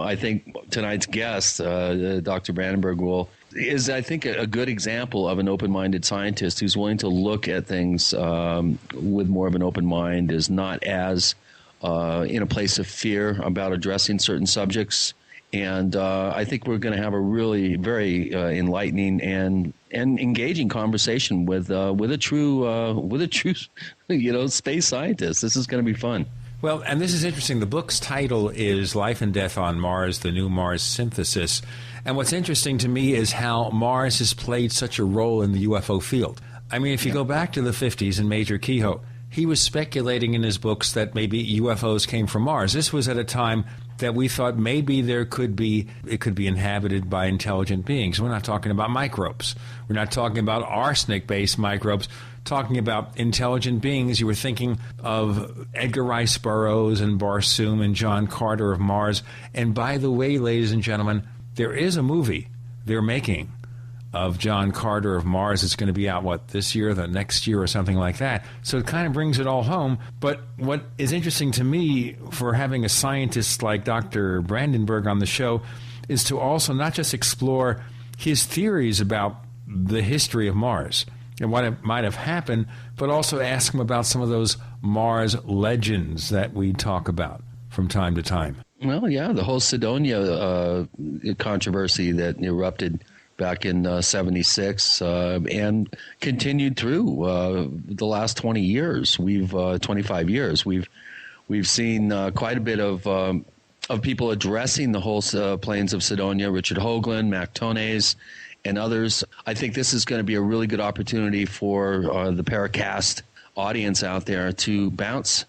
I think tonight's guest, Dr. Brandenburg, is I think a good example of an open-minded scientist who's willing to look at things with more of an open mind, is not as in a place of fear about addressing certain subjects. And I think we're going to have a really very enlightening and engaging conversation with a true space scientist. This is going to be fun. Well, and this is interesting. The book's title is Life and Death on Mars, the New Mars Synthesis. And what's interesting to me is how Mars has played such a role in the UFO field. I mean, if you go back to the 50s and Major Kehoe, he was speculating in his books that maybe UFOs came from Mars. This was at a time that we thought maybe it could be inhabited by intelligent beings. We're not talking about microbes. We're not talking about arsenic-based microbes. Talking about intelligent beings, you were thinking of Edgar Rice Burroughs and Barsoom and John Carter of Mars. And by the way, ladies and gentlemen, there is a movie they're making of John Carter of Mars. It's going to be out, this year, the next year, or something like that. So it kind of brings it all home. But what is interesting to me for having a scientist like Dr. Brandenburg on the show is to also not just explore his theories about the history of Mars and what it might have happened, but also ask him about some of those Mars legends that we talk about from time to time. Well, yeah, the whole Cydonia controversy that erupted back in 76 and continued through the last 20 years. 25 years. We've seen quite a bit of people addressing the whole plains of Cydonia. Richard Hoagland, Mac Tones, and others. I think this is going to be a really good opportunity for the Paracast audience out there to bounce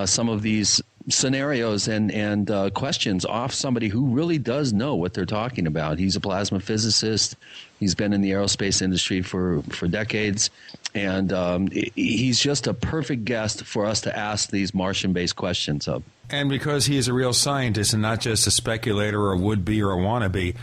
some of these scenarios and questions off somebody who really does know what they're talking about. He's a plasma physicist. He's been in the aerospace industry for decades, and he's just a perfect guest for us to ask these Martian-based questions of. And because he is a real scientist and not just a speculator or a would-be or a wannabe,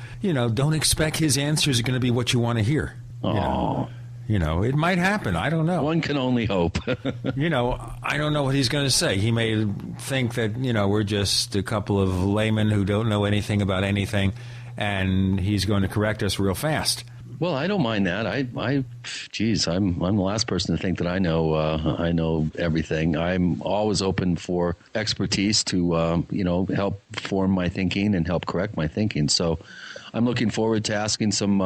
don't expect his answers are going to be what you want to hear. Oh. It might happen. I don't know. One can only hope. I don't know what he's going to say. He may think that, we're just a couple of laymen who don't know anything about anything, and he's going to correct us real fast. Well, I don't mind that. I'm the last person to think that I know everything. I'm always open for expertise to, help form my thinking and help correct my thinking. So I'm looking forward to asking some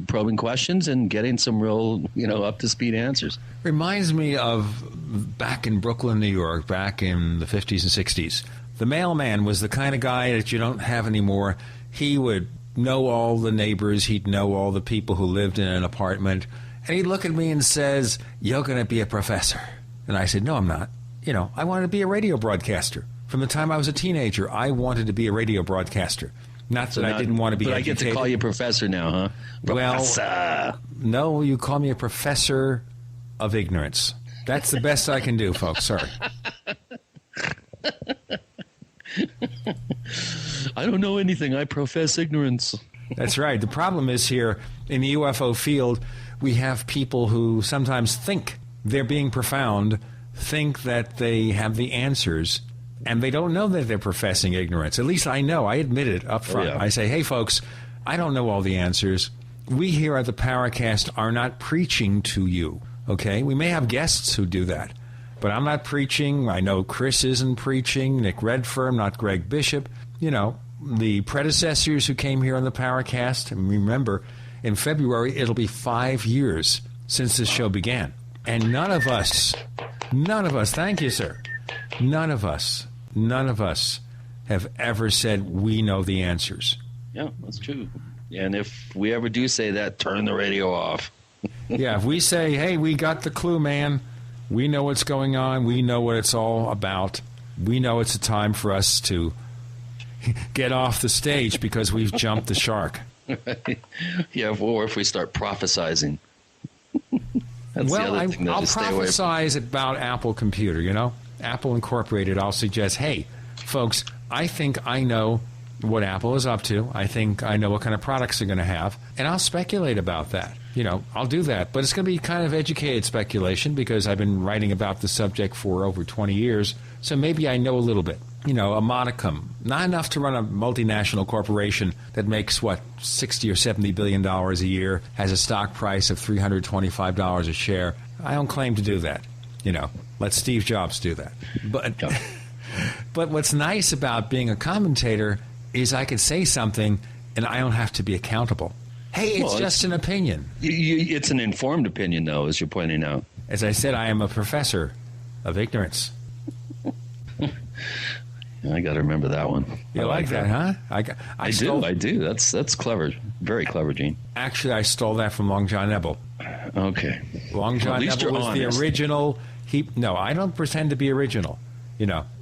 probing questions and getting some real, up to speed answers. Reminds me of back in Brooklyn, New York, back in the 50s and 60s. The mailman was the kind of guy that you don't have anymore. He would know all the neighbors. He'd know all the people who lived in an apartment. And he'd look at me and says, "You're going to be a professor." And I said, "No, I'm not. I wanted to be a radio broadcaster. From the time I was a teenager, I wanted to be a radio broadcaster. Not that I didn't want to be educated. But I get to call you professor now, huh? Professor. Well, no, you call me a professor of ignorance. That's the best I can do, folks. Sorry. I don't know anything. I profess ignorance. That's right. The problem is here in the UFO field, we have people who sometimes think they're being profound, think that they have the answers, and they don't know that they're professing ignorance. At least I know. I admit it up front. Oh, yeah. I say, hey, folks, I don't know all the answers. We here at the Paracast are not preaching to you, okay? We may have guests who do that, but I'm not preaching. I know Chris isn't preaching, Nick Redfern, not Greg Bishop. The predecessors who came here on the Paracast, and remember, in February, it'll be 5 years since this show began. And none of us, thank you, sir, none of us have ever said we know the answers. Yeah, that's true. And if we ever do say that, turn the radio off. Yeah, if we say, hey, we got the clue, man, we know what's going on, we know what it's all about, we know it's a time for us to get off the stage because we've jumped the shark. Yeah, or if we start prophesizing. Well, I'll prophesize about Apple Computer, Apple Incorporated. I'll suggest, hey, folks, I think I know what Apple is up to. I think I know what kind of products they're going to have, and I'll speculate about that. I'll do that. But it's going to be kind of educated speculation because I've been writing about the subject for over 20 years, so maybe I know a little bit. a modicum, not enough to run a multinational corporation that makes, $60 or $70 billion a year, has a stock price of $325 a share. I don't claim to do that. Let Steve Jobs do that. But what's nice about being a commentator is I can say something and I don't have to be accountable. Hey, it's just an opinion. It's an informed opinion, though, as you're pointing out. As I said, I am a professor of ignorance. I got to remember that one. You like that, huh? I do. That's clever. Very clever, Gene. Actually, I stole that from Long John Nebel. Okay. Long John Nebel was the original. No, I don't pretend to be original.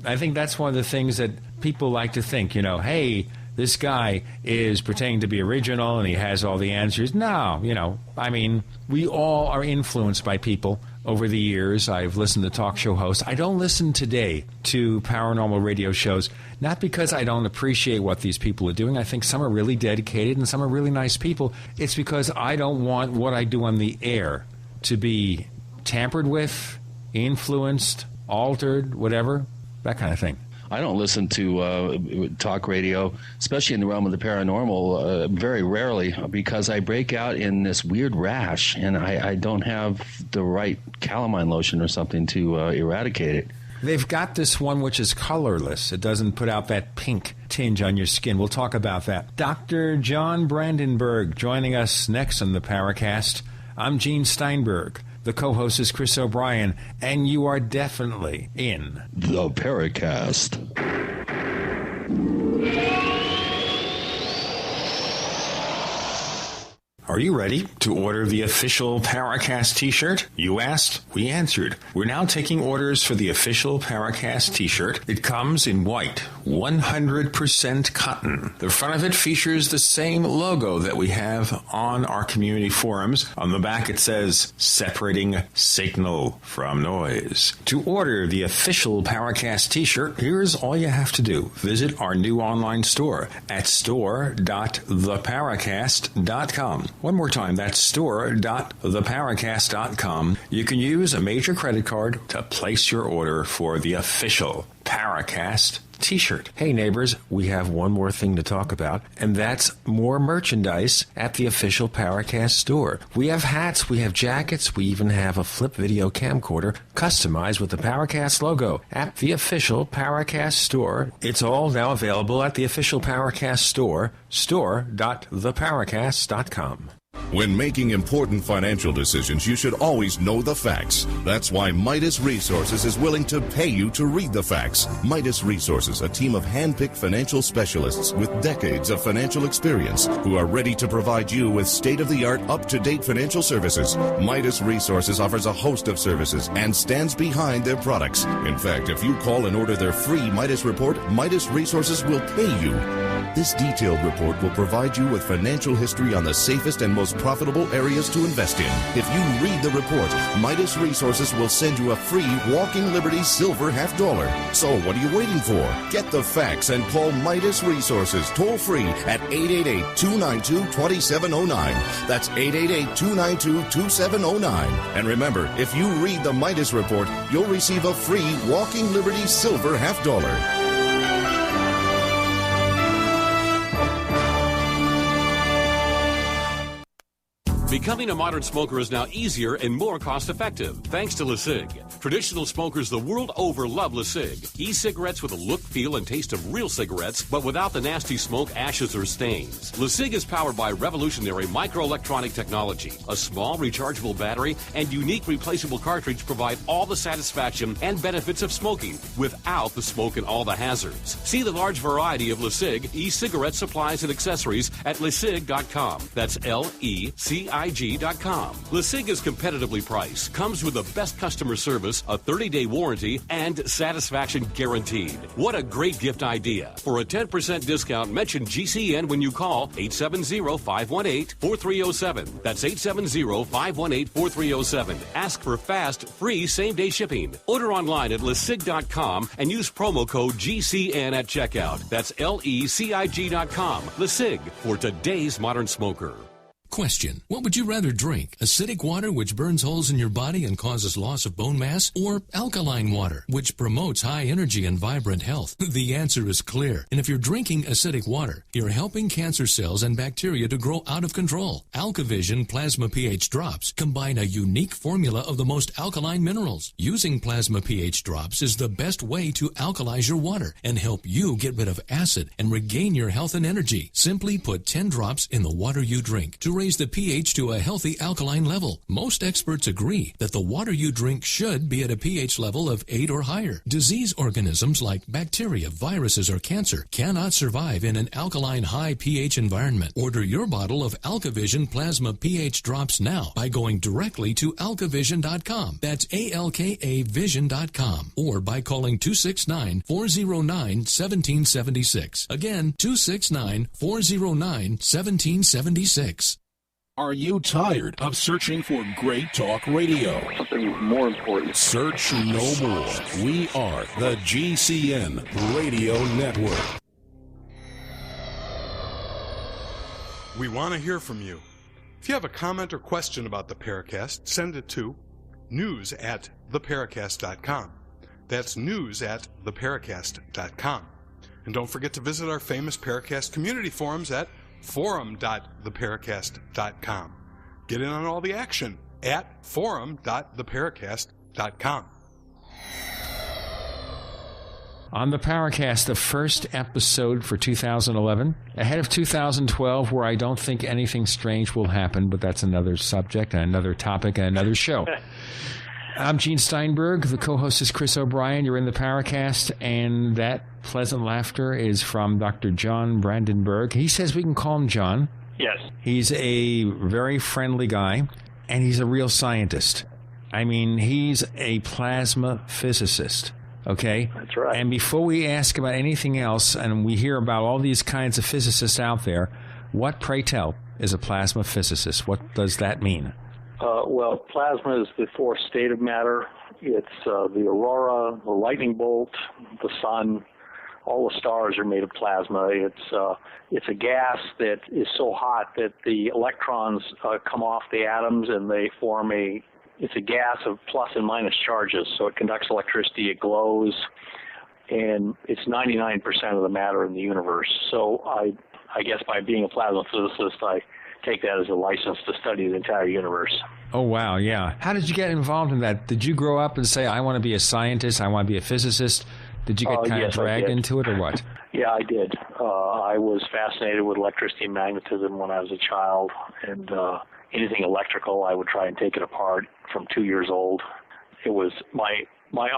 I think that's one of the things that people like to think, hey, this guy is pretending to be original and he has all the answers. No, we all are influenced by people over the years. I've listened to talk show hosts. I don't listen today to paranormal radio shows, not because I don't appreciate what these people are doing. I think some are really dedicated and some are really nice people. It's because I don't want what I do on the air to be tampered with, influenced, altered, whatever, that kind of thing. I don't listen to talk radio, especially in the realm of the paranormal, very rarely, because I break out in this weird rash, and I don't have the right calamine lotion or something to eradicate it. They've got this one which is colorless. It doesn't put out that pink tinge on your skin. We'll talk about that. Dr. John Brandenburg joining us next on the Paracast. I'm Gene Steinberg. The co-host is Chris O'Brien, and you are definitely in the Paracast. Are you ready to order the official Paracast t-shirt? You asked, we answered. We're now taking orders for the official Paracast t-shirt. It comes in white, 100% cotton. The front of it features the same logo that we have on our community forums. On the back it says, separating signal from noise. To order the official Paracast t-shirt, here's all you have to do. Visit our new online store at store.theparacast.com. One more time, that's store.theparacast.com. You can use a major credit card to place your order for the official Paracast t-shirt. Hey neighbors, we have one more thing to talk about, and that's more merchandise at the official Paracast store. We have hats, we have jackets, we even have a flip video camcorder customized with the Paracast logo at the official Paracast store. It's all now available at the official Paracast store, store.theparacast.com. When making important financial decisions, you should always know the facts. That's why Midas Resources is willing to pay you to read the facts. Midas Resources, a team of hand-picked financial specialists with decades of financial experience who are ready to provide you with state-of-the-art, up-to-date financial services. Midas Resources offers a host of services and stands behind their products. In fact, if you call and order their free Midas report, Midas Resources will pay you. This detailed report will provide you with financial history on the safest and most profitable areas to invest in. If you read the report, Midas Resources will send you a free Walking Liberty Silver $50. So what are you waiting for? Get the facts and call Midas Resources toll free at 888-292-2709. That's 888-292-2709. And remember, if you read the Midas report, you'll receive a free Walking Liberty Silver $50. Becoming a modern smoker is now easier and more cost-effective, thanks to LeSig. Traditional smokers the world over love LeSig. E-cigarettes with a look, feel, and taste of real cigarettes, but without the nasty smoke, ashes, or stains. LeSig is powered by revolutionary microelectronic technology. A small rechargeable battery and unique replaceable cartridge provide all the satisfaction and benefits of smoking without the smoke and all the hazards. See the large variety of LeSig e-cigarette supplies and accessories at LeSig.com. That's LECIG.com. LeSig is competitively priced, comes with the best customer service, a 30-day warranty, and satisfaction guaranteed. What a great gift idea. For a 10% discount, mention GCN when you call 870-518-4307. That's 870-518-4307. Ask for fast, free same-day shipping. Order online at LeSig.com and use promo code GCN at checkout. That's LECIG.com. LeSig, for today's modern smoker. Question: what would you rather drink? Acidic water, which burns holes in your body and causes loss of bone mass, or alkaline water, which promotes high energy and vibrant health? The answer is clear. And if you're drinking acidic water, you're helping cancer cells and bacteria to grow out of control. AlkaVision Plasma pH drops combine a unique formula of the most alkaline minerals. Using Plasma pH drops is the best way to alkalize your water and help you get rid of acid and regain your health and energy. Simply put 10 drops in the water you drink to raise the pH to a healthy alkaline level. Most experts agree that the water you drink should be at a pH level of 8 or higher. Disease organisms like bacteria, viruses, or cancer cannot survive in an alkaline high pH environment. Order your bottle of AlkaVision Plasma pH drops now by going directly to alkavision.com. That's ALKA vision.com, or by calling 269-409-1776. Again, 269-409-1776. Are you tired of searching for great talk radio? Something more important. Search no more. We are the GCN Radio Network. We want to hear from you. If you have a comment or question about the Paracast, send it to news@theparacast.com. That's news@theparacast.com. And don't forget to visit our famous Paracast community forums at forum.theparacast.com. Get in on all the action at forum.theparacast.com. On the Paracast, the first episode for 2011, ahead of 2012, where I don't think anything strange will happen, but that's another subject and another topic and another show. I'm Gene Steinberg. The co-host is Chris O'Brien. You're in the Paracast, and that pleasant laughter is from Dr. John Brandenburg. He says we can call him John. Yes. He's a very friendly guy, and he's a real scientist. I mean, he's a plasma physicist, okay? That's right. And before we ask about anything else, and we hear about all these kinds of physicists out there, what, pray tell, is a plasma physicist? What does that mean? Well, plasma is the fourth state of matter. It's the aurora, the lightning bolt, the sun. All the stars are made of plasma. It's a gas that is so hot that the electrons come off the atoms and they form it's a gas of plus and minus charges. So it conducts electricity, it glows, and it's 99% of the matter in the universe. So I guess by being a plasma physicist, I take that as a license to study the entire universe. Oh, wow, yeah. How did you get involved in that? Did you grow up and say, I want to be a scientist, I want to be a physicist? Did you get kind of dragged into it, or what? Yeah, I did. I was fascinated with electricity and magnetism when I was a child, and anything electrical, I would try and take it apart from 2 years old. It was my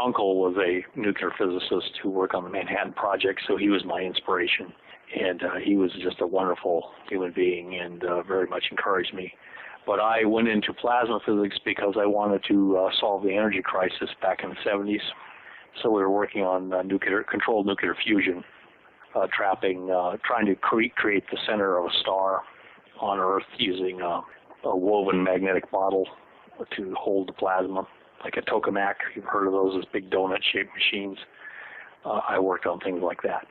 uncle was a nuclear physicist who worked on the Manhattan Project, so he was my inspiration. And he was just a wonderful human being and very much encouraged me. But I went into plasma physics because I wanted to solve the energy crisis back in the 70s. So we were working on controlled nuclear fusion, trying to create the center of a star on Earth using a woven magnetic bottle to hold the plasma, like a tokamak. You've heard of those as big donut-shaped machines. I worked on things like that.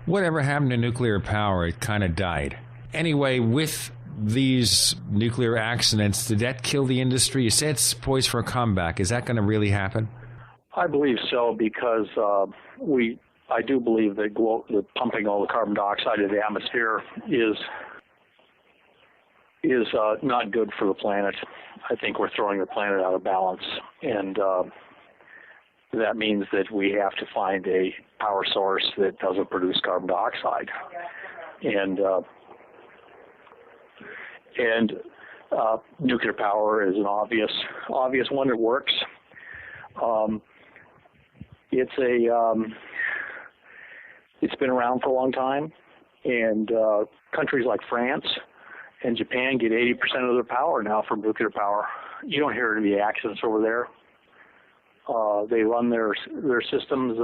Whatever happened to nuclear power? It kind of died. Anyway, with these nuclear accidents, did that kill the industry? You said it's poised for a comeback. Is that going to really happen? I believe so, because I do believe that pumping all the carbon dioxide into the atmosphere is not good for the planet. I think we're throwing the planet out of balance, and that means that we have to find a power source that doesn't produce carbon dioxide. And nuclear power is an obvious one that works. It's been around for a long time, and countries like France and Japan get 80% of their power now from nuclear power. You don't hear any accidents over there. They run their systems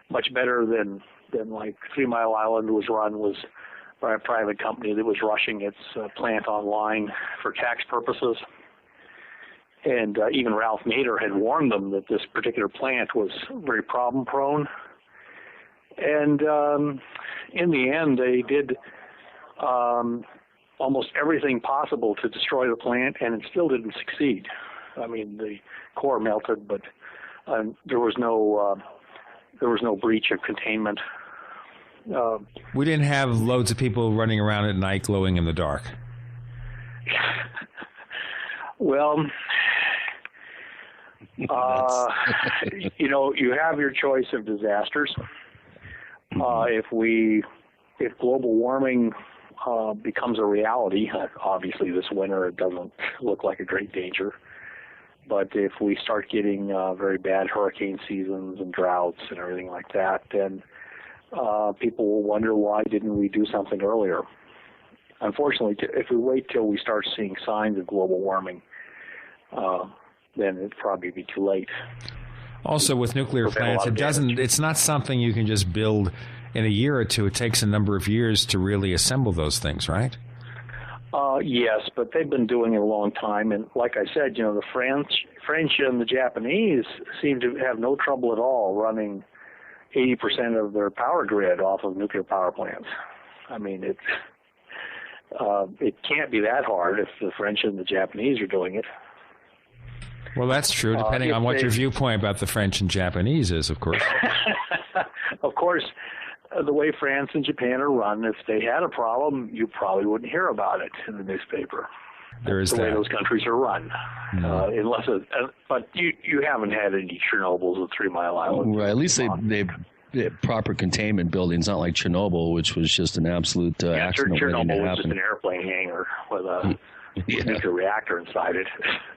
much better than like 3 Mile Island was by a private company that was rushing its plant online for tax purposes. And even Ralph Nader had warned them that this particular plant was very problem prone. And in the end, they did almost everything possible to destroy the plant, and it still didn't succeed. I mean, the core melted, but there was no breach of containment. We didn't have loads of people running around at night glowing in the dark. Well, you have your choice of disasters. If global warming becomes a reality, obviously this winter it doesn't look like a great danger. But if we start getting very bad hurricane seasons and droughts and everything like that, then people will wonder, why didn't we do something earlier? Unfortunately, if we wait till we start seeing signs of global warming, then it'd probably be too late. Also, with nuclear plants, it's not something you can just build in a year or two. It takes a number of years to really assemble those things, right? Yes, but they've been doing it a long time. And like I said, the French and the Japanese seem to have no trouble at all running 80% of their power grid off of nuclear power plants. I mean, it can't be that hard if the French and the Japanese are doing it. Well, that's true, depending on what your viewpoint about the French and Japanese is, of course. Of course, the way France and Japan are run, if they had a problem, you probably wouldn't hear about it in the newspaper. There is the that. way those countries are run. But you haven't had any Chernobyls at 3 Mile Island. Right, at least they proper containment buildings, not like Chernobyl, which was just an absolute accident. Chernobyl was just an airplane hangar with a nuclear reactor inside it.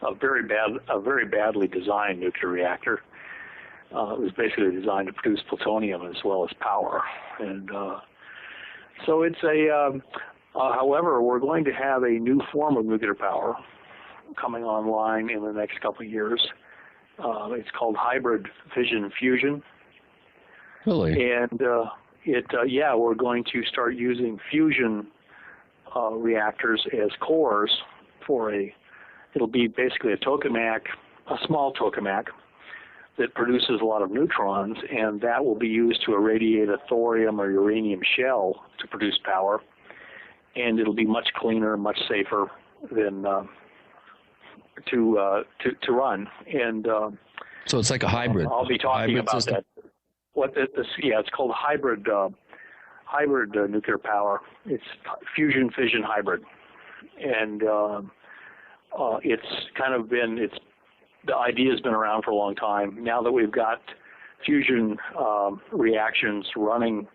A very badly designed nuclear reactor. It was basically designed to produce plutonium as well as power, and so it's however, we're going to have a new form of nuclear power coming online in the next couple of years. It's called hybrid fission fusion. Really? And we're going to start using fusion reactors as cores it'll be basically a tokamak, a small tokamak that produces a lot of neutrons, and that will be used to irradiate a thorium or uranium shell to produce power. And it'll be much cleaner, much safer than to run. And so it's like a hybrid. I'll be talking about system. That. It's called hybrid nuclear power. It's fusion fission hybrid, and the idea's been around for a long time. Now that we've got fusion reactions running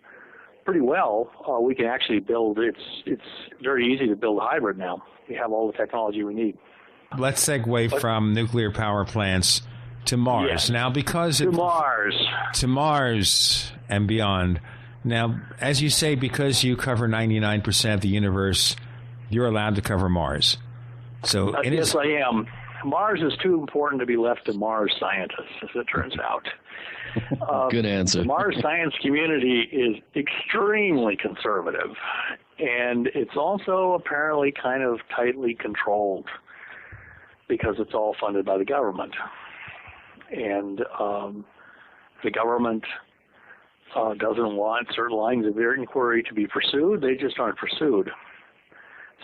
pretty well, we can actually build. It's very easy to build a hybrid now. We have all the technology we need. Let's segue from nuclear power plants to Mars. Yes. Now, because to Mars and beyond. Now, as you say, because you cover 99% of the universe, you're allowed to cover Mars. So yes, I am. Mars is too important to be left to Mars scientists, as it turns out. Good answer. The Mars science community is extremely conservative, and it's also apparently kind of tightly controlled because it's all funded by the government. And the government doesn't want certain lines of inquiry to be pursued. They just aren't pursued.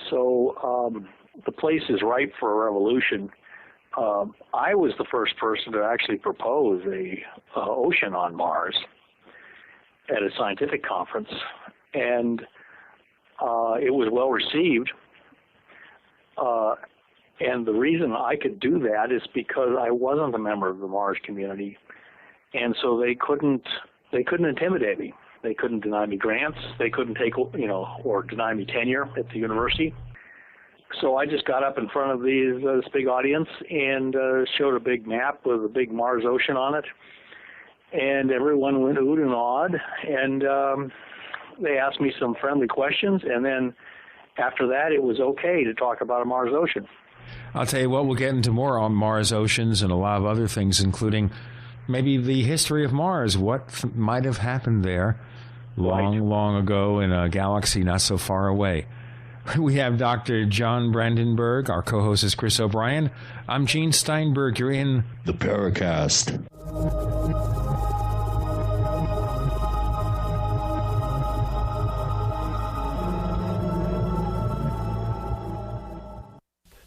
So the place is ripe for a revolution. I was the first person to actually propose a ocean on Mars at a scientific conference, and it was well received. And the reason I could do that is because I wasn't a member of the Mars community, and so they couldn't intimidate me. They couldn't deny me grants. They couldn't or deny me tenure at the university. So I just got up in front of this big audience and showed a big map with a big Mars ocean on it, and everyone went oohed and awed, and they asked me some friendly questions, and then after that it was okay to talk about a Mars ocean. I'll tell you what, we'll get into more on Mars oceans and a lot of other things, including maybe the history of Mars, what might have happened there long ago in a galaxy not so far away. We have Dr. John Brandenburg. Our co-host is Chris O'Brien. I'm Gene Steinberg. You're in the Paracast.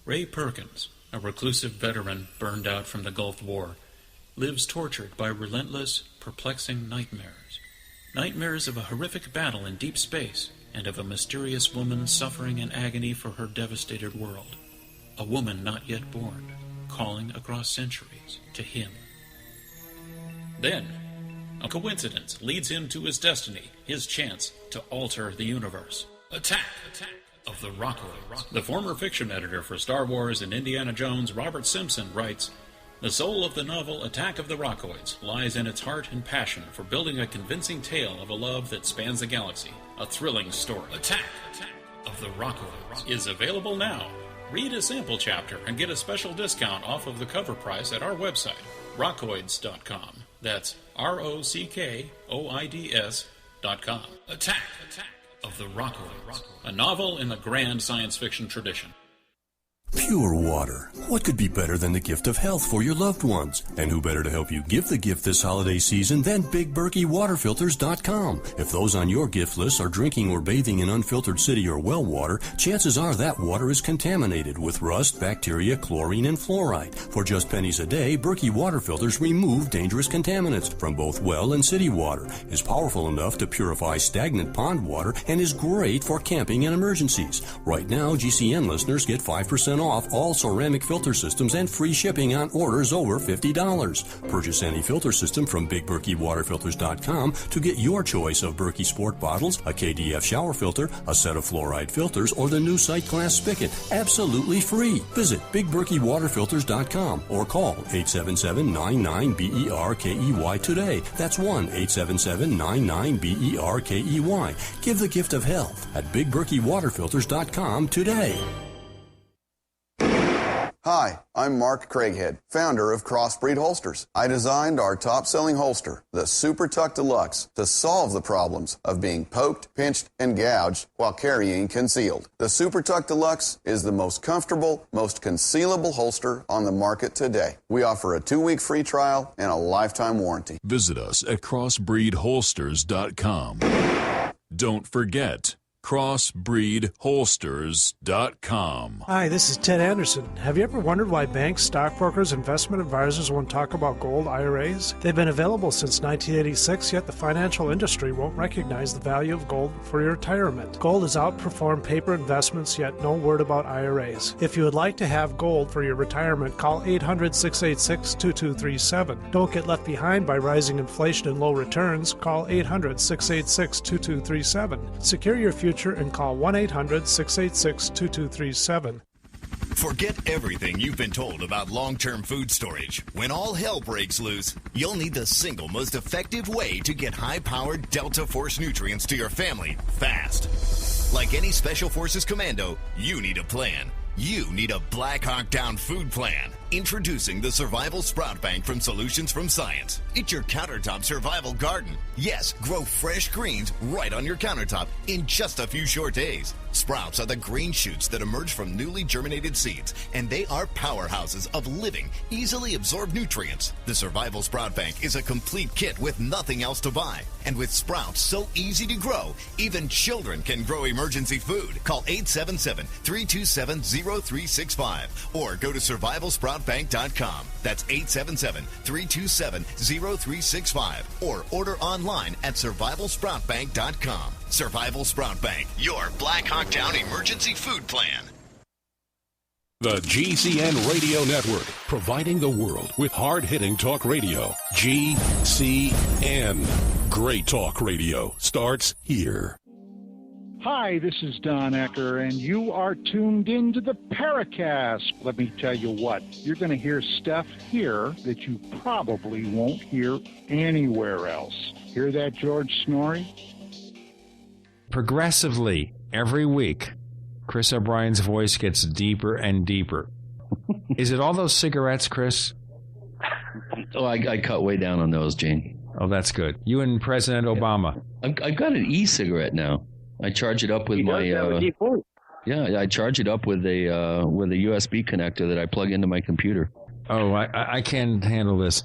Ray Perkins, a reclusive veteran burned out from the Gulf War, lives tortured by relentless, perplexing nightmares. Nightmares of a horrific battle in deep space and of a mysterious woman suffering in agony for her devastated world. A woman not yet born, calling across centuries to him. Then, a coincidence leads him to his destiny, his chance to alter the universe. Attack of the Rockoids. The former fiction editor for Star Wars and Indiana Jones, Robert Simpson, writes, "The soul of the novel Attack of the Rockoids lies in its heart and passion for building a convincing tale of a love that spans the galaxy, a thrilling story. Attack of the Rockoids is available now. Read a sample chapter and get a special discount off of the cover price at our website, rockoids.com. That's ROCKOIDS.com. Attack of the Rockoids, a novel in the grand science fiction tradition. Pure water. What could be better than the gift of health for your loved ones? And who better to help you give the gift this holiday season than BigBerkeyWaterFilters.com? If those on your gift list are drinking or bathing in unfiltered city or well water, chances are that water is contaminated with rust, bacteria, chlorine, and fluoride. For just pennies a day, Berkey Water Filters remove dangerous contaminants from both well and city water, is powerful enough to purify stagnant pond water, and is great for camping and emergencies. Right now, GCN listeners get 5% off all ceramic filter systems and free shipping on orders over $50. Purchase any filter system from BigBerkeyWaterFilters.com to get your choice of Berkey Sport bottles, a KDF shower filter, a set of fluoride filters, or the new Sight Glass spigot. Absolutely free. Visit BigBerkeyWaterFilters.com or call 877-99-BERKEY today. That's 1-877-99-BERKEY. Give the gift of health at BigBerkeyWaterFilters.com today. Hi, I'm Mark Craighead, founder of Crossbreed Holsters. I designed our top-selling holster, the Super Tuck Deluxe, to solve the problems of being poked, pinched, and gouged while carrying concealed. The Super Tuck Deluxe is the most comfortable, most concealable holster on the market today. We offer a 2-week free trial and a lifetime warranty. Visit us at crossbreedholsters.com. Don't forget, crossbreedholsters.com. Hi, this is Ted Anderson. Have you ever wondered why banks, stockbrokers, investment advisors won't talk about gold IRAs? They've been available since 1986, yet the financial industry won't recognize the value of gold for your retirement. Gold has outperformed paper investments, yet no word about IRAs. If you would like to have gold for your retirement, call 800-686-2237. Don't get left behind by rising inflation and low returns. Call 800-686-2237. Secure your future and call 1-800-686-2237. Forget everything you've been told about long-term food storage. When all hell breaks loose, you'll need the single most effective way to get high-powered Delta Force nutrients to your family fast. Like any Special Forces commando, you need a plan. You need a Black Hawk Down food plan. Introducing the Survival Sprout Bank from Solutions from Science. It's your countertop survival garden. Yes, grow fresh greens right on your countertop in just a few short days. Sprouts are the green shoots that emerge from newly germinated seeds, and they are powerhouses of living, easily absorbed nutrients. The Survival Sprout Bank is a complete kit with nothing else to buy. And with sprouts so easy to grow, even children can grow emergency food. Call 877-327-0365 or go to survivalsproutbank.com. That's 877-327-0365 or order online at survivalsproutbank.com. Survival Sprout Bank, your Black Hawk Down emergency food plan. The GCN Radio Network, providing the world with hard-hitting talk radio. GCN. Great talk radio starts here. Hi, this is Don Ecker, and you are tuned into the Paracast. Let me tell you what, you're going to hear stuff here that you probably won't hear anywhere else. Hear that, George Snorri? Progressively, every week, Chris O'Brien's voice gets deeper and deeper. Is it all those cigarettes, Chris? Oh, I cut way down on those, Gene. Oh, that's good. You and President Obama. I've got an e-cigarette now. I charge it up with my. I charge it up with a USB connector that I plug into my computer. Oh, I can't handle this.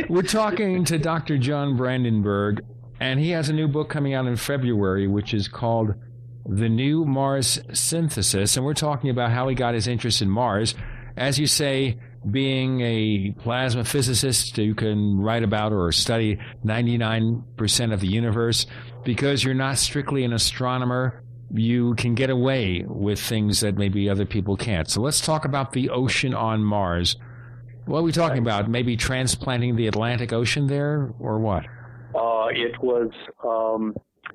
We're talking to Dr. John Brandenburg, and he has a new book coming out in February, which is called The New Mars Synthesis, and we're talking about how he got his interest in Mars. As you say, being a plasma physicist, you can write about or study 99% of the universe. Because you're not strictly an astronomer, you can get away with things that maybe other people can't. So let's talk about the ocean on Mars. What are we talking about? Maybe transplanting the Atlantic Ocean there, or what?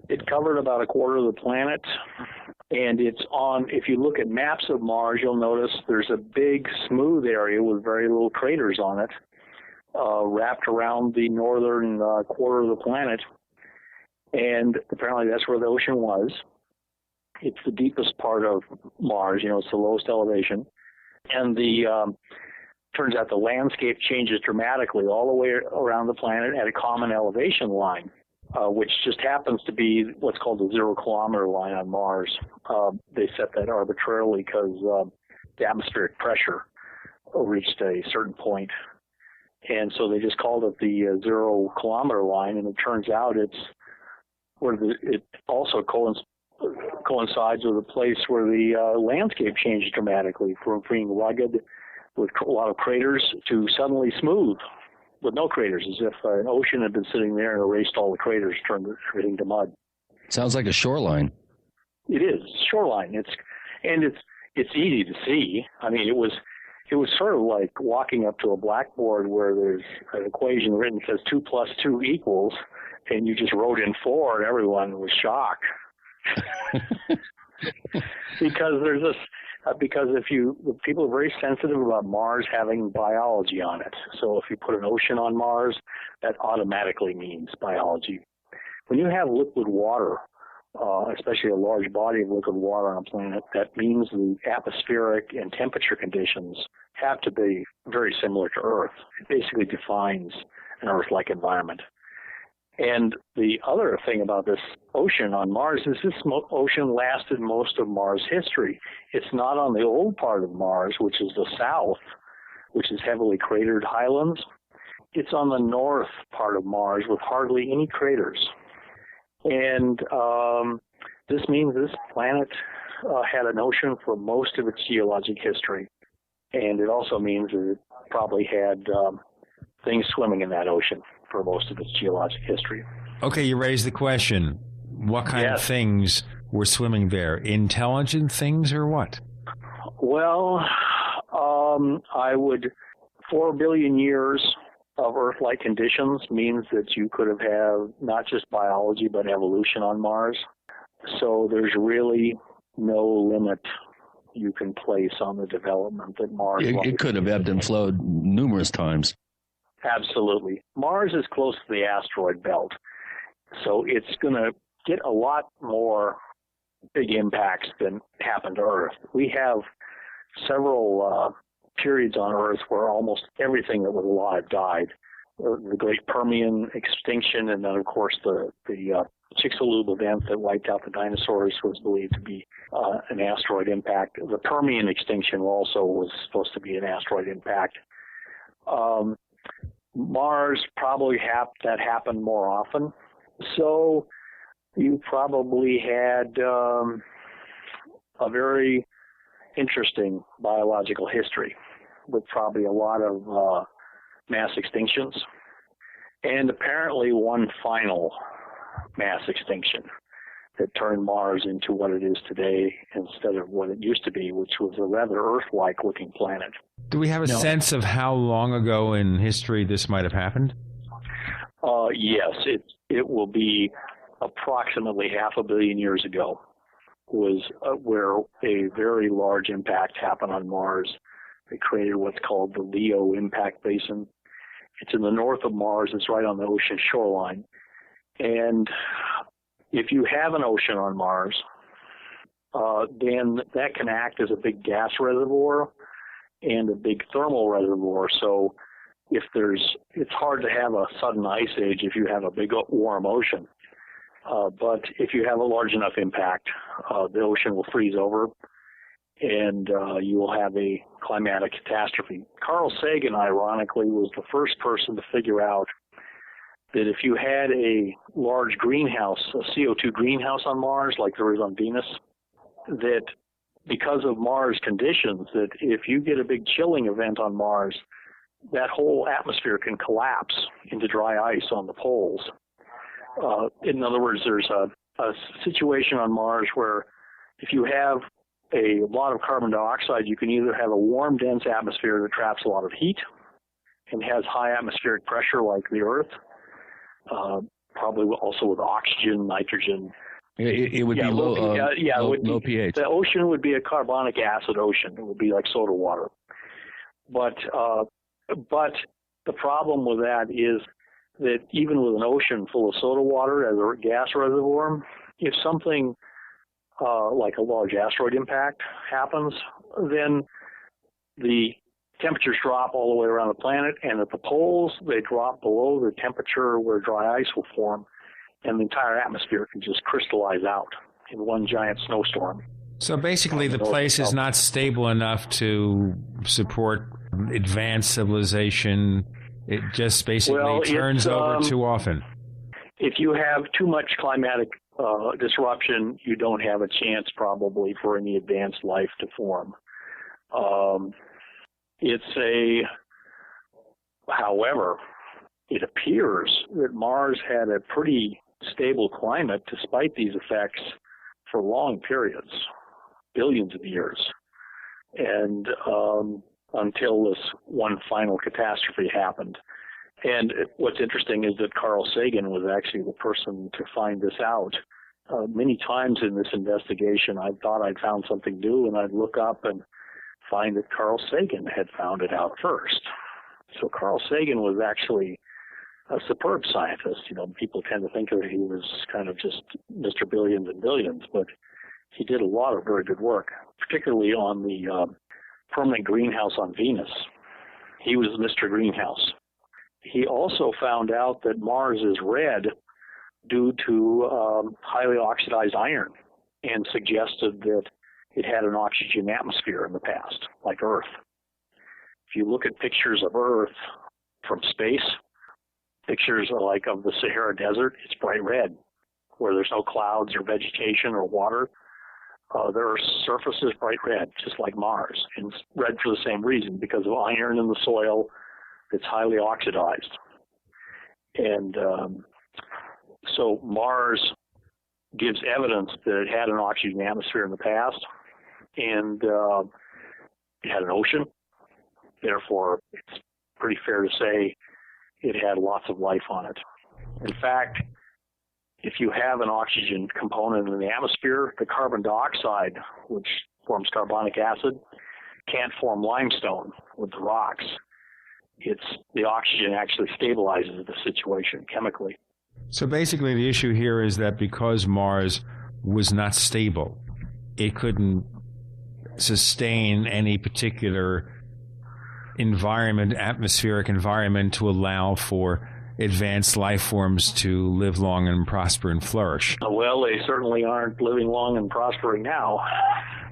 It covered about a quarter of the planet, and it's on, if you look at maps of Mars, you'll notice there's a big smooth area with very little craters on it, wrapped around the northern quarter of the planet, and apparently that's where the ocean was. It's the deepest part of Mars, it's the lowest elevation, and turns out the landscape changes dramatically all the way around the planet at a common elevation line, which just happens to be what's called the 0-kilometer line on Mars. They set that arbitrarily because the atmospheric pressure reached a certain point. And so they just called it the 0-kilometer line, and it turns out it's where it also coincides with a place where the landscape changes dramatically from being rugged with a lot of craters to suddenly smooth with no craters, as if an ocean had been sitting there and erased all the craters, turned everything to mud. Sounds like a shoreline. It is shoreline. It's easy to see. I mean, it was sort of like walking up to a blackboard where there's an equation written that says 2 + 2 =, and you just wrote in 4, and everyone was shocked because people are very sensitive about Mars having biology on it. So if you put an ocean on Mars, that automatically means biology. When you have liquid water, especially a large body of liquid water on a planet, that means the atmospheric and temperature conditions have to be very similar to Earth. It basically defines an Earth-like environment. And the other thing about this ocean on Mars is this ocean lasted most of Mars' history. It's not on the old part of Mars, which is the south, which is heavily cratered highlands. It's on the north part of Mars with hardly any craters. And this means this planet had an ocean for most of its geologic history. And it also means that it probably had things swimming in that ocean for most of its geologic history. Okay, you raised the question. What kind of things were swimming there? Intelligent things or what? Well, 4 billion years of Earth-like conditions means that you could have not just biology but evolution on Mars. So there's really no limit you can place on the development that Mars... It could have ebbed and flowed numerous times. Absolutely. Mars is close to the asteroid belt, so it's going to get a lot more big impacts than happened to Earth. We have several periods on Earth where almost everything that was alive died. The Great Permian extinction, and then, of course, the Chicxulub event that wiped out the dinosaurs was believed to be an asteroid impact. The Permian extinction also was supposed to be an asteroid impact. Mars probably that happened more often. So you probably had a very interesting biological history with probably a lot of mass extinctions, and apparently one final mass extinction that turned Mars into what it is today instead of what it used to be, which was a rather Earth-like looking planet. Do we have a sense of how long ago in history this might have happened? Yes, it will be approximately 500 million years ago was where a very large impact happened on Mars. They created what's called the Leo impact basin. It's in the north of Mars. It's right on the ocean shoreline. And if you have an ocean on Mars, then that can act as a big gas reservoir and a big thermal reservoir. So it's hard to have a sudden ice age if you have a big warm ocean. But if you have a large enough impact, the ocean will freeze over and you will have a climatic catastrophe. Carl Sagan, ironically, was the first person to figure out that if you had a large greenhouse, a CO2 greenhouse on Mars, like there is on Venus, that because of Mars conditions, that if you get a big chilling event on Mars, that whole atmosphere can collapse into dry ice on the poles. In other words, there's a situation on Mars where if you have a lot of carbon dioxide, you can either have a warm, dense atmosphere that traps a lot of heat and has high atmospheric pressure like the Earth, probably also with oxygen, nitrogen. It would be low pH. The ocean would be a carbonic acid ocean. It would be like soda water. But the problem with that is that even with an ocean full of soda water as a gas reservoir, if something like a large asteroid impact happens, then the temperatures drop all the way around the planet, and at the poles, they drop below the temperature where dry ice will form, and the entire atmosphere can just crystallize out in one giant snowstorm. So basically, the place is not stable enough to support advanced civilization. It just basically turns over too often. If you have too much climatic disruption, you don't have a chance probably for any advanced life to form. However, it appears that Mars had a pretty stable climate despite these effects for long periods, billions of years, and until this one final catastrophe happened. And what's interesting is that Carl Sagan was actually the person to find this out. Many times in this investigation, I thought I'd found something new, and I'd look up and find that Carl Sagan had found it out first. So Carl Sagan was actually a superb scientist. You know, people tend to think that he was kind of just Mr. Billions and Billions, but he did a lot of very good work, particularly on the permanent greenhouse on Venus. He was Mr. Greenhouse. He also found out that Mars is red due to highly oxidized iron, and suggested that it had an oxygen atmosphere in the past, like Earth. If you look at pictures of Earth from space, pictures like of the Sahara Desert, it's bright red, where there's no clouds or vegetation or water. Their surface is bright red, just like Mars. And it's red for the same reason, because of iron in the soil that's highly oxidized. And so Mars gives evidence that it had an oxygen atmosphere in the past, and it had an ocean. Therefore, it's pretty fair to say it had lots of life on it. In fact, if you have an oxygen component in the atmosphere, the carbon dioxide, which forms carbonic acid, can't form limestone with the rocks. The oxygen actually stabilizes the situation chemically. So basically the issue here is that because Mars was not stable, it couldn't sustain any particular atmospheric environment to allow for advanced life forms to live long and prosper and flourish. Well, they certainly aren't living long and prospering now.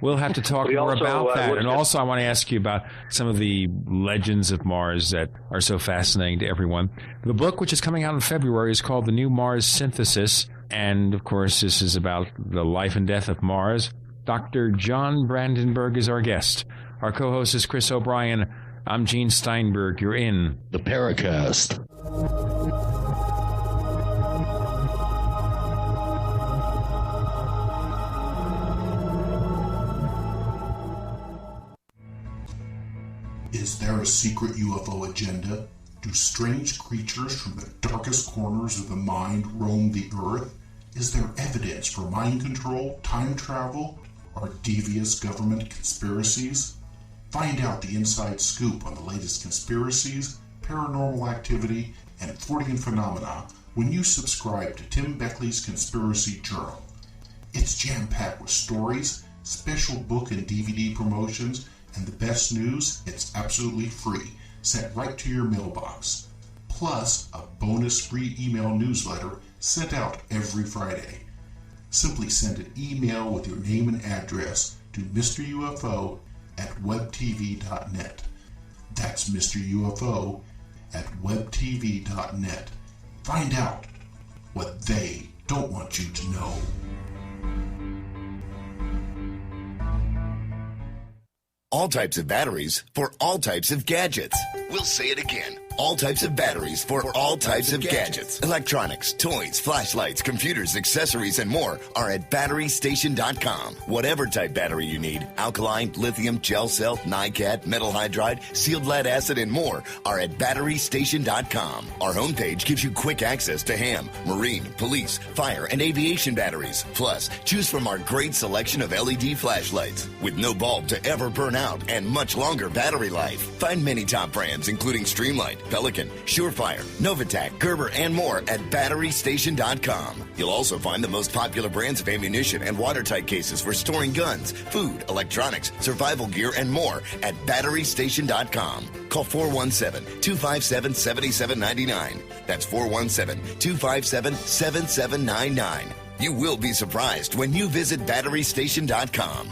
We'll have to talk more about that. And also I want to ask you about some of the legends of Mars that are so fascinating to everyone. The book, which is coming out in February, is called The New Mars Synthesis. And, of course, this is about the life and death of Mars. Dr. John Brandenburg is our guest. Our co-host is Chris O'Brien. I'm Gene Steinberg. You're in the Paracast. Is there a secret UFO agenda? Do strange creatures from the darkest corners of the mind roam the Earth? Is there evidence for mind control, time travel, or devious government conspiracies? Find out the inside scoop on the latest conspiracies, paranormal activity, and Fortean phenomena when you subscribe to Tim Beckley's Conspiracy Journal. It's jam-packed with stories, special book and DVD promotions, and the best news, it's absolutely free, sent right to your mailbox. Plus, a bonus free email newsletter sent out every Friday. Simply send an email with your name and address to Mr. UFO at webtv.net. That's Mr. UFO at webtv.net. Find out what they don't want you to know. All types of batteries for all types of gadgets. We'll say it again. All types of batteries for all types of gadgets. Electronics, toys, flashlights, computers, accessories, and more are at BatteryStation.com. Whatever type battery you need, alkaline, lithium, gel cell, NiCad, metal hydride, sealed lead acid, and more are at BatteryStation.com. Our homepage gives you quick access to ham, marine, police, fire, and aviation batteries. Plus, choose from our great selection of LED flashlights with no bulb to ever burn out and much longer battery life. Find many top brands including Streamlight, Pelican, Surefire, Novatac, Gerber, and more at BatteryStation.com. You'll also find the most popular brands of ammunition and watertight cases for storing guns, food, electronics, survival gear, and more at BatteryStation.com. Call 417-257-7799. That's 417-257-7799. You will be surprised when you visit BatteryStation.com.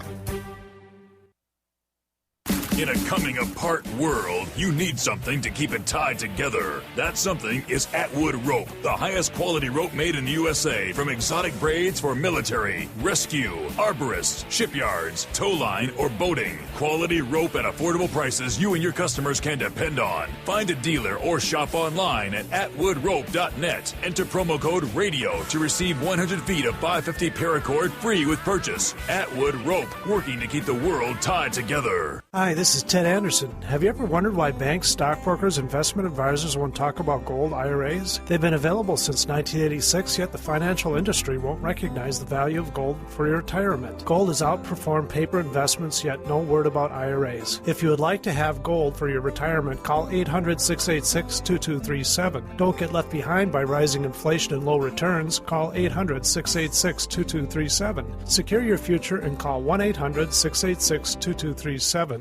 In a coming apart world, you need something to keep it tied together. That something is Atwood Rope, the highest quality rope made in the USA, from exotic braids for military, rescue, arborists, shipyards, tow line, or boating. Quality rope at affordable prices you and your customers can depend on. Find a dealer or shop online at atwoodrope.net. Enter promo code RADIO to receive 100 feet of 550 paracord free with purchase. Atwood Rope, working to keep the world tied together. Hi, this is Ted Anderson. Have you ever wondered why banks, stockbrokers, investment advisors won't talk about gold IRAs? They've been available since 1986, yet the financial industry won't recognize the value of gold for your retirement. Gold has outperformed paper investments, yet no word about IRAs. If you would like to have gold for your retirement, call 800-686-2237. Don't get left behind by rising inflation and low returns. Call 800-686-2237. Secure your future and call 1-800-686-2237.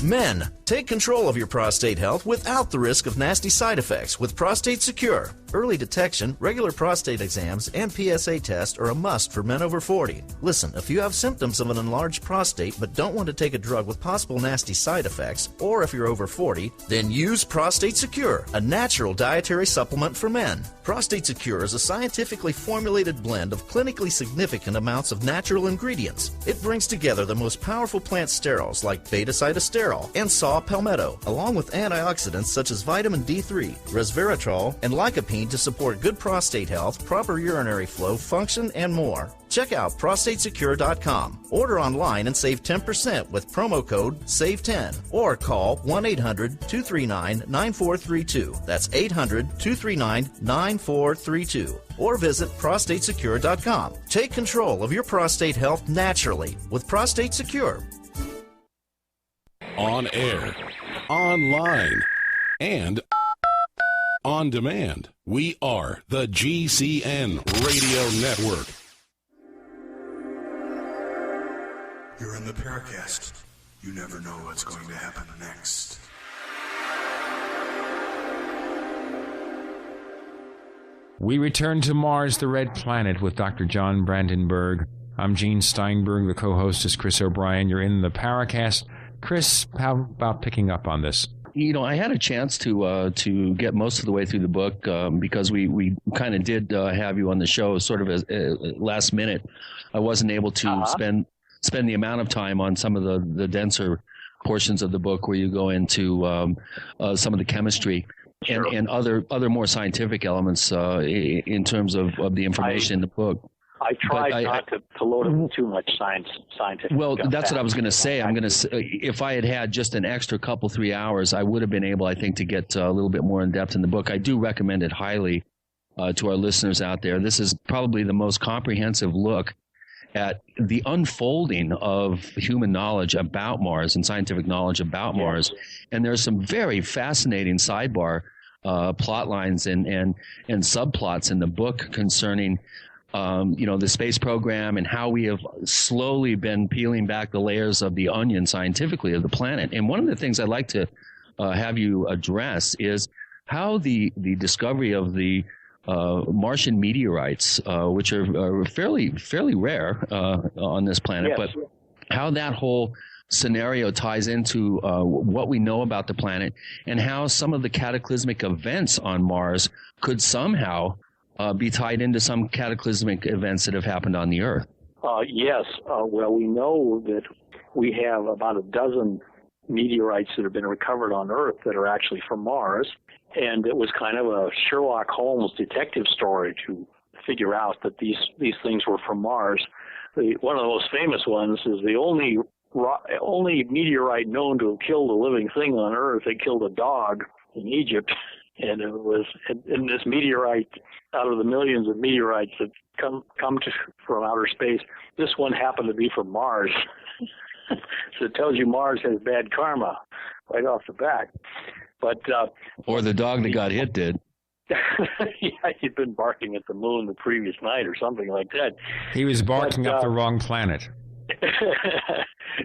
Men, take control of your prostate health without the risk of nasty side effects with Prostate Secure. Early detection, regular prostate exams, and PSA tests are a must for men over 40. Listen, if you have symptoms of an enlarged prostate but don't want to take a drug with possible nasty side effects, or if you're over 40, then use Prostate Secure, a natural dietary supplement for men. Prostate Secure is a scientifically formulated blend of clinically significant amounts of natural ingredients. It brings together the most powerful plant sterols like beta-cytosterol and saw palmetto, along with antioxidants such as vitamin D3, resveratrol, and lycopene to support good prostate health, proper urinary flow, function, and more. Check out prostatesecure.com. Order online and save 10% with promo code SAVE10 or call 1-800-239-9432. That's 800-239-9432. Or visit prostatesecure.com. Take control of your prostate health naturally with Prostate Secure. On air, online, and on demand. We are the GCN Radio Network. You're in the Paracast. You never know what's going to happen next. We return to Mars, the Red Planet, with Dr. John Brandenburg. I'm Gene Steinberg. The co-host is Chris O'Brien. You're in the Paracast. Chris, how about picking up on this? You know, I had a chance to get most of the way through the book because we kind of did have you on the show sort of as last minute. I wasn't able to spend the amount of time on some of the denser portions of the book where you go into some of the chemistry and other more scientific elements in terms of the information in the book. I tried not to load it with too much scientific. Well, that's what I was going to say. I'm going to if I had just an extra 3 hours, I would have been able, I think, to get a little bit more in depth in the book. I do recommend it highly to our listeners out there. This is probably the most comprehensive look at the unfolding of human knowledge about Mars and scientific knowledge about Mars. And there's some very fascinating sidebar plot lines and subplots in the book concerning the space program and how we have slowly been peeling back the layers of the onion scientifically of the planet. And one of the things I'd like to have you address is how the discovery of the Martian meteorites, which are fairly rare on this planet, but how that whole scenario ties into what we know about the planet and how some of the cataclysmic events on Mars could somehow be tied into some cataclysmic events that have happened on the Earth. Yes. Well, we know that we have about a dozen meteorites that have been recovered on Earth that are actually from Mars. And it was kind of a Sherlock Holmes detective story to figure out that these things were from Mars. One of the most famous ones is the only meteorite known to have killed a living thing on Earth. It killed a dog in Egypt. And it was in this meteorite, out of the millions of meteorites that come from outer space, this one happened to be from Mars. So it tells you Mars has bad karma right off the bat. But or the dog that got hit did. Yeah, he'd been barking at the moon the previous night or something like that. He was barking up the wrong planet.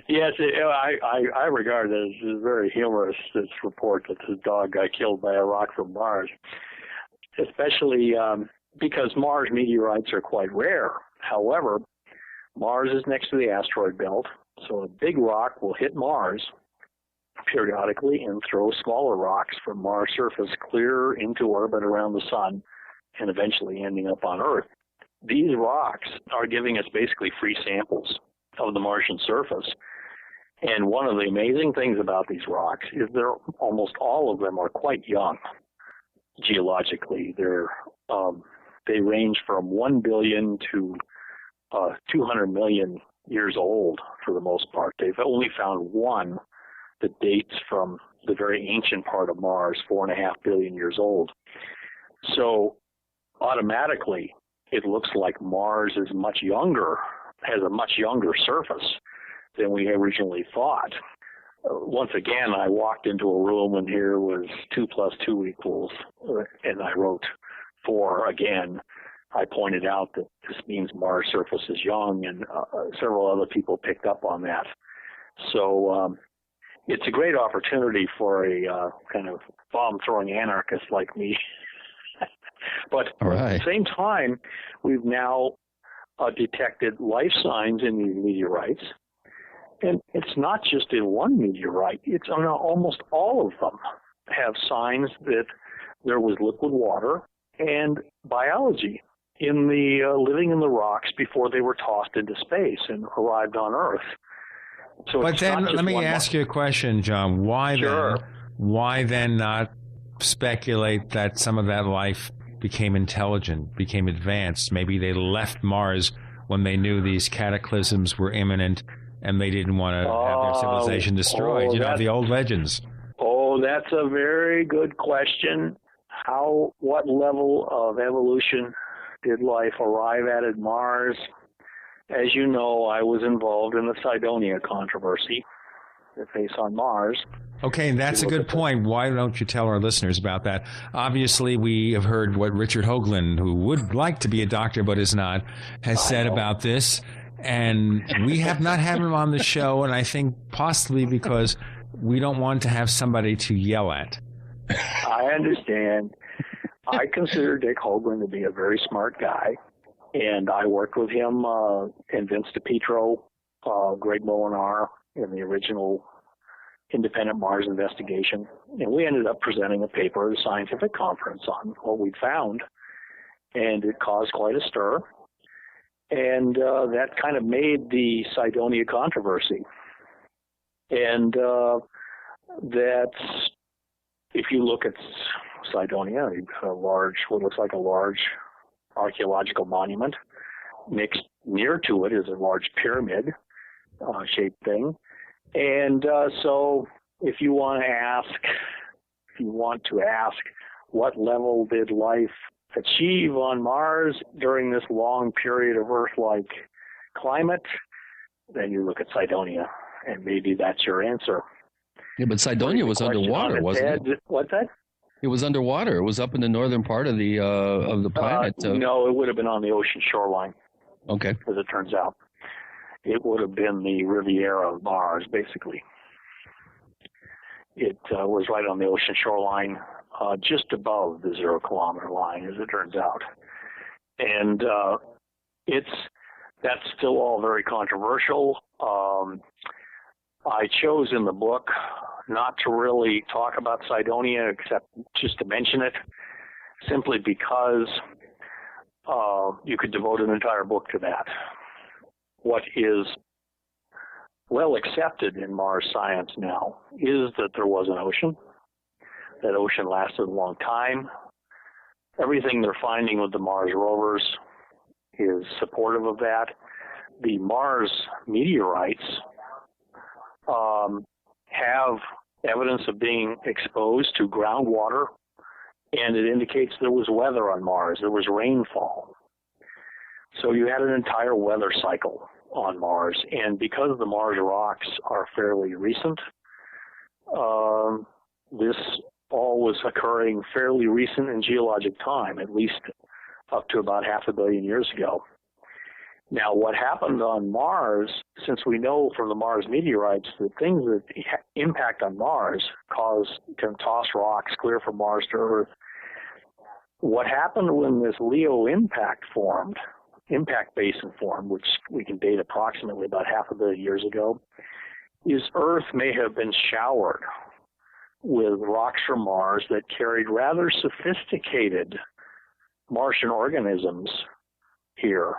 Yes, I regard it as very humorous, this report that the dog got killed by a rock from Mars, especially because Mars meteorites are quite rare. However, Mars is next to the asteroid belt, so a big rock will hit Mars periodically and throw smaller rocks from Mars' surface clear into orbit around the sun and eventually ending up on Earth. These rocks are giving us basically free samples of the Martian surface. And one of the amazing things about these rocks is almost all of them are quite young geologically. They range from 1 billion to 200 million years old for the most part. They've only found one that dates from the very ancient part of Mars, 4.5 billion years old. So automatically, it looks like Mars is much younger, has a much younger surface than we originally thought. Once again, I walked into a room and here was 2 + 2 =, and I wrote 4 again. I pointed out that this means Mars' surface is young, and several other people picked up on that. So it's a great opportunity for a kind of bomb-throwing anarchist like me. But at the same time, we've now detected life signs in these meteorites. And it's not just in one meteorite. It's on almost all of them have signs that there was liquid water and biology in the living in the rocks before they were tossed into space and arrived on Earth. So but then let me ask you a question, John. Why then not speculate that some of that life became intelligent, became advanced? Maybe they left Mars when they knew these cataclysms were imminent and they didn't want to have their civilization destroyed. The old legends. Oh, that's a very good question. What level of evolution did life arrive at Mars? As you know, I was involved in the Cydonia controversy, the face on Mars. Okay, and that's a good point. Why don't you tell our listeners about that? Obviously, we have heard what Richard Hoagland, who would like to be a doctor but is not, has said about this. And we have not had him on the show, and I think possibly because we don't want to have somebody to yell at. I understand. I consider Dick Hoagland to be a very smart guy, and I worked with him and Vince DiPietro, Greg Molinar in the original independent Mars investigation. And we ended up presenting a paper at a scientific conference on what we'd found, and it caused quite a stir. And that kind of made the Cydonia controversy. And that's, if you look at Cydonia, you've got what looks like a large archaeological monument. Next, near to it is a large pyramid shaped thing. And so if you want to ask what level did life achieve on Mars during this long period of Earth-like climate, then you look at Cydonia, and maybe that's your answer. Yeah, but Cydonia was underwater, wasn't it? What's that? It was underwater. It was up in the northern part of the planet. No, it would have been on the ocean shoreline. Okay. As it turns out. It would have been the Riviera of Mars, basically. It was right on the ocean shoreline, just above the 0-kilometer line, as it turns out. And that's still all very controversial. I chose in the book not to really talk about Cydonia except just to mention it, simply because you could devote an entire book to that. What is well accepted in Mars science now is that there was an ocean. That ocean lasted a long time. Everything they're finding with the Mars rovers is supportive of that. The Mars meteorites have evidence of being exposed to groundwater, and it indicates there was weather on Mars. There was rainfall. So you had an entire weather cycle on Mars. And because the Mars rocks are fairly recent, this all was occurring fairly recent in geologic time, at least up to about 500 million years ago. Now, what happened on Mars, since we know from the Mars meteorites that things that impact on Mars can toss rocks clear from Mars to Earth, what happened when this Leo impact basin formed, which we can date approximately about 500 million years ago, is Earth may have been showered with rocks from Mars that carried rather sophisticated Martian organisms here.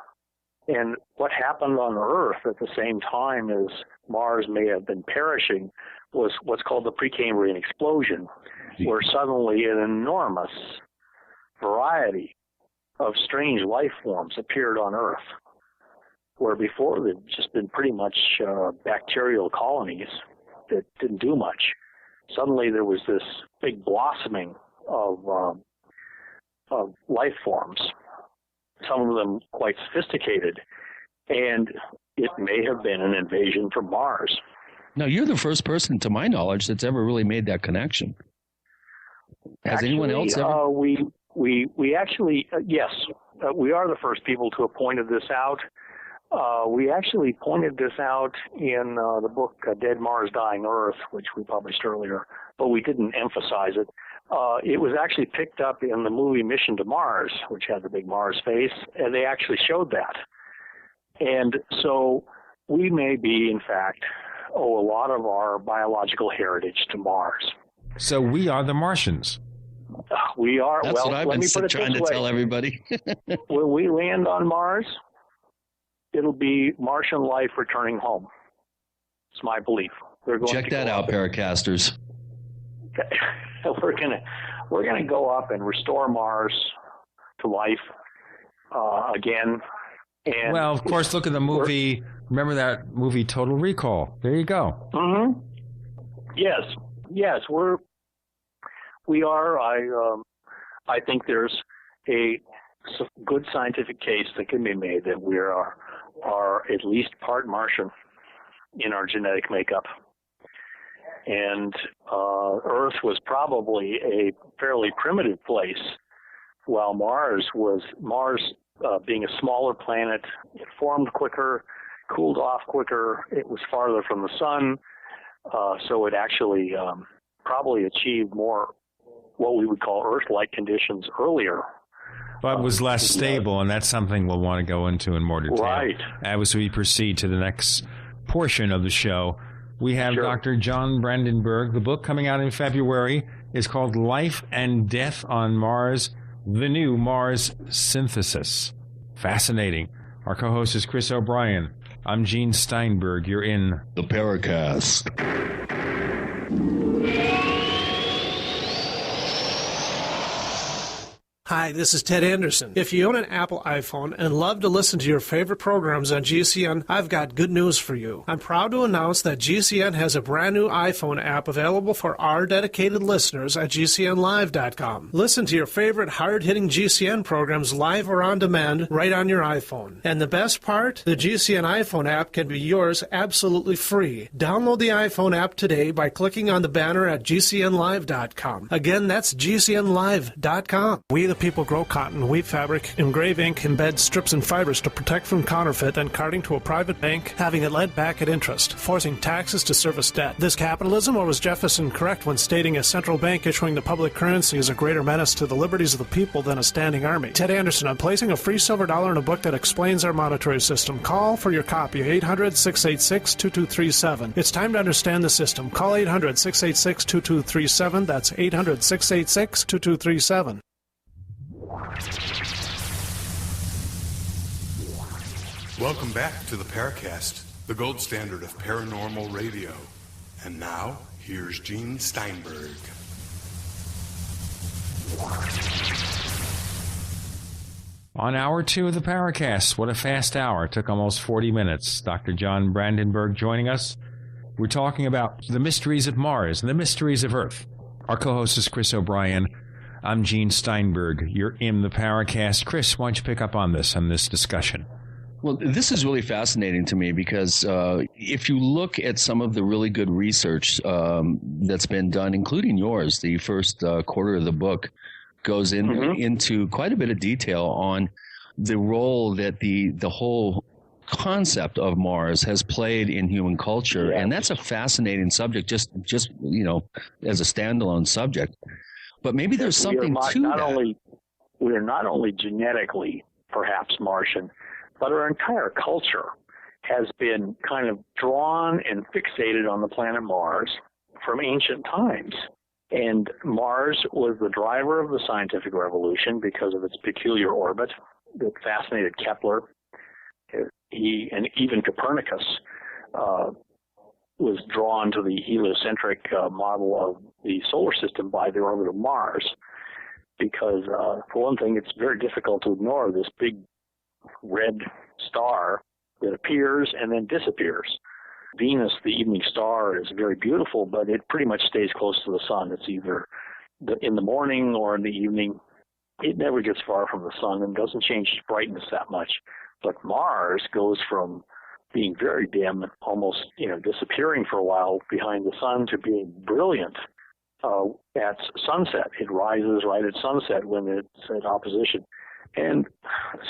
And what happened on Earth at the same time as Mars may have been perishing was what's called the Precambrian explosion, where suddenly an enormous variety of strange life forms appeared on Earth, where before there'd just been pretty much bacterial colonies that didn't do much. Suddenly there was this big blossoming of life forms, some of them quite sophisticated, and it may have been an invasion from Mars. Now, you're the first person, to my knowledge, that's ever really made that connection. Has anyone else ever? We actually, yes, we are the first people to have pointed this out. We actually pointed this out in the book Dead Mars, Dying Earth, which we published earlier, but we didn't emphasize it. It was actually picked up in the movie Mission to Mars, which had the big Mars face, and they actually showed that. And so we may be, in fact, owe a lot of our biological heritage to Mars. So we are the Martians. We are. That's what I've been trying to tell everybody. When we land on Mars, it'll be Martian life returning home. It's my belief. Check that out, Paracasters. We're gonna go up and restore Mars to life again. And well, of course, look at the movie. Remember that movie Total Recall? There you go. Mm-hmm. Yes. We are. I think there's a good scientific case that can be made that we are at least part Martian in our genetic makeup. And Earth was probably a fairly primitive place, while Mars being a smaller planet, it formed quicker, cooled off quicker, it was farther from the sun, so it actually probably achieved more what we would call Earth-like conditions earlier. But was less stable, and that's something we'll want to go into in more detail. Right. As we proceed to the next portion of the show, we have Dr. John Brandenburg. The book coming out in February is called Life and Death on Mars, The New Mars Synthesis. Fascinating. Our co-host is Chris O'Brien. I'm Gene Steinberg. You're in the Paracast. Hi, this is Ted Anderson. If you own an Apple iPhone and love to listen to your favorite programs on GCN, I've got good news for you. I'm proud to announce that GCN has a brand new iPhone app available for our dedicated listeners at GCNlive.com. Listen to your favorite hard-hitting GCN programs live or on demand right on your iPhone. And the best part? The GCN iPhone app can be yours absolutely free. Download the iPhone app today by clicking on the banner at GCNlive.com. Again, that's GCNlive.com. We the people people grow cotton, weave fabric, engrave ink, embed strips and fibers to protect from counterfeit, and carting to a private bank, having it led back at interest, forcing taxes to service debt. This capitalism, or was Jefferson correct when stating a central bank issuing the public currency is a greater menace to the liberties of the people than a standing army? Ted Anderson, I'm placing a free silver dollar in a book that explains our monetary system. Call for your copy, 800-686-2237. It's time to understand the system. Call 800-686-2237. That's 800-686-2237. Welcome back to the Paracast, the gold standard of paranormal radio. And now, here's Gene Steinberg. On hour 2 of the Paracast, what a fast hour. It took almost 40 minutes. Dr. John Brandenburg joining us. We're talking about the mysteries of Mars and the mysteries of Earth. Our co-host is Chris O'Brien. I'm Gene Steinberg. You're in the Paracast. Chris, why don't you pick up on this discussion? Well, this is really fascinating to me because if you look at some of the really good research that's been done, including yours, the first quarter of the book goes into quite a bit of detail on the role that the whole concept of Mars has played in human culture. And that's a fascinating subject, just you know, as a standalone subject. But maybe there's something to that. We are not only genetically perhaps Martian, but our entire culture has been kind of drawn and fixated on the planet Mars from ancient times. And Mars was the driver of the scientific revolution because of its peculiar orbit that fascinated Kepler. He and even Copernicus was drawn to the heliocentric model of the solar system by the orbit of Mars because, for one thing, it's very difficult to ignore this big red star that appears and then disappears. Venus, the evening star, is very beautiful, but it pretty much stays close to the sun. It's either in the morning or in the evening. It never gets far from the sun and doesn't change its brightness that much. But Mars goes from being very dim, almost disappearing for a while behind the sun, to being brilliant at sunset. It rises right at sunset when it's at opposition. And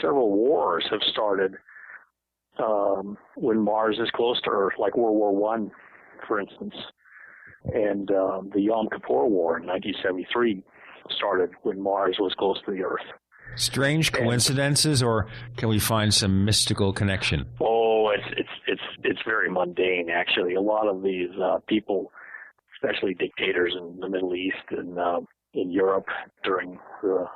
several wars have started when Mars is close to Earth, like World War I, for instance. And the Yom Kippur War in 1973 started when Mars was close to the Earth. Strange coincidences, or can we find some mystical connection? Oh, it's very mundane, actually. A lot of these people, especially dictators in the Middle East and in Europe during the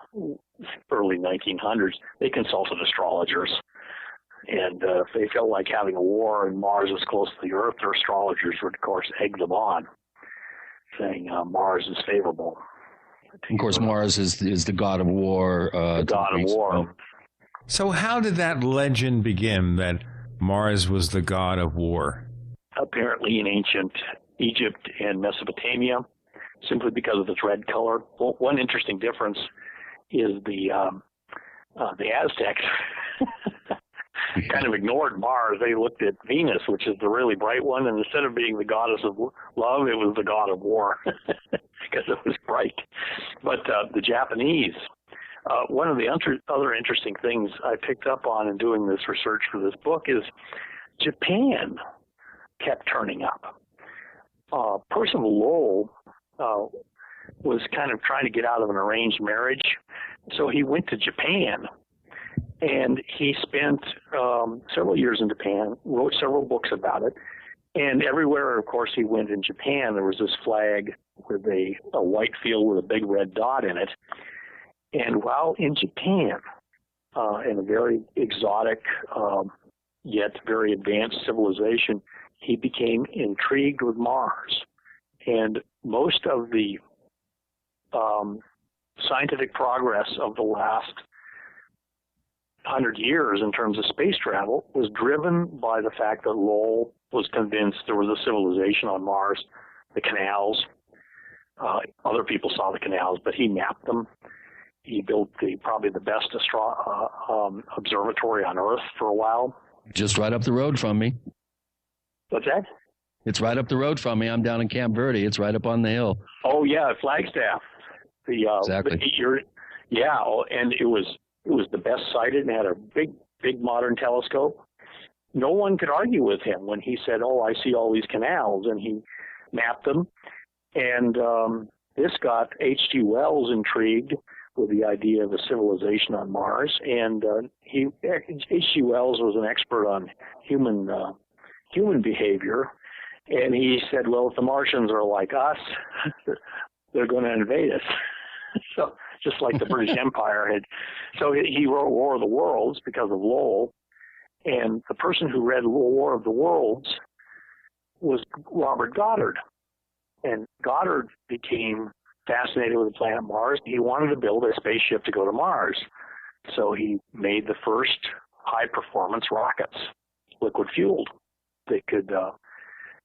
early 1900s, they consulted astrologers. And if they felt like having a war and Mars was close to the Earth, their astrologers would, of course, egg them on, saying Mars is favorable. Of course, Mars is the god of war. The god of war. So how did that legend begin, that Mars was the god of war? Apparently in ancient Egypt and Mesopotamia, simply because of its red color. Well, one interesting difference is the Aztecs kind of ignored Mars. They looked at Venus, which is the really bright one, and instead of being the goddess of love, it was the god of war because it was bright. But the Japanese, one of the other interesting things I picked up on in doing this research for this book is Japan kept turning up. Percival Lowell was kind of trying to get out of an arranged marriage, so he went to Japan. And he spent several years in Japan, wrote several books about it. And everywhere, of course, he went in Japan, there was this flag with a white field with a big red dot in it. And while in Japan, in a very exotic yet very advanced civilization, he became intrigued with Mars. And most of the scientific progress of the last 100 years in terms of space travel was driven by the fact that Lowell was convinced there was a civilization on Mars. The canals, other people saw the canals, but he mapped them. He built probably the best observatory on Earth for a while. Just right up the road from me. What's that? It's right up the road from me. I'm down in Camp Verde. It's right up on the hill. Oh, yeah, Flagstaff. Exactly. Yeah, and it was the best sighted and had a big modern telescope. No one could argue with him when he said, "Oh, I see all these canals," and he mapped them. And this got H.G. Wells intrigued with the idea of a civilization on Mars. And H.G. Wells was an expert on human behavior, and he said, "Well, if the Martians are like us, they're going to invade us." So just like the British Empire had. So he wrote War of the Worlds because of Lowell. And the person who read War of the Worlds was Robert Goddard. And Goddard became fascinated with the planet Mars. He wanted to build a spaceship to go to Mars. So he made the first high-performance rockets, liquid-fueled. They could,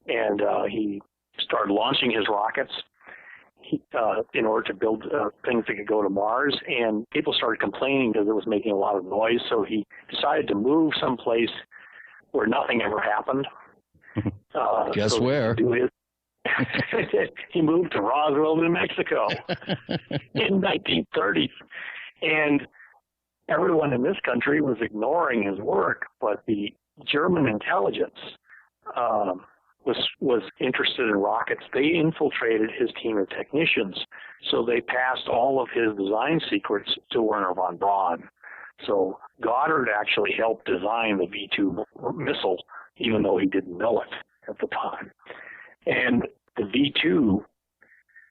he started launching his rockets in order to build things that could go to Mars, and people started complaining because it was making a lot of noise, so he decided to move someplace where nothing ever happened. Guess where? He moved to Roswell, New Mexico in 1930, and everyone in this country was ignoring his work, but the German intelligence was interested in rockets. They infiltrated his team of technicians, so they passed all of his design secrets to Wernher von Braun. So Goddard actually helped design the V-2 missile, even though he didn't know it at the time. And the V-2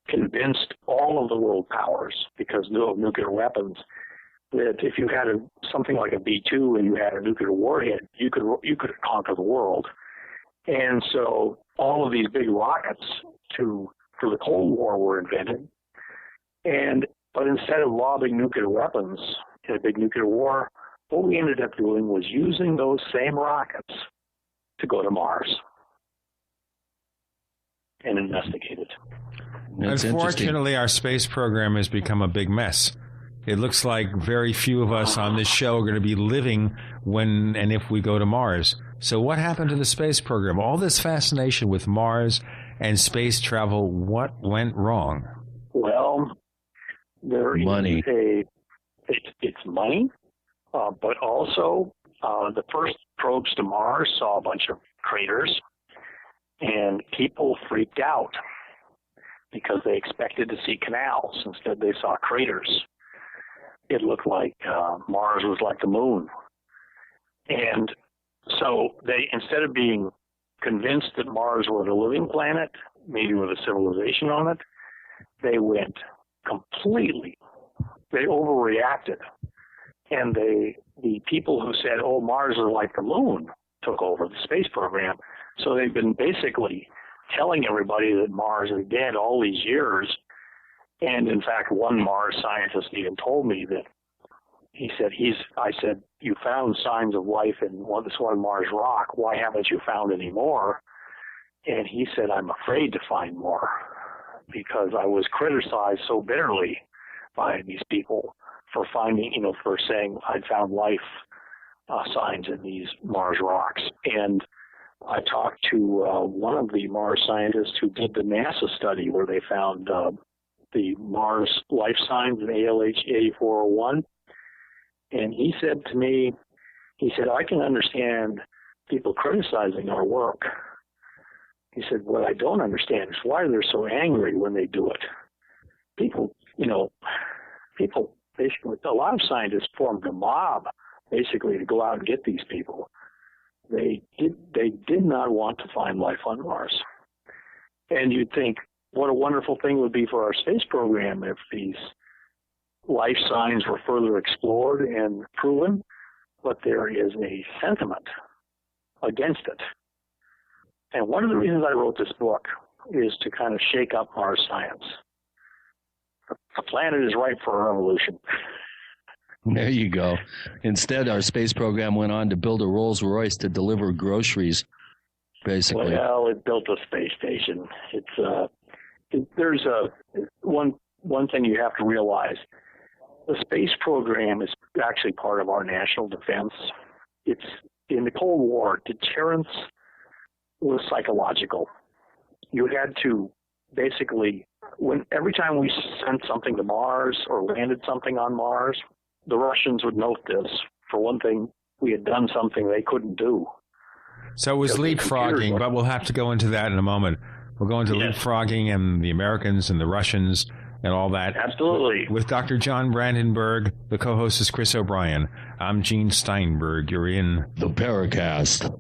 convinced all of the world powers, because of nuclear weapons, that if you had something like a V-2 and you had a nuclear warhead, you could conquer the world. And so all of these big rockets for the Cold War were invented. But instead of lobbing nuclear weapons in a big nuclear war, what we ended up doing was using those same rockets to go to Mars and investigate it. Unfortunately, our space program has become a big mess. It looks like very few of us on this show are going to be living when and if we go to Mars. So what happened to the space program? All this fascination with Mars and space travel, what went wrong? Well, money. It's money, but also the first probes to Mars saw a bunch of craters, and people freaked out because they expected to see canals. Instead, they saw craters. It looked like Mars was like the moon. And so they, instead of being convinced that Mars was a living planet, maybe with a civilization on it, they went completely, they overreacted. And the people who said, "Oh, Mars is like the moon," took over the space program. So they've been basically telling everybody that Mars is dead all these years. And in fact, one Mars scientist even told me that I said, "You found signs of life in this one Mars rock. Why haven't you found any more?" And he said, "I'm afraid to find more because I was criticized so bitterly by these people for for saying I'd found life signs in these Mars rocks." And I talked to one of the Mars scientists who did the NASA study where they found the Mars life signs in ALH 8401. And he said to me, "I can understand people criticizing our work." He said, "What I don't understand is why they're so angry when they do it." People basically, a lot of scientists formed a mob basically to go out and get these people. They did not want to find life on Mars. And you'd think, what a wonderful thing it would be for our space program if these life signs were further explored and proven, but there is a sentiment against it. And one of the reasons I wrote this book is to kind of shake up Mars science. The planet is ripe for a revolution. There you go. Instead, our space program went on to build a Rolls Royce to deliver groceries, basically. Well, it built a space station. There's one thing you have to realize. The space program is actually part of our national defense. It's in the Cold War, deterrence was psychological. You had to basically every time we sent something to Mars or landed something on Mars, the Russians would note this. For one thing, we had done something they couldn't do. So it was leapfrogging, but we'll have to go into that in a moment. We'll go into leapfrogging and the Americans and the Russians and all that. Absolutely. With Dr. John Brandenburg, the co-host is Chris O'Brien. I'm Gene Steinberg. You're in the Paracast.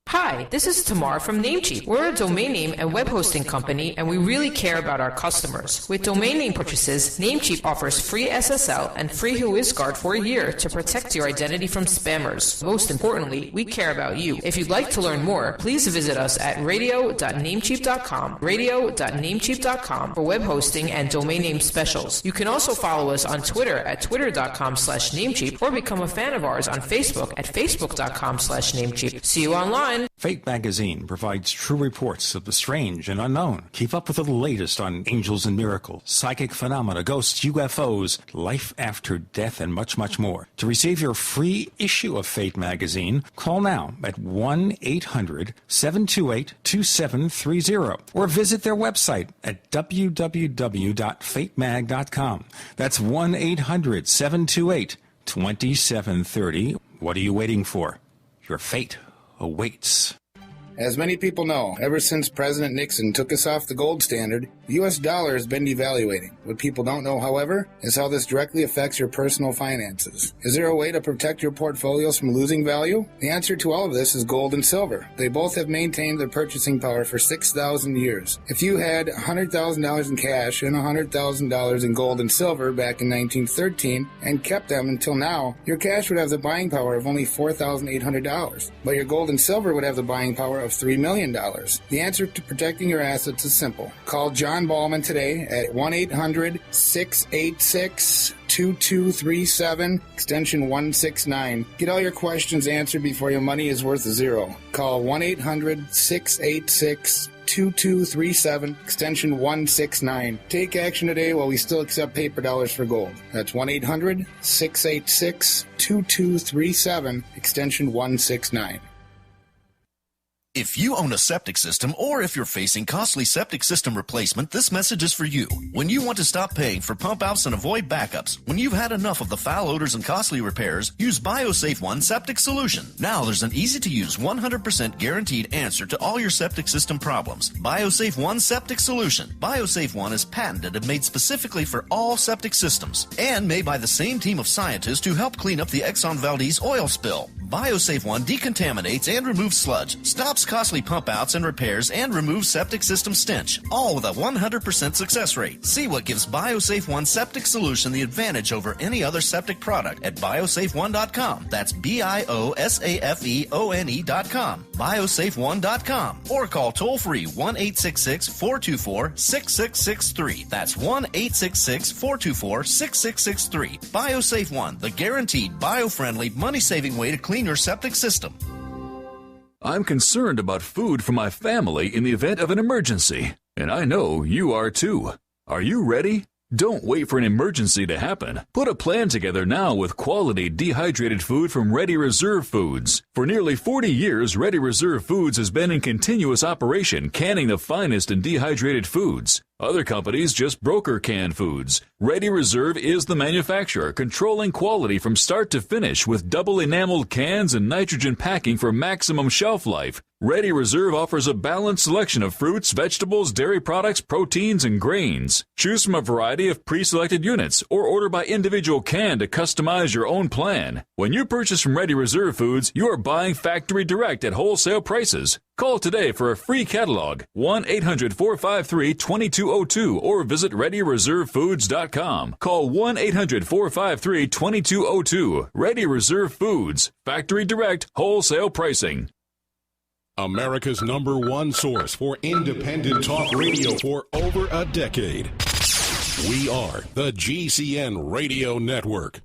Hi, this is Tamar from Namecheap. We're a domain name and web hosting company, and we really care about our customers. With domain name purchases, Namecheap offers free SSL and free WhoisGuard for a year to protect your identity from spammers. Most importantly, we care about you. If you'd like to learn more, please visit us at radio.namecheap.com, radio.namecheap.com for web hosting and domain name specials. You can also follow us on Twitter at twitter.com/Namecheap or become a fan of ours on Facebook at facebook.com/Namecheap. See you online. Fate magazine provides true reports of the strange and unknown. Keep up with the latest on angels and miracles, psychic phenomena, ghosts, UFOs, life after death, and much, much more. To receive your free issue of Fate magazine, call now at 1-800-728-2730 or visit their website at www.fatemag.com. That's 1-800-728-2730. What are you waiting for? Your fate awaits. As many people know, ever since President Nixon took us off the gold standard, the U.S. dollar has been devaluating. What people don't know, however, is how this directly affects your personal finances. Is there a way to protect your portfolios from losing value? The answer to all of this is gold and silver. They both have maintained their purchasing power for 6,000 years. If you had $100,000 in cash and $100,000 in gold and silver back in 1913 and kept them until now, your cash would have the buying power of only $4,800, but your gold and silver would have the buying power of $3 million. The answer to protecting your assets is simple. Call John Ballman today at 1-800-686-2237, extension 169. Get all your questions answered before your money is worth zero. Call 1-800-686-2237, extension 169. Take action today while we still accept paper dollars for gold. That's 1-800-686-2237, extension 169. If you own a septic system or if you're facing costly septic system replacement, this message is for you. When you want to stop paying for pump outs and avoid backups, when you've had enough of the foul odors and costly repairs, use BioSafe One Septic Solution. Now there's an easy-to-use 100% guaranteed answer to all your septic system problems. BioSafe One Septic Solution. BioSafe One is patented and made specifically for all septic systems and made by the same team of scientists who helped clean up the Exxon Valdez oil spill. BioSafe One decontaminates and removes sludge, stops costly pump outs and repairs, and removes septic system stench, all with a 100% success rate. See what gives BioSafe One Septic Solution the advantage over any other septic product at biosafeone.com. That's BIOSAFEONE.com. biosafeone.com. Or call toll free 1-866-424-6663. That's 1-866-424-6663. BioSafe One, the guaranteed bio-friendly, money-saving way to clean your septic system. I'm concerned about food for my family in the event of an emergency, and I know you are too. Are you ready? Don't wait for an emergency to happen. Put a plan together now with quality dehydrated food from Ready Reserve Foods. For nearly 40 years, Ready Reserve Foods has been in continuous operation, canning the finest in dehydrated foods. Other companies just broker canned foods. Ready Reserve is the manufacturer, controlling quality from start to finish with double enameled cans and nitrogen packing for maximum shelf life. Ready Reserve offers a balanced selection of fruits, vegetables, dairy products, proteins, and grains. Choose from a variety of pre-selected units or order by individual can to customize your own plan. When you purchase from Ready Reserve Foods, you are buying factory direct at wholesale prices. Call today for a free catalog, 1-800-453-2202, or visit ReadyReserveFoods.com. Call 1-800-453-2202. Ready Reserve Foods, factory direct, wholesale pricing. America's #1 source for independent talk radio for over a decade. We are the GCN Radio Network.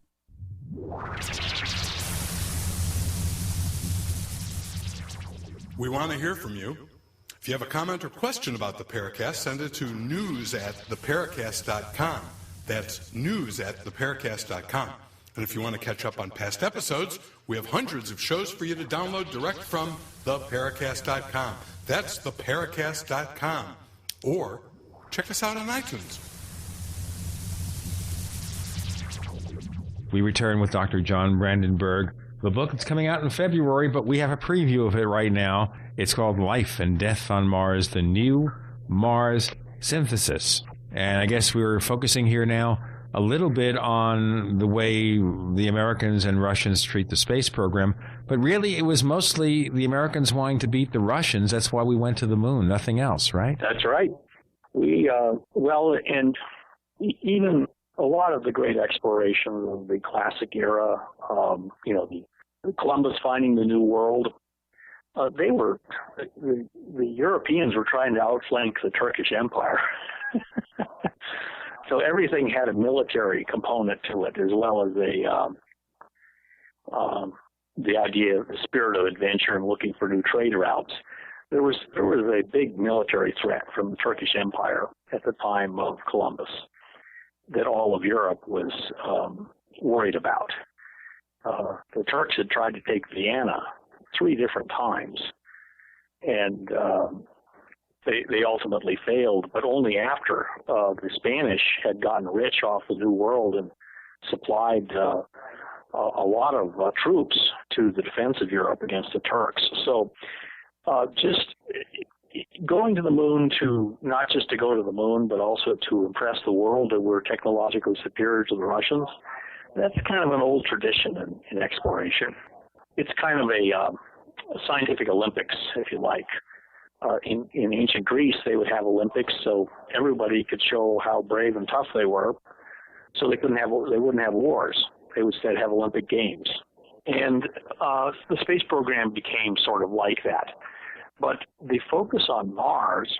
We want to hear from you. If you have a comment or question about the Paracast, send it to news@theparacast.com. That's news@theparacast.com. And if you want to catch up on past episodes, we have hundreds of shows for you to download direct from theparacast.com. That's theparacast.com. Or check us out on iTunes. We return with Dr. John Brandenburg. The book is coming out in February, but we have a preview of it right now. It's called Life and Death on Mars, the New Mars Synthesis. And I guess we're focusing here now a little bit on the way the Americans and Russians treat the space program. But really, it was mostly the Americans wanting to beat the Russians. That's why we went to the moon, nothing else, right? That's right. And even a lot of the great exploration of the classic era, the Columbus finding the New World, the Europeans were trying to outflank the Turkish Empire. So everything had a military component to it, as well as the idea of the spirit of adventure and looking for new trade routes. There was a big military threat from the Turkish Empire at the time of Columbus that all of Europe was worried about. The Turks had tried to take Vienna 3 different times, and they ultimately failed, but only after the Spanish had gotten rich off the New World and supplied a lot of troops to the defense of Europe against the Turks. So just going to the moon, to not just to go to the moon, but also to impress the world that we're technologically superior to the Russians, that's kind of an old tradition in exploration. It's kind of a scientific Olympics, if you like. In ancient Greece, they would have Olympics so everybody could show how brave and tough they were. So they wouldn't have wars. They would instead have Olympic Games. And the space program became sort of like that. But the focus on Mars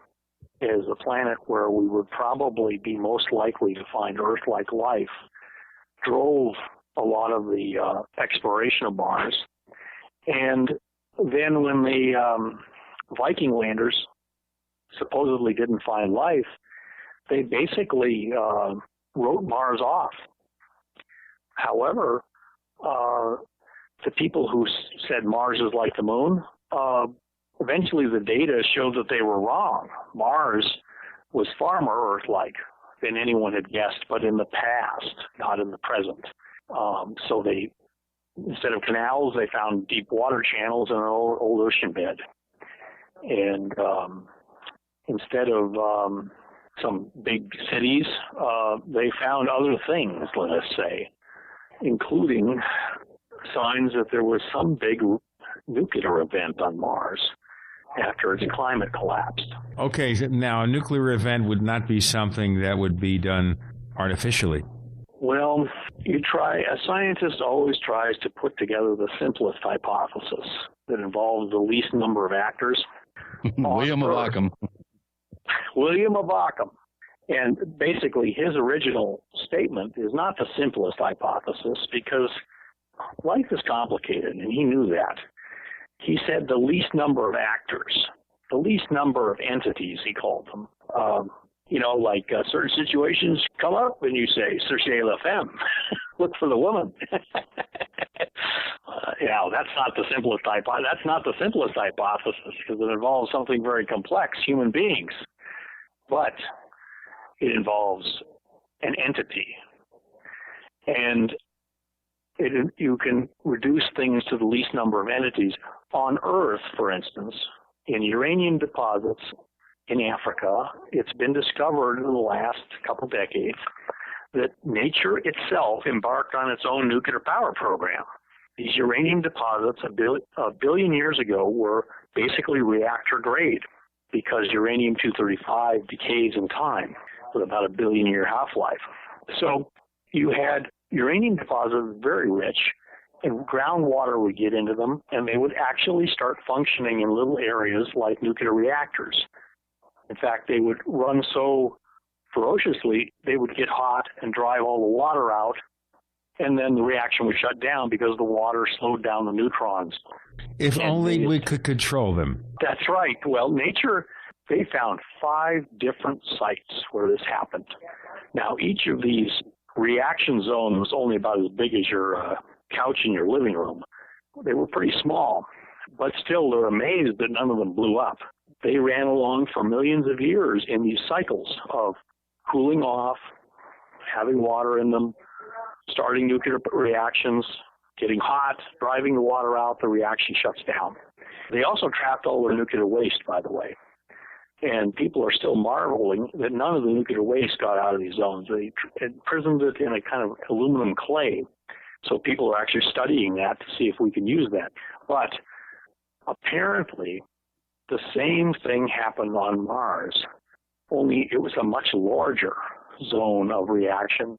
as a planet where we would probably be most likely to find Earth-like life drove a lot of the exploration of Mars. And then when the Viking landers supposedly didn't find life, they basically wrote Mars off. However, the people who said Mars is like the moon, eventually the data showed that they were wrong. Mars was far more Earth-like than anyone had guessed, but in the past, not in the present. So they, instead of canals, they found deep water channels in an old ocean bed. And instead of some big cities, they found other things, let us say, including signs that there was some big nuclear event on Mars after its climate collapsed. Okay, now a nuclear event would not be something that would be done artificially. Well, a scientist always tries to put together the simplest hypothesis that involves the least number of actors. William of Ockham. William of Ockham. And basically his original statement is not the simplest hypothesis because life is complicated, and he knew that. He said the least number of actors, the least number of entities, he called them. Like certain situations come up and you say, cherchez la femme, look for the woman. That's not the simplest hypothesis. That's not the simplest hypothesis because it involves something very complex, human beings. But it involves an entity. And you can reduce things to the least number of entities. On Earth, for instance, in uranium deposits in Africa, it's been discovered in the last couple decades that nature itself embarked on its own nuclear power program. These uranium deposits a billion years ago were basically reactor grade because uranium-235 decays in time with about a billion-year half-life. So you had uranium deposits very rich, and groundwater would get into them, and they would actually start functioning in little areas like nuclear reactors. In fact, they would run so ferociously, they would get hot and drive all the water out, and then the reaction would shut down because the water slowed down the neutrons. If only we could control them. That's right. Well, nature, they found 5 different sites where this happened. Now, each of these reaction zone was only about as big as your couch in your living room. They were pretty small, but still they're amazed that none of them blew up. They ran along for millions of years in these cycles of cooling off, having water in them, starting nuclear reactions, getting hot, driving the water out, the reaction shuts down. They also trapped all their nuclear waste, by the way. And people are still marveling that none of the nuclear waste got out of these zones. They imprisoned it in a kind of aluminum clay. So people are actually studying that to see if we can use that. But apparently, the same thing happened on Mars, only it was a much larger zone of reaction,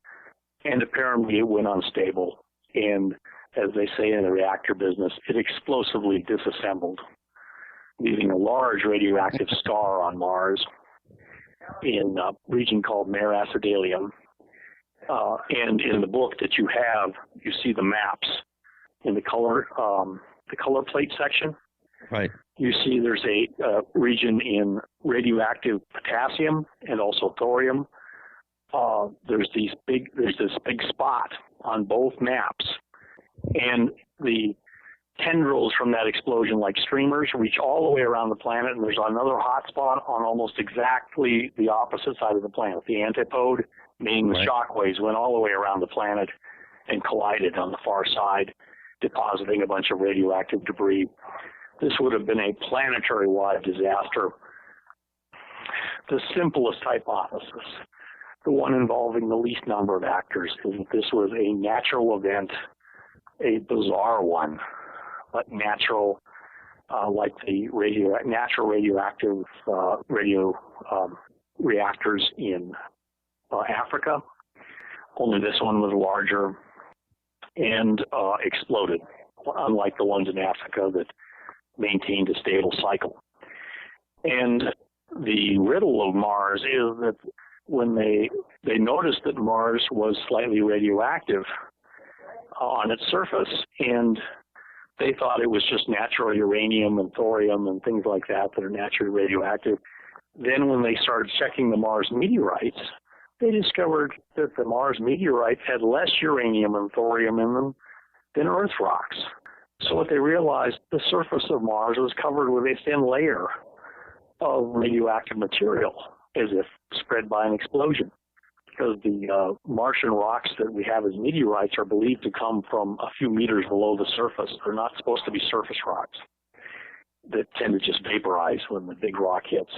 and apparently it went unstable. And as they say in the reactor business, it explosively disassembled, leaving a large radioactive scar on Mars in a region called Mare Acidalium. And in the book that you have, you see the maps in the color plate section. Right. You see there's a region in radioactive potassium and also thorium. There's this big spot on both maps, and the tendrils from that explosion, like streamers, reach all the way around the planet, and there's another hot spot on almost exactly the opposite side of the planet. The antipode, meaning the shock waves, went all the way around the planet and collided on the far side, depositing a bunch of radioactive debris. This would have been a planetary-wide disaster. The simplest hypothesis, the one involving the least number of actors, is that this was a natural event, a bizarre one, but natural, like the natural radioactive reactors in Africa. Only this one was larger and exploded, unlike the ones in Africa that maintained a stable cycle. And the riddle of Mars is that when they noticed that Mars was slightly radioactive on its surface, and they thought it was just natural uranium and thorium and things like that that are naturally radioactive. Then when they started checking the Mars meteorites, they discovered that the Mars meteorites had less uranium and thorium in them than Earth rocks. So what they realized, the surface of Mars was covered with a thin layer of radioactive material, as if spread by an explosion. Because the Martian rocks that we have as meteorites are believed to come from a few meters below the surface. They're not supposed to be surface rocks that tend to just vaporize when the big rock hits.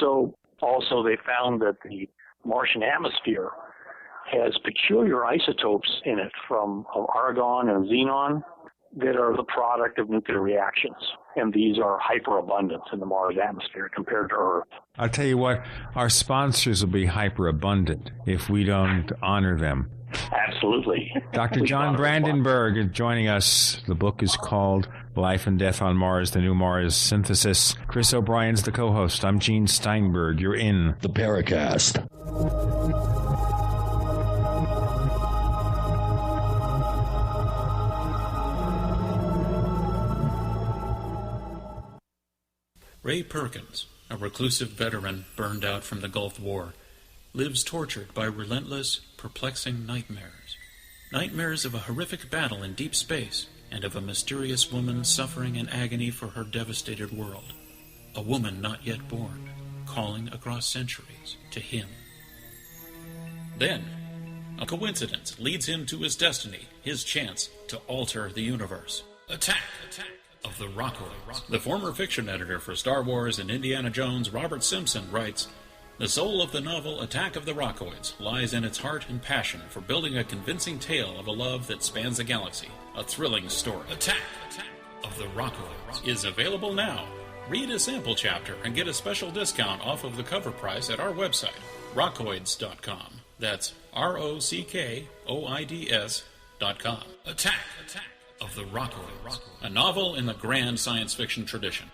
So also they found that the Martian atmosphere has peculiar isotopes in it from argon and xenon that are the product of nuclear reactions. And these are hyperabundant in the Mars atmosphere compared to Earth. I'll tell you what, our sponsors will be hyperabundant if we don't honor them. Absolutely. Dr. John Brandenburg is joining us. The book is called Life and Death on Mars, the New Mars Synthesis. Chris O'Brien's the co-host. I'm Gene Steinberg. You're in the Paracast. Ray Perkins, a reclusive veteran burned out from the Gulf War, lives tortured by relentless, perplexing nightmares. Nightmares of a horrific battle in deep space and of a mysterious woman suffering in agony for her devastated world. A woman not yet born, calling across centuries to him. Then, a coincidence leads him to his destiny, his chance to alter the universe. Attack of the Rockoids. The former fiction editor for Star Wars and Indiana Jones, Robert Simpson, writes, "The soul of the novel Attack of the Rockoids lies in its heart and passion for building a convincing tale of a love that spans the galaxy, a thrilling story. Attack of the Rockoids is available now. Read a sample chapter and get a special discount off of the cover price at our website, rockoids.com. That's ROCKOIDS.com. Attack of the Rockoids, a novel in the grand science fiction tradition."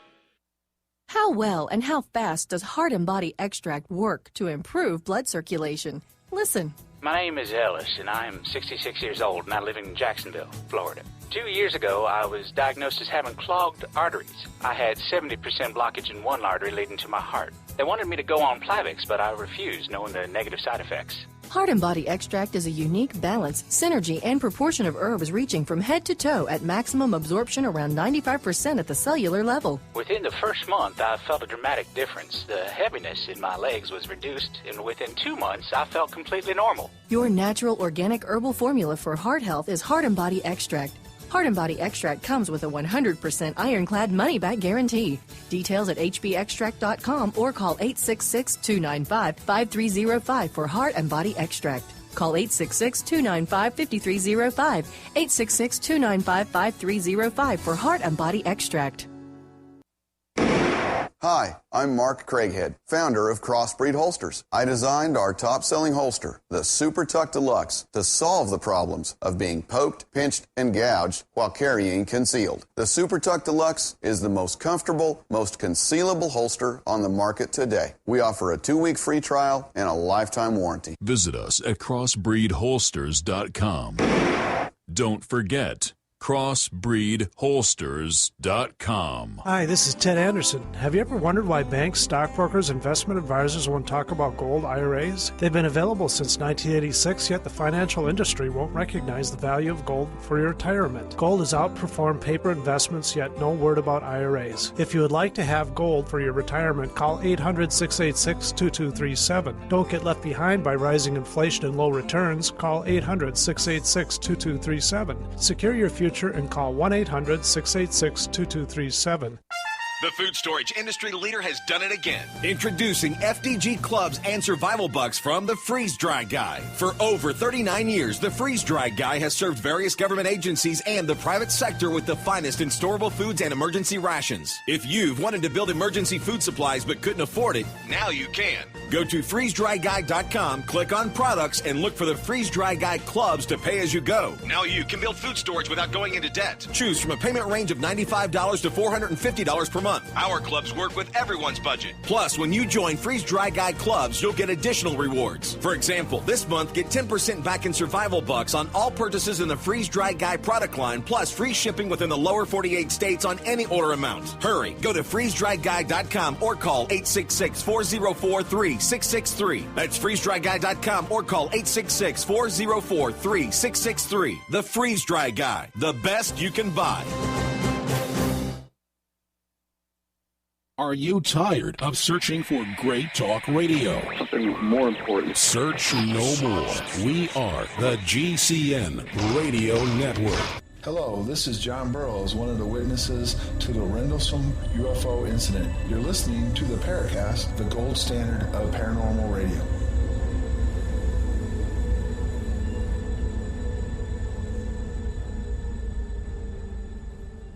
How well and how fast does Heart and Body Extract work to improve blood circulation? Listen. My name is Ellis, and I am 66 years old, and I live in Jacksonville, Florida. 2 years ago, I was diagnosed as having clogged arteries. I had 70% blockage in one artery leading to my heart. They wanted me to go on Plavix, but I refused, knowing the negative side effects. Heart and Body Extract is a unique balance, synergy, and proportion of herbs reaching from head to toe at maximum absorption around 95% at the cellular level. Within the first month, I felt a dramatic difference. The heaviness in my legs was reduced, and within 2 months, I felt completely normal. Your natural organic herbal formula for heart health is Heart and Body Extract. Heart and Body Extract comes with a 100% ironclad money-back guarantee. Details at hbextract.com or call 866-295-5305 for Heart and Body Extract. Call 866-295-5305, 866-295-5305 for Heart and Body Extract. Hi, I'm Mark Craighead, founder of Crossbreed Holsters. I designed our top-selling holster, the Super Tuck Deluxe, to solve the problems of being poked, pinched, and gouged while carrying concealed. The Super Tuck Deluxe is the most comfortable, most concealable holster on the market today. We offer a 2-week free trial and a lifetime warranty. Visit us at crossbreedholsters.com. Don't forget, crossbreedholsters.com. Hi, this is Ted Anderson. Have you ever wondered why banks, stockbrokers, investment advisors won't talk about gold IRAs? They've been available since 1986, yet the financial industry won't recognize the value of gold for your retirement. Gold has outperformed paper investments, yet no word about IRAs. If you would like to have gold for your retirement, call 800-686-2237. Don't get left behind by rising inflation and low returns. Call 800-686-2237. Secure your future and call 1-800-686-2237. The food storage industry leader has done it again. Introducing FDG clubs and survival bucks from the Freeze Dry Guy. For over 39 years, the Freeze Dry Guy has served various government agencies and the private sector with the finest in storable foods and emergency rations. If you've wanted to build emergency food supplies but couldn't afford it, now you can. Go to freezedryguy.com, click on products, and look for the Freeze Dry Guy clubs to pay as you go. Now you can build food storage without going into debt. Choose from a payment range of $95 to $450 per month. Our clubs work with everyone's budget. Plus, when you join Freeze Dry Guy clubs, you'll get additional rewards. For example, this month, get 10% back in survival bucks on all purchases in the Freeze Dry Guy product line, plus free shipping within the lower 48 states on any order amount. Hurry, go to freezedryguy.com or call 866-404-3663. That's freezedryguy.com or call 866-404-3663. The Freeze Dry Guy, the best you can buy. Are you tired of searching for great talk radio? Something more important. Search no more. We are the GCN Radio Network. Hello, this is John Burroughs, one of the witnesses to the Rendlesham UFO incident. You're listening to the Paracast, the gold standard of paranormal radio.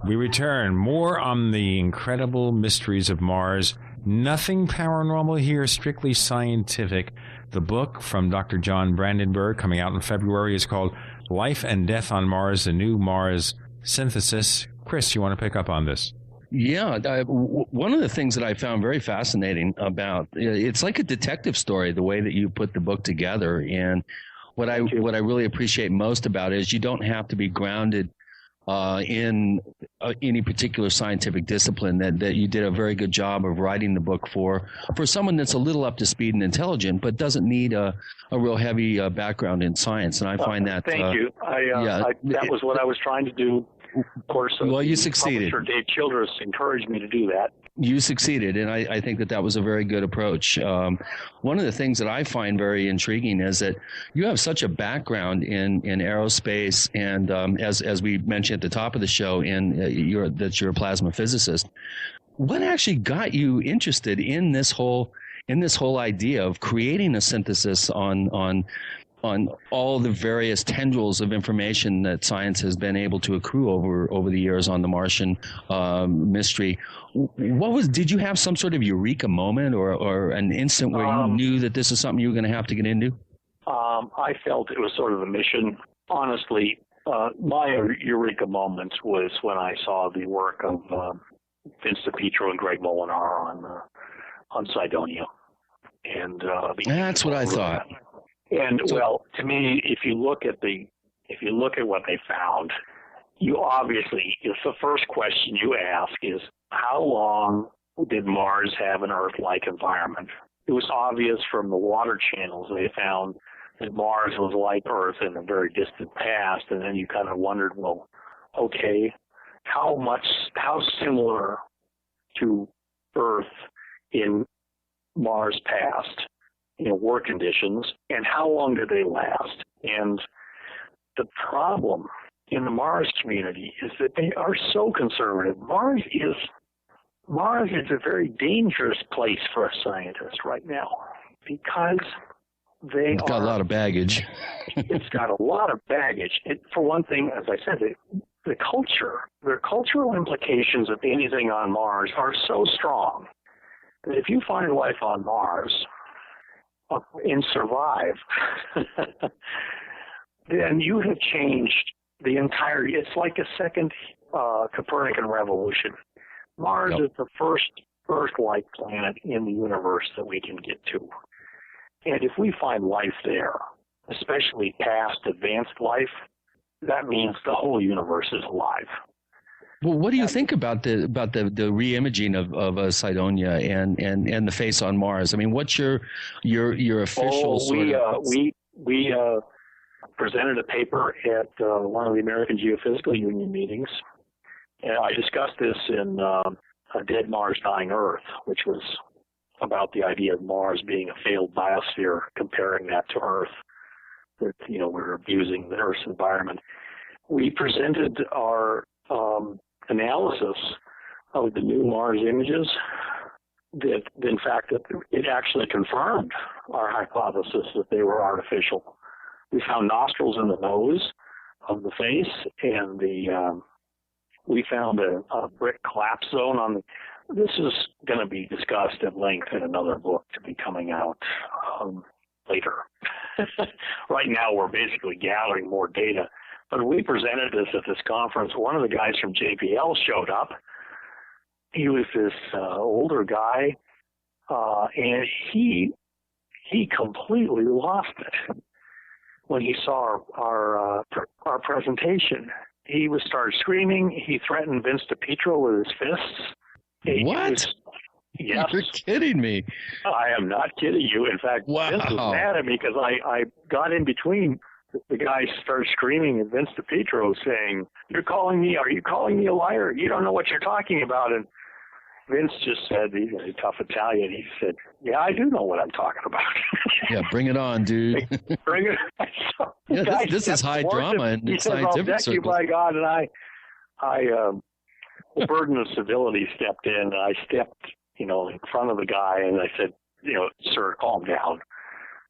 We return. More on the incredible mysteries of Mars. Nothing paranormal here, strictly scientific. The book from Dr. John Brandenburg, coming out in February, is called Life and Death on Mars, the New Mars Synthesis. Chris, you want to pick up on this? Yeah, one of the things that I found very fascinating about it's like a detective story, the way that you put the book together. And what I really appreciate most about it is you don't have to be grounded in any particular scientific discipline. That you did a very good job of writing the book for someone that's a little up to speed and intelligent, but doesn't need a real heavy background in science. And I find that thank you. That was what I was trying to do. Of course, well, you succeeded. Publisher Dave Childress encouraged me to do that. You succeeded, and I think that was a very good approach. One of the things that I find very intriguing is that you have such a background in aerospace, and as we mentioned at the top of the show, you're a plasma physicist. What actually got you interested in this whole idea of creating a synthesis on all the various tendrils of information that science has been able to accrue over the years on the Martian mystery? Did you have some sort of eureka moment or an instant where you knew that this is something you were going to have to get into? I felt it was sort of a mission. Honestly, my eureka moment was when I saw the work of Vince DiPietro and Greg Molinar on Cydonia. And that's what I thought. And well, to me, if you look at what they found, you obviously, if the first question you ask is, how long did Mars have an Earth-like environment? It was obvious from the water channels they found that Mars was like Earth in a very distant past, and then you kind of wondered, well, okay, how similar to Earth in Mars past, war conditions, and how long did they last? And the problem in the Mars community is that they are so conservative. Mars is a very dangerous place for a scientist right now because it's got a lot of baggage. It's got a lot of baggage. For one thing, as I said, the cultural implications of anything on Mars are so strong that if you find life on Mars and survive, then you have changed the entire. It's like a second Copernican revolution. Mars is the first Earth-like planet in the universe that we can get to. And if we find life there, especially past advanced life, that means the whole universe is alive. Well, what do you think about the re-imaging of Cydonia and the face on Mars? I mean, what's your official We presented a paper at one of the American Geophysical Union meetings, and I discussed this in A Dead Mars, Dying Earth, which was about the idea of Mars being a failed biosphere, comparing that to Earth, that, we're abusing the Earth's environment. We presented our analysis of the new Mars images that, in fact, that it actually confirmed our hypothesis that they were artificial. We found nostrils in the nose of the face, and we found a brick collapse zone on the. This is going to be discussed at length in another book to be coming out later. Right now, we're basically gathering more data. But we presented this at this conference. One of the guys from JPL showed up. He was this older guy, and he completely lost it when he saw our presentation. He started screaming. He threatened Vince DiPietro with his fists. What? Yes. You're kidding me. I am not kidding you. In fact, Vince was mad at me because I got in between. The guy started screaming at Vince DiPietro saying, are you calling me a liar? You don't know what you're talking about. And Vince just said, he's a tough Italian. He said, yeah, I do know what I'm talking about. Yeah, bring it on, dude. Bring it. So yeah, this is high drama in scientific circles. You, by God, and I the burden of civility stepped in. I stepped, in front of the guy, and I said, sir, calm down.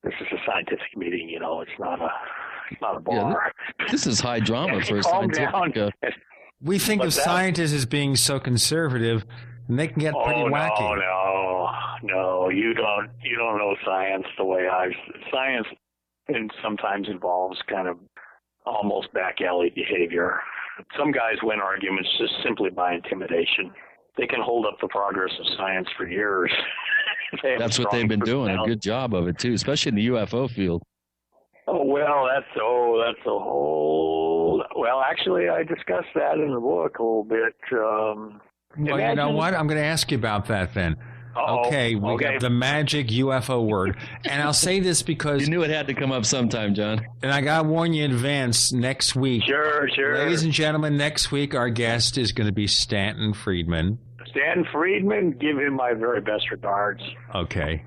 This is a scientific meeting. It's not a bar. Yeah, this is high drama for a scientific. We think of scientists as being so conservative, and they can get pretty wacky. No, you don't know science the way science, and sometimes involves kind of almost back alley behavior. Some guys win arguments just simply by intimidation. They can hold up the progress of science for years. That's what they've been doing. A good job of it too, especially in the UFO field. That's a whole. Well, actually, I discussed that in the book a little bit. Well, you know what? I'm going to ask you about that then. Okay, we got the magic UFO word. And I'll say this because... You knew it had to come up sometime, John. And I got to warn you in advance, next week. Sure. Ladies and gentlemen, next week our guest is going to be Stanton Friedman. Stanton Friedman, give him my very best regards. Okay,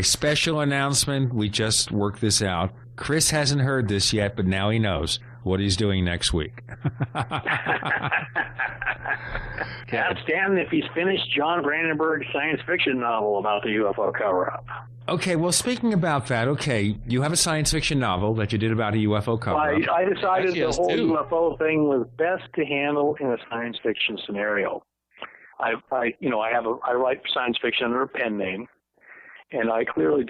special announcement. We just worked this out. Chris hasn't heard this yet, but now he knows what he's doing next week. Ask Stan if he's finished John Brandenburg's science fiction novel about the UFO cover-up. Okay, well, speaking about that, you have a science fiction novel that you did about a UFO cover-up. I decided the whole UFO thing was best to handle in a science fiction scenario. I write science fiction under a pen name, and I clearly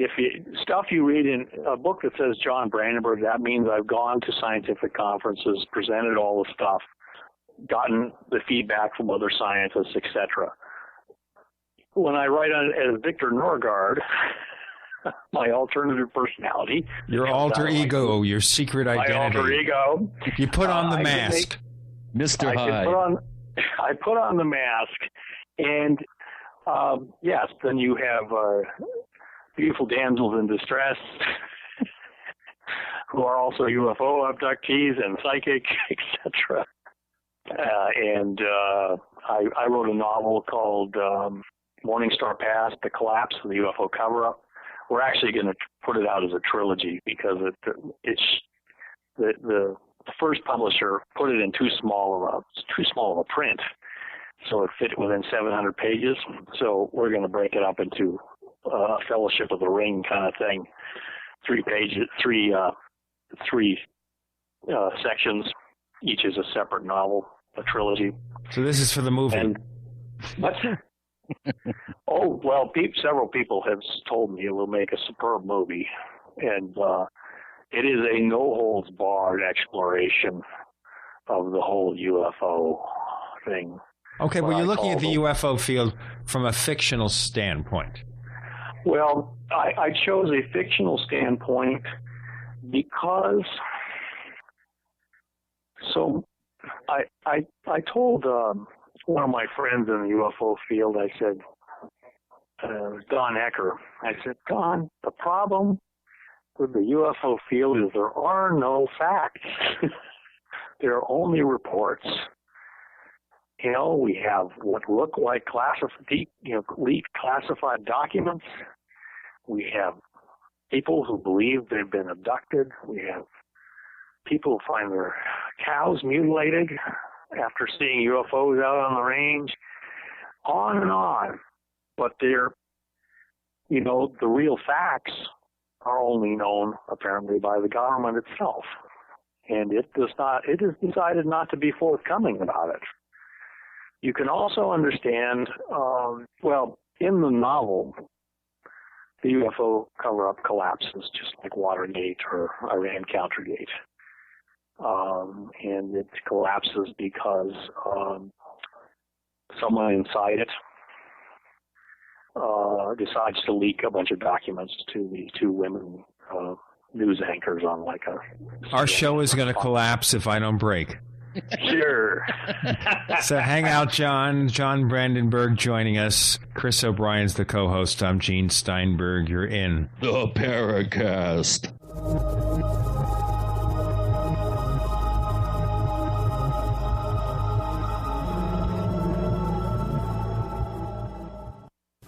stuff you read in a book that says John Brandenburg. That means I've gone to scientific conferences, presented all the stuff, gotten the feedback from other scientists, etc. When I write as Victor Norgard, my alternative personality, your alter ego, your secret identity, my alter ego, you put on the mask, Mr. Hyde. I put on the mask, and yes, then you have beautiful damsels in distress who are also UFO abductees and psychic, etc. I wrote a novel called Morningstar Past, The Collapse of the UFO Cover-Up. We're actually going to put it out as a trilogy because the first publisher put it in too small of a print, so it fit within 700 pages. So we're going to break it up into a Fellowship of the Ring kind of thing, 3 sections. Each is a separate novel, a trilogy. So this is for the movie. And what? Oh, well, several people have told me it will make a superb movie, and it is a no-holds-barred exploration of the whole UFO thing. Okay, well, you're looking at the UFO field from a fictional standpoint. Well, I chose a fictional standpoint because I told one of my friends in the UFO field, I said, Don Ecker, I said, Don, the problem with the UFO field is there are no facts. There are only reports. You know, we have what look like leaked classified documents. We have people who believe they've been abducted. We have people who find their cows mutilated after seeing UFOs out on the range. On and on. But the real facts are only known apparently by the government itself. And it has decided not to be forthcoming about it. You can also understand, in the novel, the UFO cover-up collapses just like Watergate or Iran Countergate. And it collapses because someone inside it decides to leak a bunch of documents to the 2 women news anchors on like a... Our show is going to collapse if I don't break. Sure. So hang out, John. John Brandenburg joining us. Chris O'Brien's the co-host. I'm Gene Steinberg. You're in the Paracast.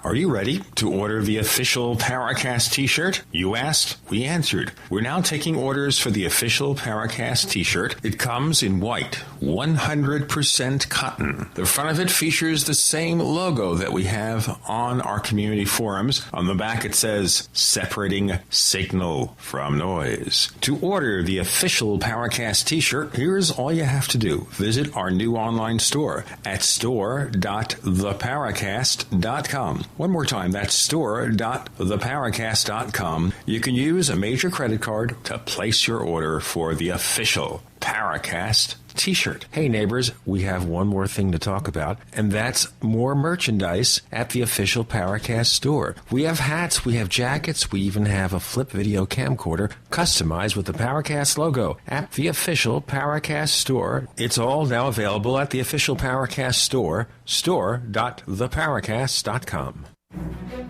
Are you ready to order the official Paracast t-shirt? You asked, we answered. We're now taking orders for the official Paracast t-shirt. It comes in white, 100% cotton. The front of it features the same logo that we have on our community forums. On the back it says, separating signal from noise. To order the official Paracast t-shirt, here's all you have to do. Visit our new online store at store.theparacast.com. One more time, that's store.theparacast.com. You can use a major credit card to place your order for the official Paracast t-shirt. Hey neighbors, we have one more thing to talk about, and that's more merchandise at the official Paracast store. We have hats, we have jackets, we even have a flip video camcorder customized with the Paracast logo at the official Paracast store. It's all now available at the official Paracast store, store.theparacast.com.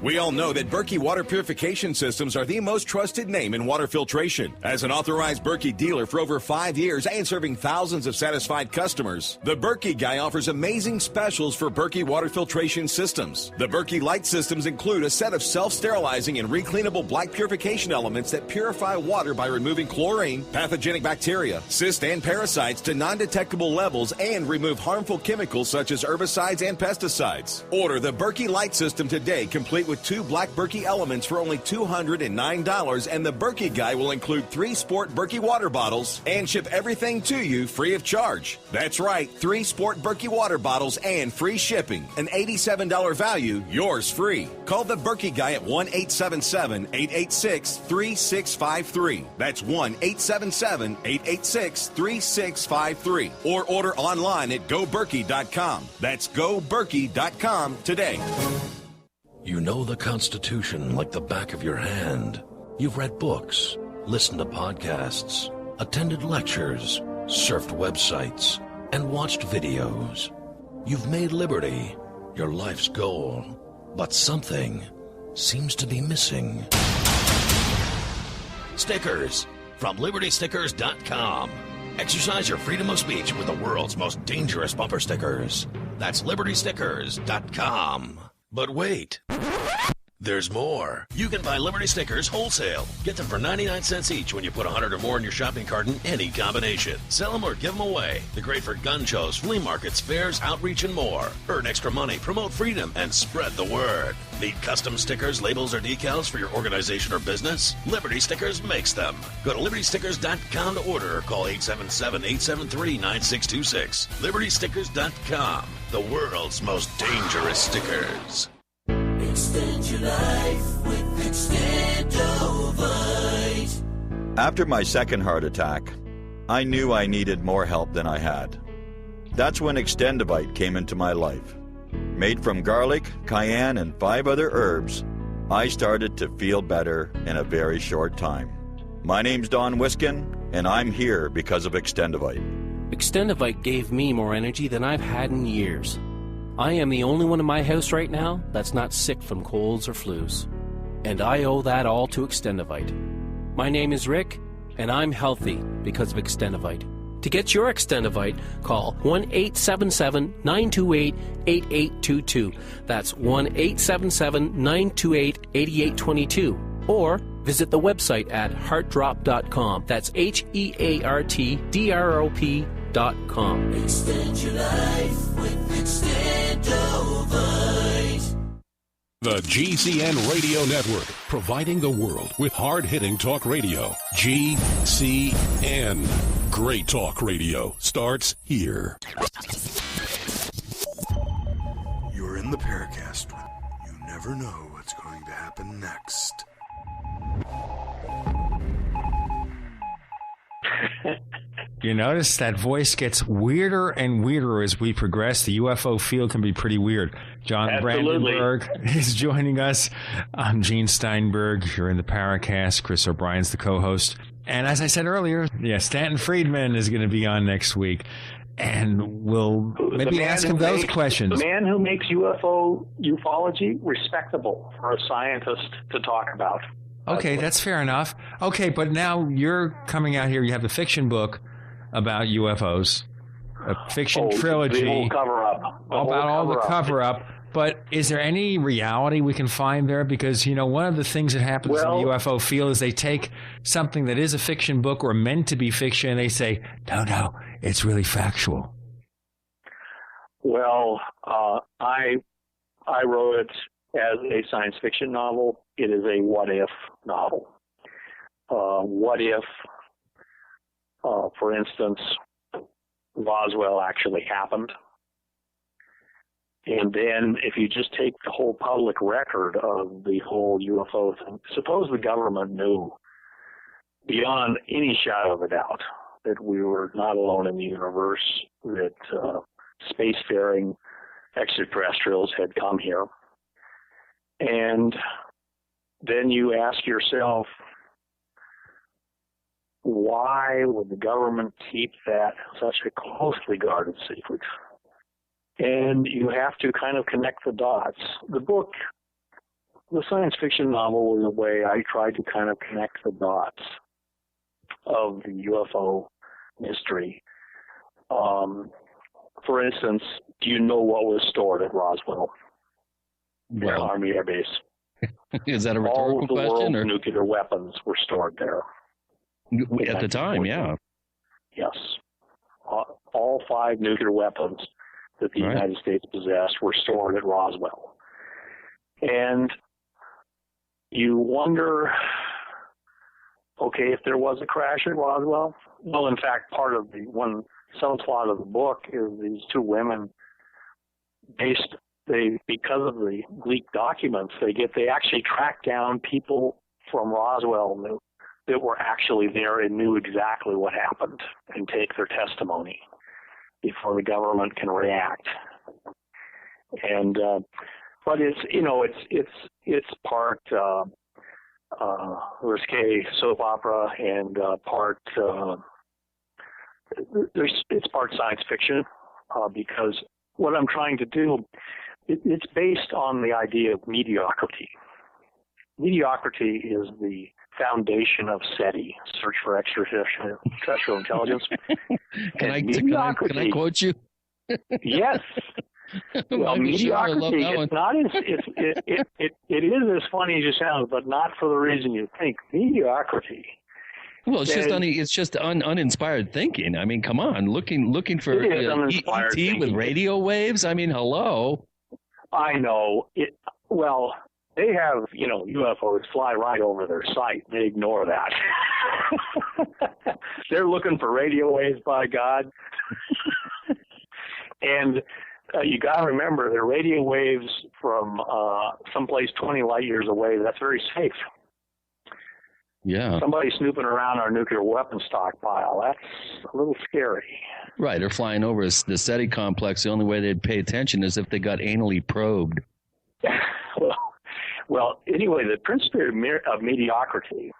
We all know that Berkey Water Purification Systems are the most trusted name in water filtration. As an authorized Berkey dealer for over 5 years and serving thousands of satisfied customers, the Berkey Guy offers amazing specials for Berkey Water Filtration Systems. The Berkey Light Systems include a set of self-sterilizing and recleanable black purification elements that purify water by removing chlorine, pathogenic bacteria, cysts, and parasites to non-detectable levels and remove harmful chemicals such as herbicides and pesticides. Order the Berkey Light System today, complete with 2 black Berkey elements for only $209, and the Berkey Guy will include 3 sport Berkey water bottles and ship everything to you free of charge. That's right, 3 sport Berkey water bottles and free shipping. An $87 value, yours free. Call the Berkey Guy at 1-877-886-3653. That's 1-877-886-3653. Or order online at goberkey.com. That's goberkey.com today. You know the Constitution like the back of your hand. You've read books, listened to podcasts, attended lectures, surfed websites, and watched videos. You've made liberty your life's goal, but something seems to be missing. Stickers. from LibertyStickers.com. Exercise your freedom of speech with the world's most dangerous bumper stickers. That's LibertyStickers.com. But wait, there's more. You can buy Liberty Stickers wholesale. Get them for 99 cents each when you put 100 or more in your shopping cart in any combination. Sell them or give them away. They're great for gun shows, flea markets, fairs, outreach, and more. Earn extra money, promote freedom, and spread the word. Need custom stickers, labels, or decals for your organization or business? Liberty Stickers makes them. Go to LibertyStickers.com to order or call 877-873-9626. LibertyStickers.com, the world's most dangerous stickers. Extend your life with Extendovite. After my second heart attack, I knew I needed more help than I had. That's when Extendovite came into my life. Made from garlic, cayenne, and 5 other herbs, I started to feel better in a very short time. My name's Don Wiskin, and I'm here because of Extendovite. Extendovite gave me more energy than I've had in years. I am the only one in my house right now that's not sick from colds or flus. And I owe that all to Extendovite. My name is Rick, and I'm healthy because of Extendovite. To get your Extendovite, call 1-877-928-8822. That's 1-877-928-8822. Or visit the website at heartdrop.com. That's HEARTDROP.com. Extend your life with Extendovite. The GCN Radio Network, providing the world with hard-hitting talk radio. GCN. Great talk radio starts here. You're in the Paracast. You never know what's going to happen next. You notice that voice gets weirder and weirder as we progress. The UFO field can be pretty weird. John Brandenburg is joining us. I'm Gene Steinberg. You're in the Paracast. Chris O'Brien's the co-host. And as I said earlier, Stanton Friedman is going to be on next week. And we'll maybe ask him those questions. The man who makes ufology respectable for a scientist to talk about. Okay, that's fair enough. Okay, but now you're coming out here. You have a fiction book about UFOs, a fiction trilogy. The whole cover-up. About all the cover-up. But is there any reality we can find there? Because, one of the things that happens in the UFO field is they take something that is a fiction book or meant to be fiction, and they say, no, it's really factual. Well, I wrote it as a science fiction novel. It is a what-if novel. What if, for instance, Roswell actually happened? And then if you just take the whole public record of the whole UFO thing, suppose the government knew beyond any shadow of a doubt that we were not alone in the universe, that spacefaring extraterrestrials had come here. And then you ask yourself, why would the government keep that such a closely guarded secret? And you have to kind of connect the dots. The book, the science fiction novel, was a way I tried to kind of connect the dots of the UFO mystery. For instance, do you know what was stored at Roswell? Army Air Base. Is that a rhetorical question? All of the world's nuclear weapons were stored there. At the time, yeah. Yes. All 5 nuclear weapons that the United States possessed were stored at Roswell. And you wonder, okay, if there was a crash at Roswell, well, in fact, part of the one subplot of the book is these 2 women, because of the leaked documents they actually track down people from Roswell that were actually there and knew exactly what happened and take their testimony before the government can react. And but it's part risque soap opera and part it's part science fiction because what I'm trying to do, it's based on the idea of mediocrity. Mediocrity is the foundation of SETI, Search for Extraterrestrial Intelligence. Can I quote you? Yes. Well, mediocrity. It's not as it is as funny as it sounds, but not for the reason you think. Mediocrity. Well, it's just uninspired thinking. I mean, come on, looking for ET with radio waves. I mean, hello. I know it. Well, they have UFOs fly right over their site. They ignore that. They're looking for radio waves, by God. And you got to remember, they're radio waves from someplace 20 light years away. That's very safe. Yeah. Somebody snooping around our nuclear weapons stockpile, that's a little scary. Right. They're flying over the SETI complex. The only way they'd pay attention is if they got anally probed. Well, anyway, the principle of mediocrity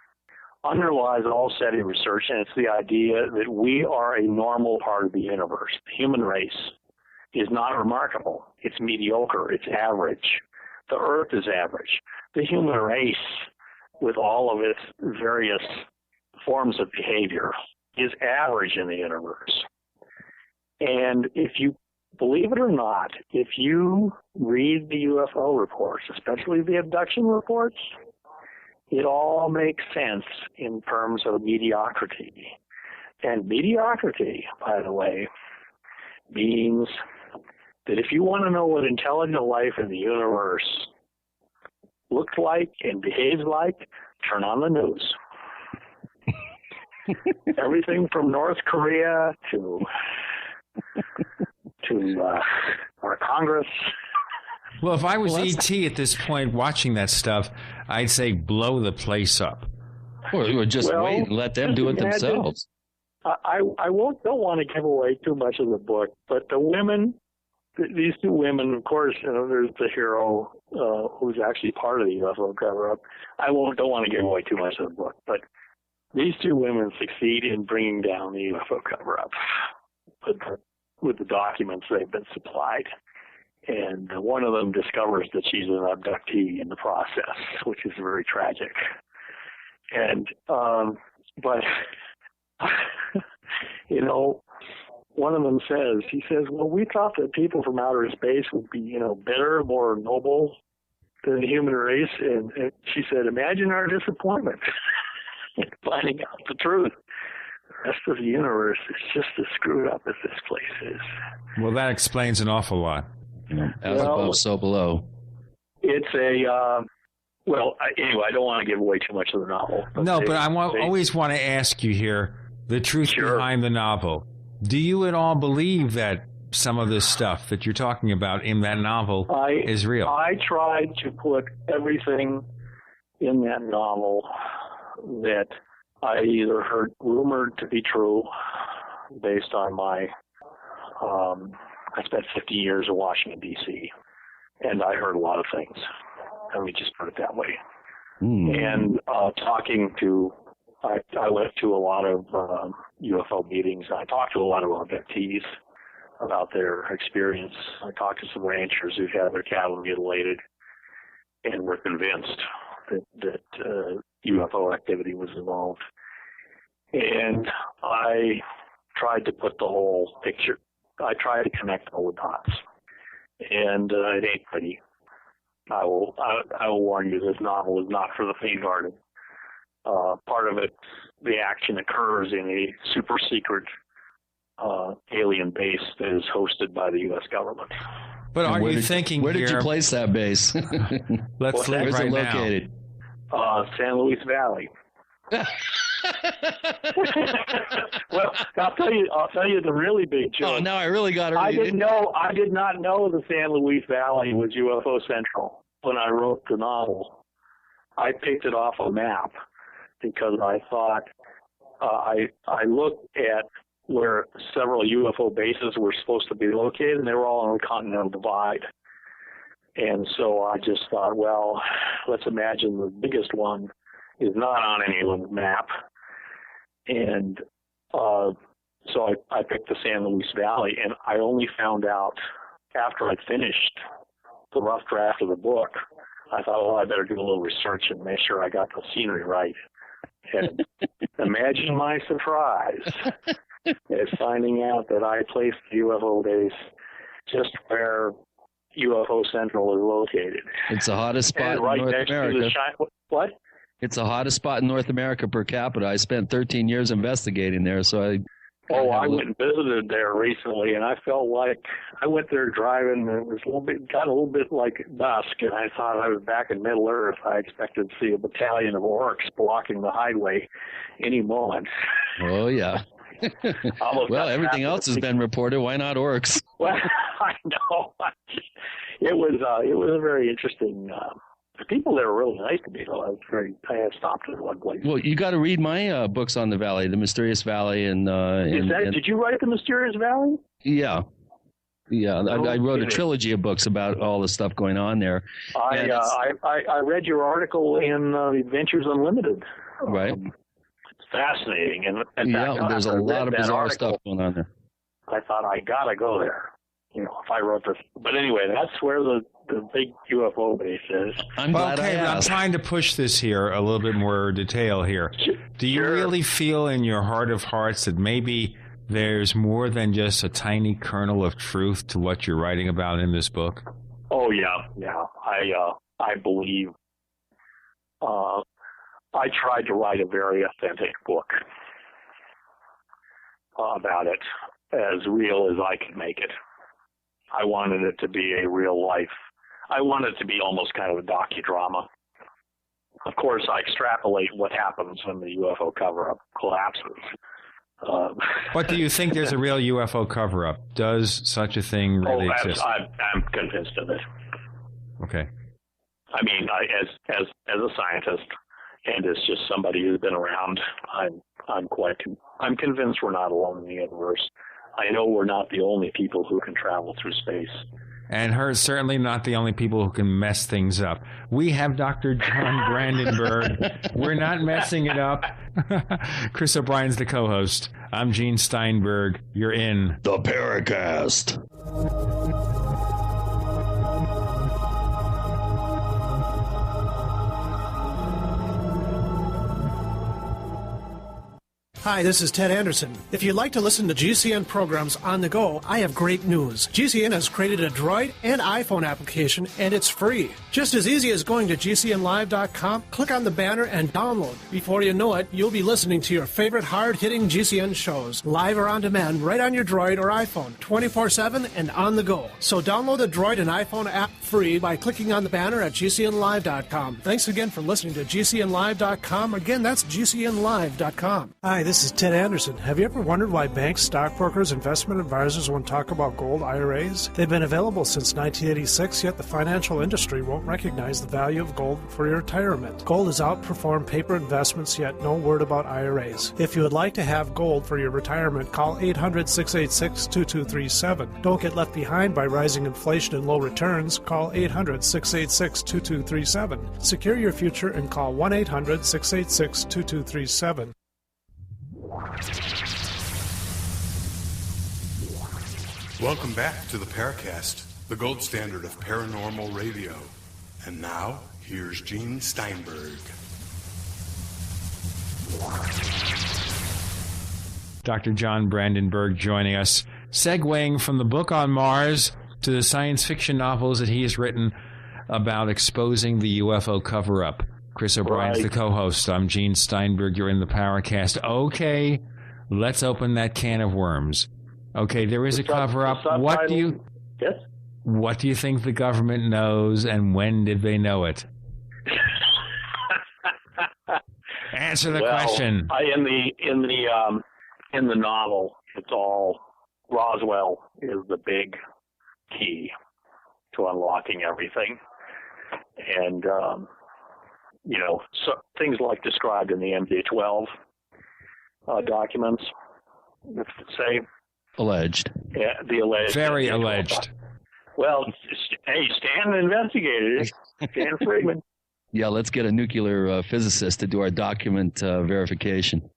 underlies all SETI research, and it's the idea that we are a normal part of the universe. The human race is not remarkable. It's mediocre. It's average. The Earth is average. The human race, with all of its various forms of behavior, is average in the universe. And if you believe it or not, if you read the UFO reports, especially the abduction reports, it all makes sense in terms of mediocrity. And mediocrity, by the way, means that if you want to know what intelligent life in the universe looks like and behaves like, turn on the news. Everything from North Korea to our Congress. Well, if I was E.T. at this point watching that stuff, I'd say blow the place up. Or just wait and let them do it themselves. I don't want to give away too much of the book, but the women, these two women, of course, there's the hero who's actually part of the UFO cover-up. I don't want to give away too much of the book, but these two women succeed in bringing down the UFO cover-up with the documents they've been supplied. And one of them discovers that she's an abductee in the process, which is very tragic. And, but, one of them says, well, we thought that people from outer space would be, better, more noble than the human race. And she said, imagine our disappointment in finding out the truth. The rest of the universe is just as screwed up as this place is. Well, that explains an awful lot. As above, so below. It's anyway, I don't want to give away too much of the novel. But I always want to ask you here the truth behind the novel. Do you at all believe that some of this stuff that you're talking about in that novel is real? I tried to put everything in that novel that I either heard rumored to be true based on my I spent 50 years in Washington, D.C., and I heard a lot of things. Let me just put it that way. And talking to, I went to a lot of UFO meetings. I talked to a lot of abductees about their experience. I talked to some ranchers who've had their cattle mutilated and were convinced that UFO activity was involved. And I tried to put the whole picture. I try to connect all the dots, and it ain't pretty. I will warn you, this novel is not for the faint-hearted. Part of it, the action occurs in a super secret alien base that is hosted by the U.S. government. But are you thinking where did you place that base? Let's live Where's right it located? San Luis Valley. Well, I'll tell you the really big joke. Oh, now I really got to read it. I did not know the San Luis Valley was UFO Central when I wrote the novel. I picked it off a map because I thought I looked at where several UFO bases were supposed to be located, and they were all on the Continental Divide. And so I just thought, well, let's imagine the biggest one is not on anyone's map. And so I picked the San Luis Valley, and I only found out after I'd finished the rough draft of the book. I thought, well, I better do a little research and make sure I got the scenery right. And imagine my surprise at finding out that I placed the UFO base just where UFO Central is located. It's the hottest spot And in right North next America. to the what? It's the hottest spot in North America per capita. I spent 13 years investigating there, so I went and visited there recently, and I felt like I went there driving, and it was got a little bit like dusk, and I thought I was back in Middle Earth. I expected to see a battalion of orcs blocking the highway any moment. Oh, yeah. Well, everything else has been reported. Why not orcs? Well, I know. It was a very interesting. The people there were really nice to me, though. I had stopped at one place. Well, you got to read my books on the valley, the Mysterious Valley, Did you write the Mysterious Valley? Yeah. I wrote a trilogy of books about all the stuff going on there. I read your article in Adventures Unlimited. Right. It's fascinating, and there's a lot of bizarre stuff going on there. I thought I gotta go there. If I wrote this, but anyway, that's where the big UFO base is. But I'm trying to push this here a little bit more detail here. Do you really feel in your heart of hearts that maybe there's more than just a tiny kernel of truth to what you're writing about in this book? Oh yeah. I believe. I tried to write a very authentic book about it, as real as I could make it. I wanted it to be a real life. I wanted it to be almost kind of a docudrama. Of course, I extrapolate what happens when the UFO cover-up collapses. But do you think there's a real UFO cover-up? Does such a thing really exist? I'm convinced of it. Okay. I mean, as a scientist, and as just somebody who's been around, I'm convinced we're not alone in the universe. I know we're not the only people who can travel through space. And her certainly not the only people who can mess things up. We have Dr. John Brandenburg. We're not messing it up. Chris O'Brien's the co-host. I'm Gene Steinberg. You're in the Paracast. Hi, this is Ted Anderson. If you'd like to listen to GCN programs on the go, I have great news. GCN has created a Droid and iPhone application, and it's free. Just as easy as going to GCNlive.com, click on the banner, and download. Before you know it, you'll be listening to your favorite hard-hitting GCN shows, live or on demand, right on your Droid or iPhone, 24/7 and on the go. So download the Droid and iPhone app free by clicking on the banner at GCNlive.com. Thanks again for listening to GCNlive.com. Again, that's GCNlive.com. Hi, this is Ted Anderson. Have you ever wondered why banks, stockbrokers, investment advisors won't talk about gold IRAs? They've been available since 1986, yet the financial industry won't recognize the value of gold for your retirement. Gold has outperformed paper investments, yet no word about IRAs. If you would like to have gold for your retirement, call 800-686-2237. Don't get left behind by rising inflation and low returns. Call 800-686-2237. Secure your future and call 1-800-686-2237. Welcome back to the Paracast, the gold standard of paranormal radio. And now, here's Gene Steinberg. Dr. John Brandenburg joining us, segueing from the book on Mars to the science fiction novels that he has written about exposing the UFO cover-up. Chris O'Brien's the co-host. I'm Gene Steinberg. You're in the Paracast. Okay, let's open that can of worms. Okay, there is a cover-up. What do you think the government knows, and when did they know it? Answer the question. In the novel, it's all Roswell is the big key to unlocking everything, and so things like described in the MJ-12 documents, say. Alleged. Yeah, the alleged. Very alleged. Well, hey, Stan investigated it. Stan Friedman. Yeah, let's get a nuclear physicist to do our document verification.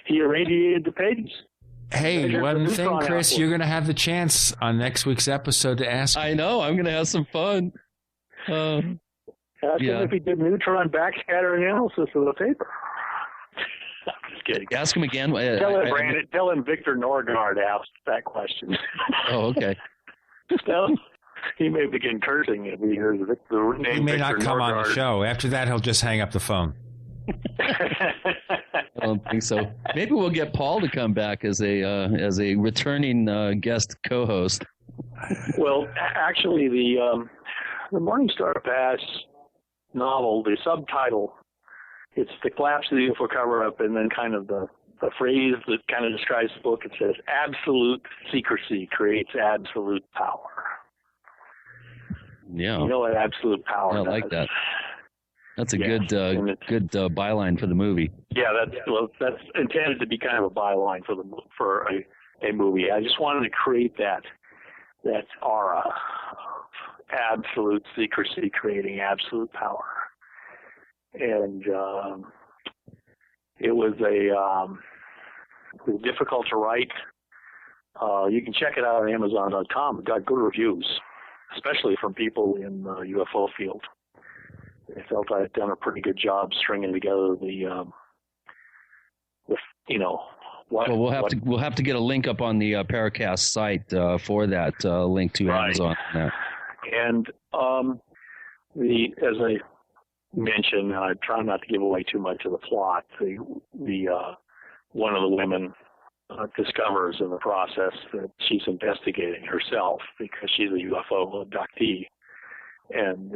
He irradiated the pages. Hey, one thing, Chris, you're going to have the chance on next week's episode to ask. I know. I'm going to have some fun. Ask him if he did neutron backscatter analysis of the paper. I'm just kidding. Ask him again. Tell him Victor Norgard asked that question. Oh, okay. No, he may begin cursing if he hears the name. He may Victor not come Norgard. on the show. After that, he'll just hang up the phone. I don't think so. Maybe we'll get Paul to come back as a returning guest co-host. Well, actually, the Morningstar Pass novel, the subtitle, it's the collapse of the UFO cover-up, and then kind of the phrase that kind of describes the book. It says, "Absolute secrecy creates absolute power." Yeah, you know what absolute power? I like that. That's a good byline for the movie. Yeah, that's intended to be kind of a byline for a movie. I just wanted to create that aura of absolute secrecy creating absolute power, and it was difficult to write. You can check it out on Amazon.com. It got good reviews, especially from people in the UFO field. I felt I had done a pretty good job stringing together we'll have to get a link up on the Paracast site for that link to Amazon. And as I mentioned, I try not to give away too much of the plot. The one of the women discovers in the process that she's investigating herself because she's a UFO abductee, and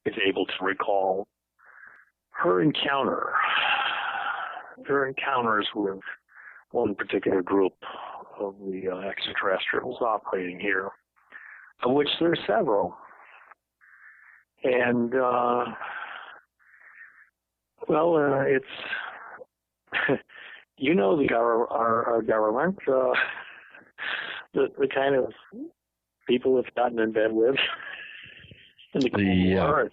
is able to recall her encounters with one particular group of the extraterrestrials operating here, of which there are several. And, it's, our government, the kind of people it's gotten in bed with in the Cold War.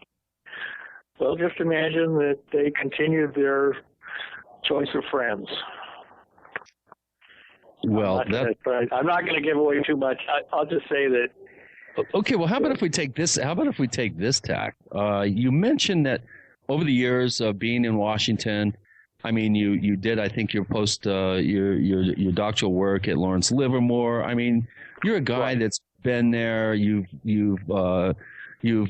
Well, just imagine that they continued their choice of friends. Well, I'm not going to give away too much. I'll just say that. Okay. Well, how about if we take this? How about if we take this tack? You mentioned that over the years of being in Washington, I mean, you did, I think, your your doctoral work at Lawrence Livermore. I mean, you're a guy that's been there. You've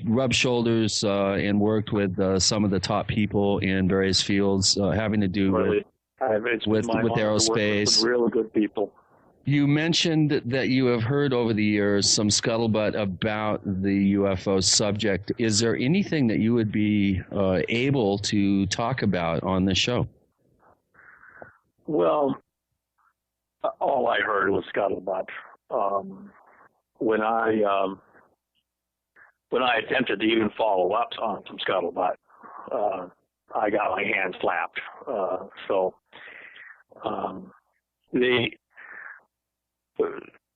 rubbed shoulders and worked with some of the top people in various fields having to do with aerospace. With really good people. You mentioned that you have heard over the years some scuttlebutt about the UFO subject. Is there anything that you would be able to talk about on this show? Well, all I heard was scuttlebutt. When I attempted to even follow up on some scuttlebutt, I got my hands slapped.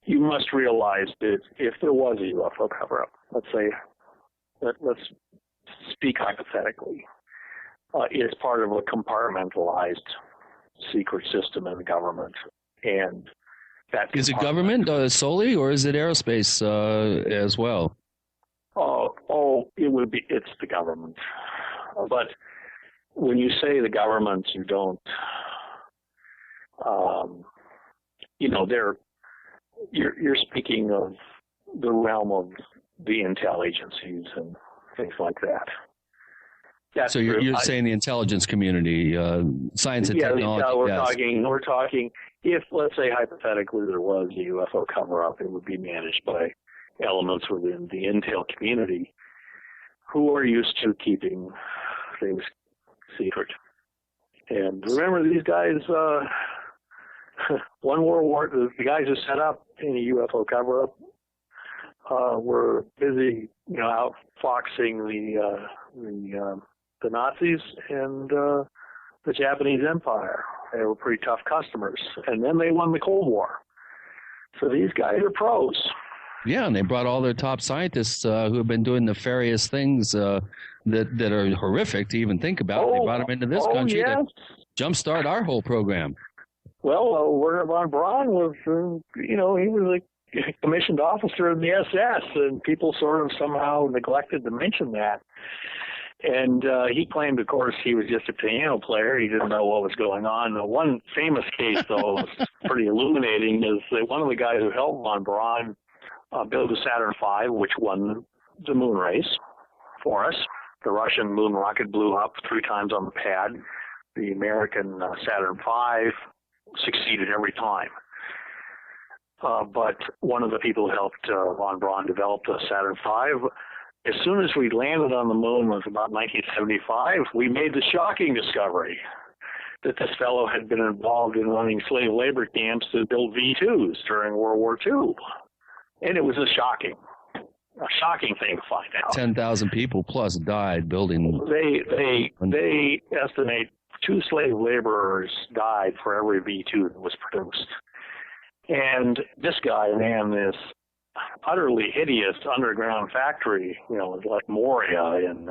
You must realize that if there was a UFO cover-up, let's speak hypothetically, it's part of a compartmentalized secret system in the government, and that is it government solely, or is it aerospace as well? It's the government. But when you say the government, you don't, you're speaking of the realm of the intel agencies and things like that. So you're saying the intelligence community, science and technology. We're talking. If, let's say, hypothetically, there was a UFO cover-up, it would be managed by elements within the intel community who are used to keeping things secret. And remember, these guys, one World War, the guys who set up any UFO cover-up were busy, outfoxing the Nazis and the Japanese Empire. They were pretty tough customers. And then they won the Cold War. So these guys are pros. Yeah, and they brought all their top scientists who have been doing nefarious things that are horrific to even think about. They brought them into this country to jumpstart our whole program. Well, Werner von Braun was, he was commissioned officer in the SS, and people sort of somehow neglected to mention that. And he claimed, of course, he was just a piano player. He didn't know what was going on. The one famous case, though, was pretty illuminating, is that one of the guys who helped von Braun build the Saturn V, which won the moon race for us. The Russian moon rocket blew up 3 times on the pad. The American Saturn V succeeded every time. But one of the people who helped von Braun develop the Saturn V, as soon as we landed on the moon, was about 1975, we made the shocking discovery that this fellow had been involved in running slave labor camps to build V-2s during World War II. And it was a shocking thing to find out. 10,000 people plus died building. They estimate 2 slave laborers died for every V-2 that was produced. And this guy ran this utterly hideous underground factory, like Moria in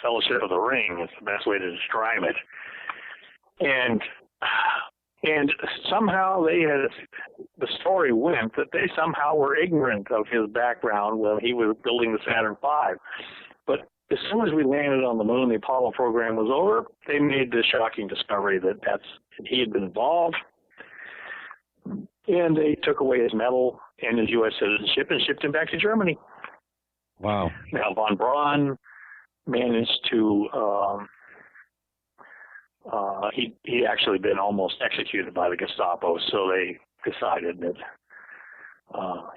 Fellowship of the Ring. It's the best way to describe it. And somehow the story went that they somehow were ignorant of his background when he was building the Saturn V. But as soon as we landed on the moon, the Apollo program was over, they made the shocking discovery that he had been involved. And they took away his medal and his U.S. citizenship and shipped him back to Germany. Wow. Now, von Braun managed to, he'd actually been almost executed by the Gestapo, so they decided that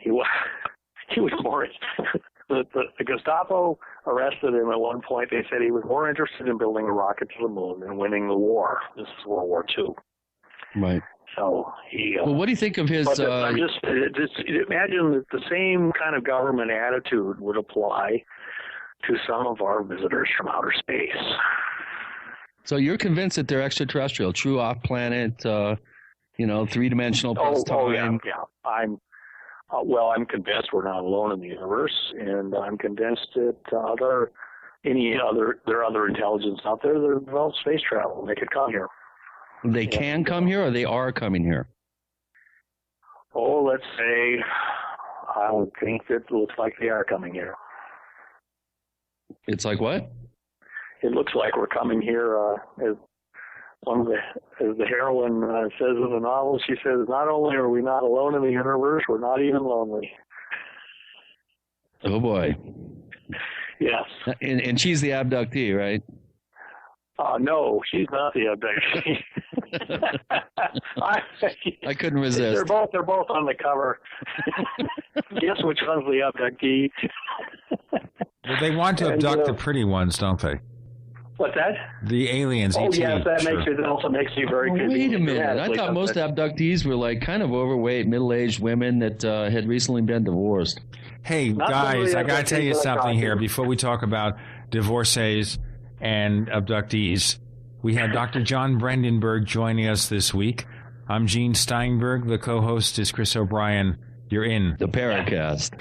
he was more, the Gestapo arrested him at one point. They said he was more interested in building a rocket to the moon than winning the war. This is World War II. Right. So he. Well, what do you think of his? I'm just imagine that the same kind of government attitude would apply to some of our visitors from outer space. So you're convinced that they're extraterrestrial, true off-planet, 3-dimensional plus time? Oh, yeah. I'm convinced we're not alone in the universe, and I'm convinced that there are other intelligence out there that have developed space travel, and they could come here. They can come here, or they are coming here? Oh, let's say I would think that it looks like they are coming here. It's like what? It looks like we're coming here. As the heroine says in the novel, she says, "Not only are we not alone in the universe, we're not even lonely." Oh boy. Yes. And she's the abductee, right? No, she's not the abductee. I couldn't resist. They're both on the cover. Guess which one's the abductee? Well, they want to abduct the pretty ones, don't they? What's that? The aliens. Oh, yes, that also makes you very good. Wait a minute. I thought most abductees were like kind of overweight, middle-aged women that had recently been divorced. Hey, guys, I got to tell you something here before we talk about divorcees and abductees. We have Dr. John Brandenburg joining us this week. I'm Gene Steinberg. The co-host is Chris O'Brien. You're in the Paracast.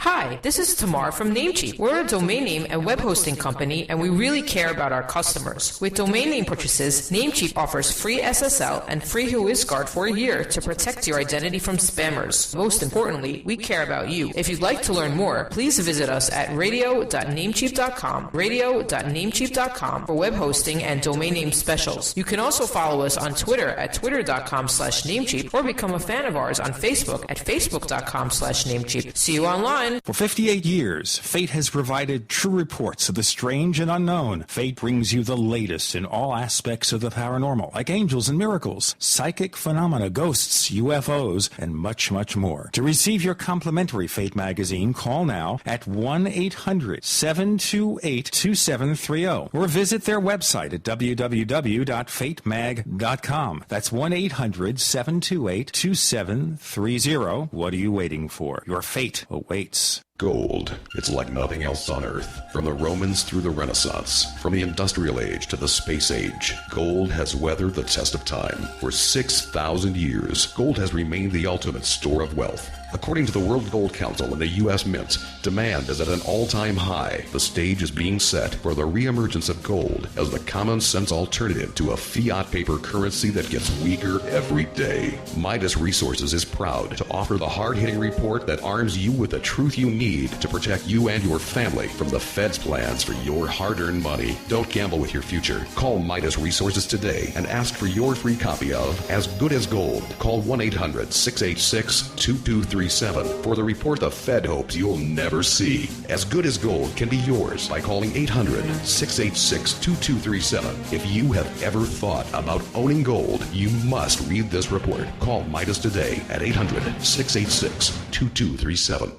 Hi, this is Tamar from Namecheap. We're a domain name and web hosting company, and we really care about our customers. With domain name purchases, Namecheap offers free SSL and free WhoisGuard for a year to protect your identity from spammers. Most importantly, we care about you. If you'd like to learn more, please visit us at radio.namecheap.com, radio.namecheap.com for web hosting and domain name specials. You can also follow us on Twitter at twitter.com/Namecheap or become a fan of ours on Facebook at facebook.com/Namecheap. See you online. For 58 years, Fate has provided true reports of the strange and unknown. Fate brings you the latest in all aspects of the paranormal, like angels and miracles, psychic phenomena, ghosts, UFOs, and much, much more. To receive your complimentary Fate magazine, call now at 1-800-728-2730 or visit their website at www.fatemag.com. That's 1-800-728-2730. What are you waiting for? Your fate awaits. Gold. It's like nothing else on Earth. From the Romans through the Renaissance, from the Industrial Age to the Space Age, gold has weathered the test of time. For 6,000 years, gold has remained the ultimate store of wealth. According to the World Gold Council and the U.S. Mint, demand is at an all-time high. The stage is being set for the reemergence of gold as the common-sense alternative to a fiat paper currency that gets weaker every day. Midas Resources is proud to offer the hard-hitting report that arms you with the truth you need to protect you and your family from the Fed's plans for your hard-earned money. Don't gamble with your future. Call Midas Resources today and ask for your free copy of As Good as Gold. Call 1-800-686-2237 for the report the Fed hopes you'll never see. As Good as Gold can be yours by calling 800-686-2237. If you have ever thought about owning gold, you must read this report. Call Midas today at 800-686-2237.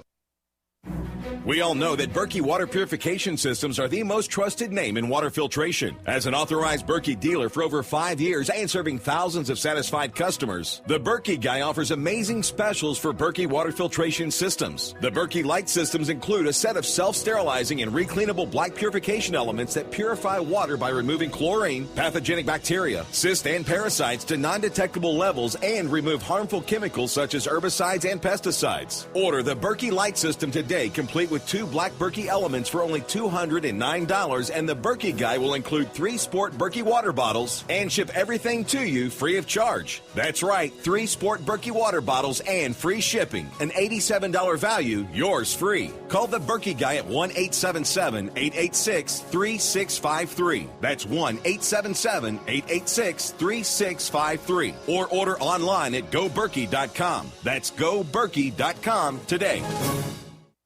We all know that Berkey Water Purification Systems are the most trusted name in water filtration. As an authorized Berkey dealer for over 5 years and serving thousands of satisfied customers, the Berkey Guy offers amazing specials for Berkey Water Filtration Systems. The Berkey Light Systems include a set of self-sterilizing and recleanable black purification elements that purify water by removing chlorine, pathogenic bacteria, cysts, and parasites to non-detectable levels and remove harmful chemicals such as herbicides and pesticides. Order the Berkey Light System today, complete with 2 black Berkey elements for only $209, and the Berkey Guy will include 3 sport Berkey water bottles and ship everything to you free of charge. That's right, 3 sport Berkey water bottles and free shipping. An $87 value, yours free. Call the Berkey Guy at 1-877-886-3653. That's 1-877-886-3653. Or order online at goberkey.com. That's goberkey.com today.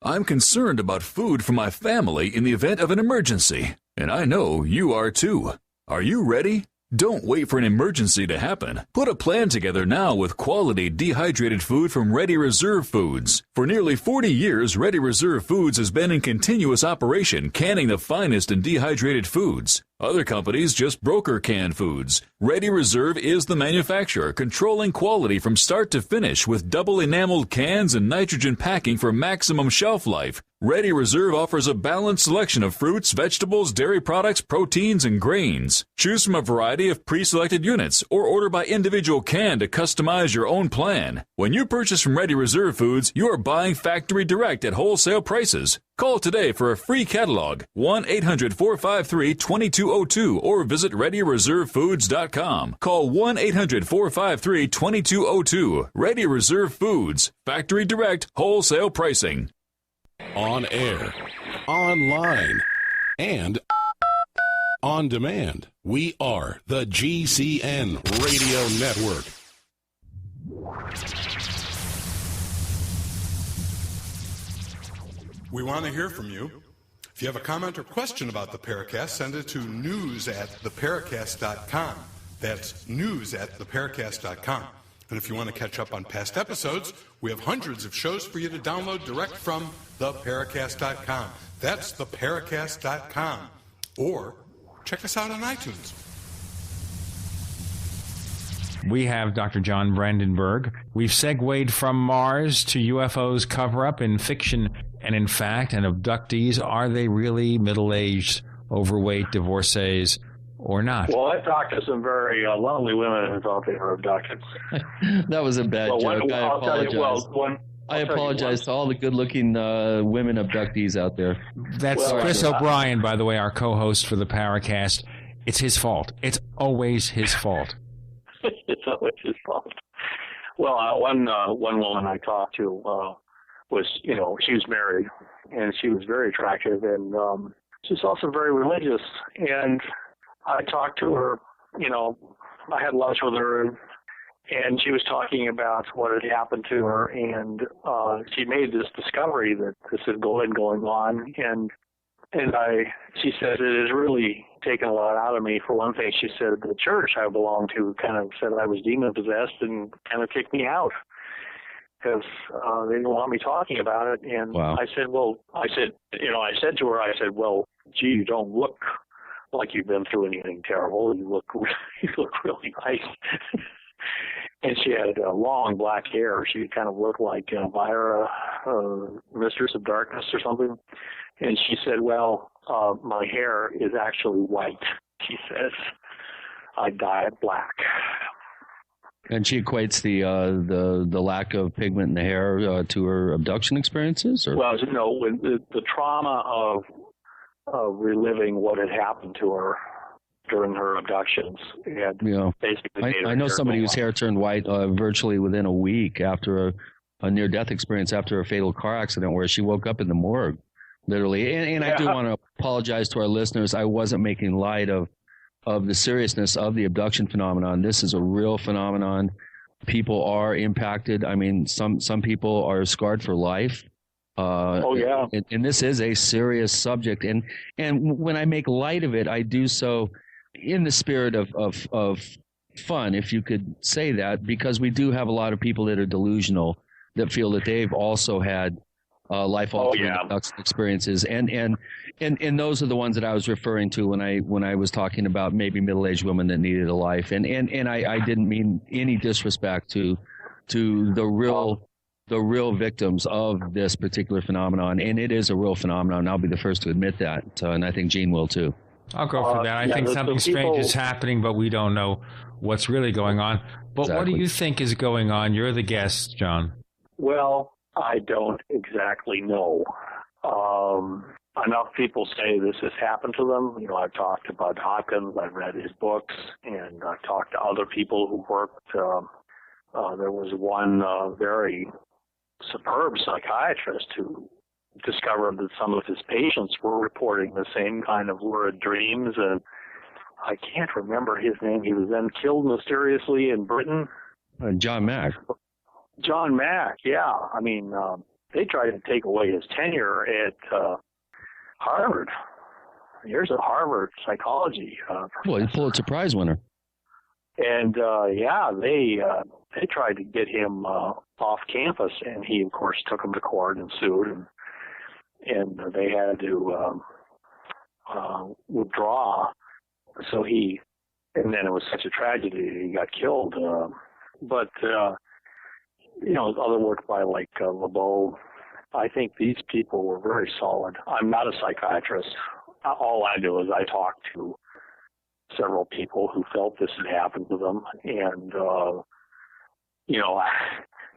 I'm concerned about food for my family in the event of an emergency, and I know you are too. Are you ready? Don't wait for an emergency to happen. Put a plan together now with quality dehydrated food from Ready Reserve Foods. For nearly 40 years, Ready Reserve Foods has been in continuous operation, canning the finest in dehydrated foods. Other companies just broker canned foods. Ready Reserve is the manufacturer, controlling quality from start to finish with double enameled cans and nitrogen packing for maximum shelf life. Ready Reserve offers a balanced selection of fruits, vegetables, dairy products, proteins, and grains. Choose from a variety of pre-selected units or order by individual can to customize your own plan. When you purchase from Ready Reserve Foods, you are buying factory direct at wholesale prices. Call today for a free catalog, 1-800-453-2202, or visit ReadyReserveFoods.com. Call 1-800-453-2202. Ready Reserve Foods, factory direct, wholesale pricing. On air, online, and on demand. We are the GCN Radio Network. We want to hear from you. If you have a comment or question about the Paracast, send it to news@theparacast.com. That's news@theparacast.com. And if you want to catch up on past episodes, we have hundreds of shows for you to download direct from theparacast.com. That's theparacast.com. Or check us out on iTunes. We have Dr. John Brandenburg. We've segued from Mars to UFOs cover-up in fiction and in fact, and abductees. Are they really middle-aged, overweight divorcees or not? Well, I talked to some very lovely women who thought they were abducted. That was a bad joke. I apologize to all the good-looking women abductees out there. That's Chris O'Brien, by the way, our co-host for the Paracast. It's his fault. It's always his fault. It's always his fault. Well, one woman I talked to was, she was married, and she was very attractive, and she's also very religious. And I talked to her, I had lunch with her, and she was talking about what had happened to her, and she made this discovery that this had been going on, and she said it has really taken a lot out of me. For one thing, she said the church I belonged to kind of said I was demon-possessed and kind of kicked me out because they didn't want me talking about it. And wow. I said, to her, gee, you don't look like you've been through anything terrible. You look really nice. And she had long black hair. She kind of looked like Myra, Mistress of Darkness or something. And she said, my hair is actually white, she says. I dye it black. And she equates the lack of pigment in the hair to her abduction experiences? Or? Well, no, with the trauma of reliving what had happened to her during her abductions. And basically I know somebody whose hair turned white virtually within a week after a near-death experience after a fatal car accident where she woke up in the morgue, literally. And I do want to apologize to our listeners. I wasn't making light of the seriousness of the abduction phenomenon. This is a real phenomenon. People are impacted. I mean, some people are scarred for life. And this is a serious subject. And when I make light of it, I do so in the spirit of fun, if you could say that, because we do have a lot of people that are delusional that feel that they've also had life-altering abduction experiences, and those are the ones that I was referring to when I was talking about maybe middle-aged women that needed a life, and I didn't mean any disrespect to the real victims of this particular phenomenon, and it is a real phenomenon. I'll be the first to admit that, and I think Gene will too. I'll go for that. I think something strange is happening, but we don't know what's really going on. But what do you think is going on? You're the guest, John. Well, I don't exactly know. Enough people say this has happened to them. You know, I've talked to Bud Hopkins, I've read his books, and I've talked to other people who worked. There was one very superb psychiatrist who discovered that some of his patients were reporting the same kind of lurid dreams, and I can't remember his name. He was then killed mysteriously in Britain. John Mack. John Mack, yeah. I mean, they tried to take away his tenure at Harvard. Here's a Harvard psychology professor. Well, he's Pulitzer Prize winner. And they tried to get him off campus, and he, of course, took them to court and sued, and they had to withdraw. And then it was such a tragedy he got killed. Other work by LeBeau, I think these people were very solid. I'm not a psychiatrist. All I do is I talk to several people who felt this had happened to them. And,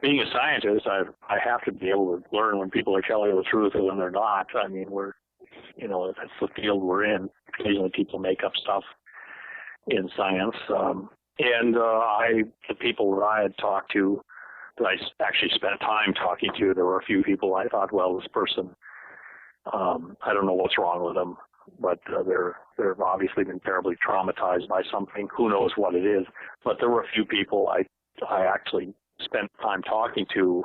being a scientist, I have to be able to learn when people are telling the truth and when they're not. I mean, that's the field we're in. Occasionally people make up stuff in science. The people that I had talked to, that I actually spent time talking to, there were a few people I thought, well, this person, I don't know what's wrong with them, but they've obviously been terribly traumatized by something. Who knows what it is? But there were a few people I actually spent time talking to,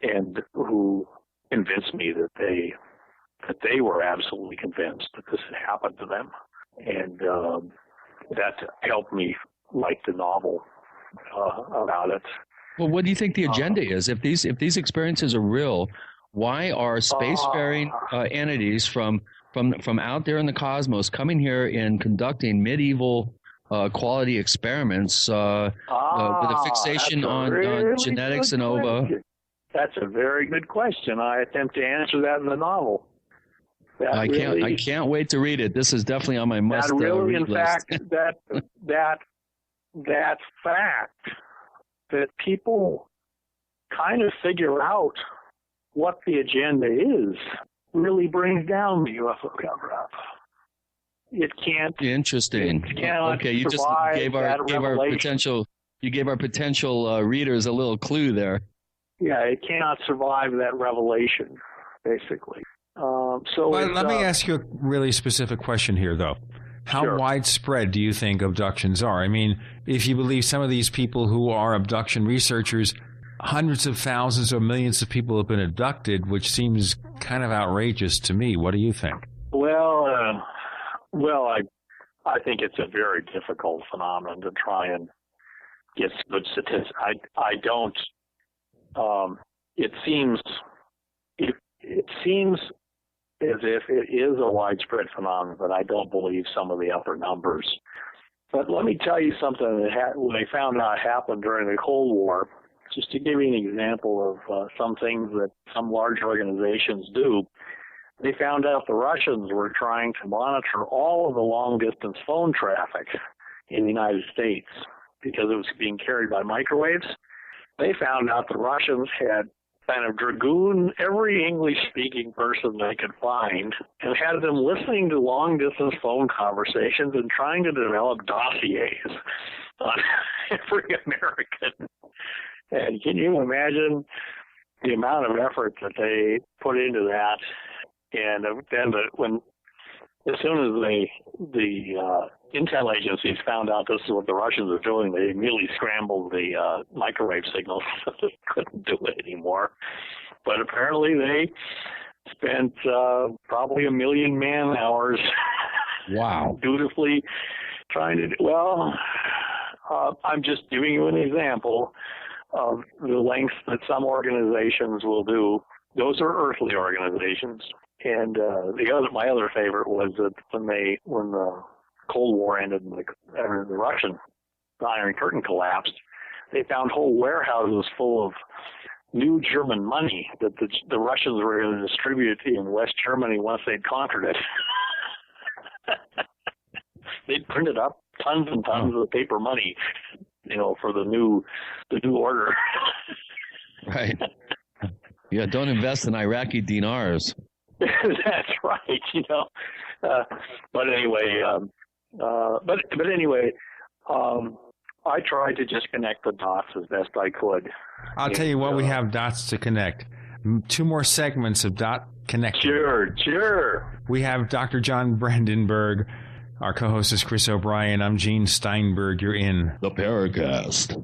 and who convinced me that they were absolutely convinced that this had happened to them, and that helped me write the novel about it. Well, what do you think the agenda is? If these experiences are real, why are spacefaring entities from out there in the cosmos coming here and conducting medieval quality experiments with a fixation on genetics and ova? That's a very good question. I attempt to answer that in the novel. I can't wait to read it. This is definitely on my must read in list. Fact, that fact that people kind of figure out what the agenda is really brings down the UFO cover-up. It can't. Interesting. It cannot okay, you just gave our potential readers a little clue there. Yeah, it cannot survive that revelation, basically. Let me ask you a really specific question here, though. How widespread do you think abductions are? I mean, if you believe some of these people who are abduction researchers, hundreds of thousands or millions of people have been abducted, which seems kind of outrageous to me. What do you think? I think it's a very difficult phenomenon to try and get good statistics. I don't. It seems as if it is a widespread phenomenon, but I don't believe some of the upper numbers. But let me tell you something that when they found out happened during the Cold War, just to give you an example of some things that some large organizations do. They found out the Russians were trying to monitor all of the long-distance phone traffic in the United States. because it was being carried by microwaves. They found out the Russians had kind of dragooned every English-speaking person they could find and had them listening to long-distance phone conversations and trying to develop dossiers on every American. And can you imagine the amount of effort that they put into that? And then as soon as the intel agencies found out this is what the Russians were doing, they immediately scrambled the microwave signals. They couldn't do it anymore. But apparently they spent probably 1 million man hours wow, dutifully trying to do. Well, I'm just giving you an example of the lengths that some organizations will do. Those are earthly organizations. And my other favorite was that when the Cold War ended and the Russian Iron Curtain collapsed, they found whole warehouses full of new German money that the Russians were going to distribute in West Germany once they'd conquered it. They'd printed up tons and tons of paper money, for the new order. Right. Yeah, don't invest in Iraqi dinars. That's right, but anyway, I tried to just connect the dots as best I could. I'll tell you what, we have dots to connect. 2 more segments of dot connecting. Sure. We have Dr. John Brandenburg. Our co-host is Chris O'Brien. I'm Gene Steinberg. You're in the Paracast.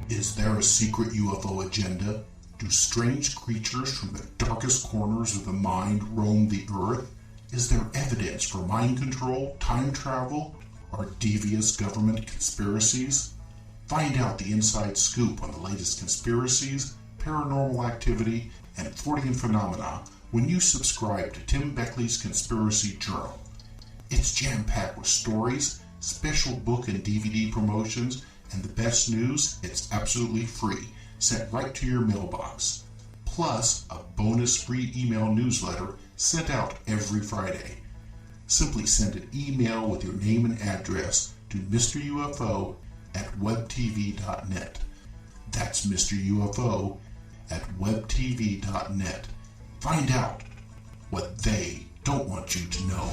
Is there a secret UFO agenda? Do strange creatures from the darkest corners of the mind roam the Earth? Is there evidence for mind control, time travel, or devious government conspiracies? Find out the inside scoop on the latest conspiracies, paranormal activity, and Fortean phenomena when you subscribe to Tim Beckley's Conspiracy Journal. It's jam-packed with stories, special book and DVD promotions, and the best news, it's absolutely free, sent right to your mailbox. Plus, a bonus free email newsletter sent out every Friday. Simply send an email with your name and address to Mr. UFO at webtv.net. That's Mr. UFO at webtv.net. Find out what they don't want you to know.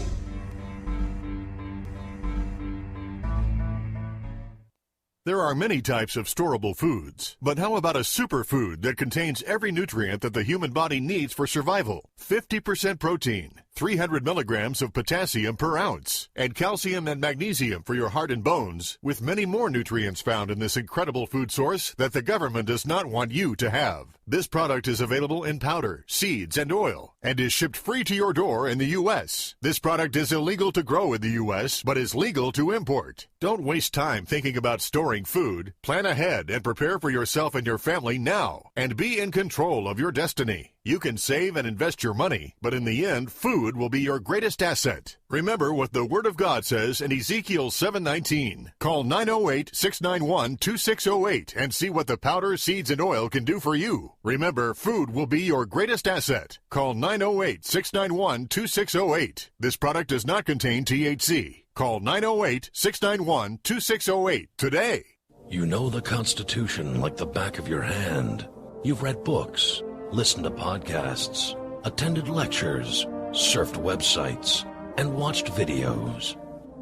There are many types of storable foods, but how about a superfood that contains every nutrient that the human body needs for survival? 50% protein, 300 milligrams of potassium per ounce, and calcium and magnesium for your heart and bones, with many more nutrients found in this incredible food source that the government does not want you to have. This product is available in powder, seeds, and oil, and is shipped free to your door in the U.S. This product is illegal to grow in the U.S., but is legal to import. Don't waste time thinking about storing food. Plan ahead and prepare for yourself and your family now, and be in control of your destiny. You can save and invest your money, but in the end, food will be your greatest asset. Remember what the Word of God says in Ezekiel 7:19. Call 908-691-2608 and see what the powder, seeds, and oil can do for you. Remember, food will be your greatest asset. Call 908-691-2608. This product does not contain THC. Call 908-691-2608 today. You know the Constitution like the back of your hand. You've read books, listened to podcasts, attended lectures, surfed websites, and watched videos.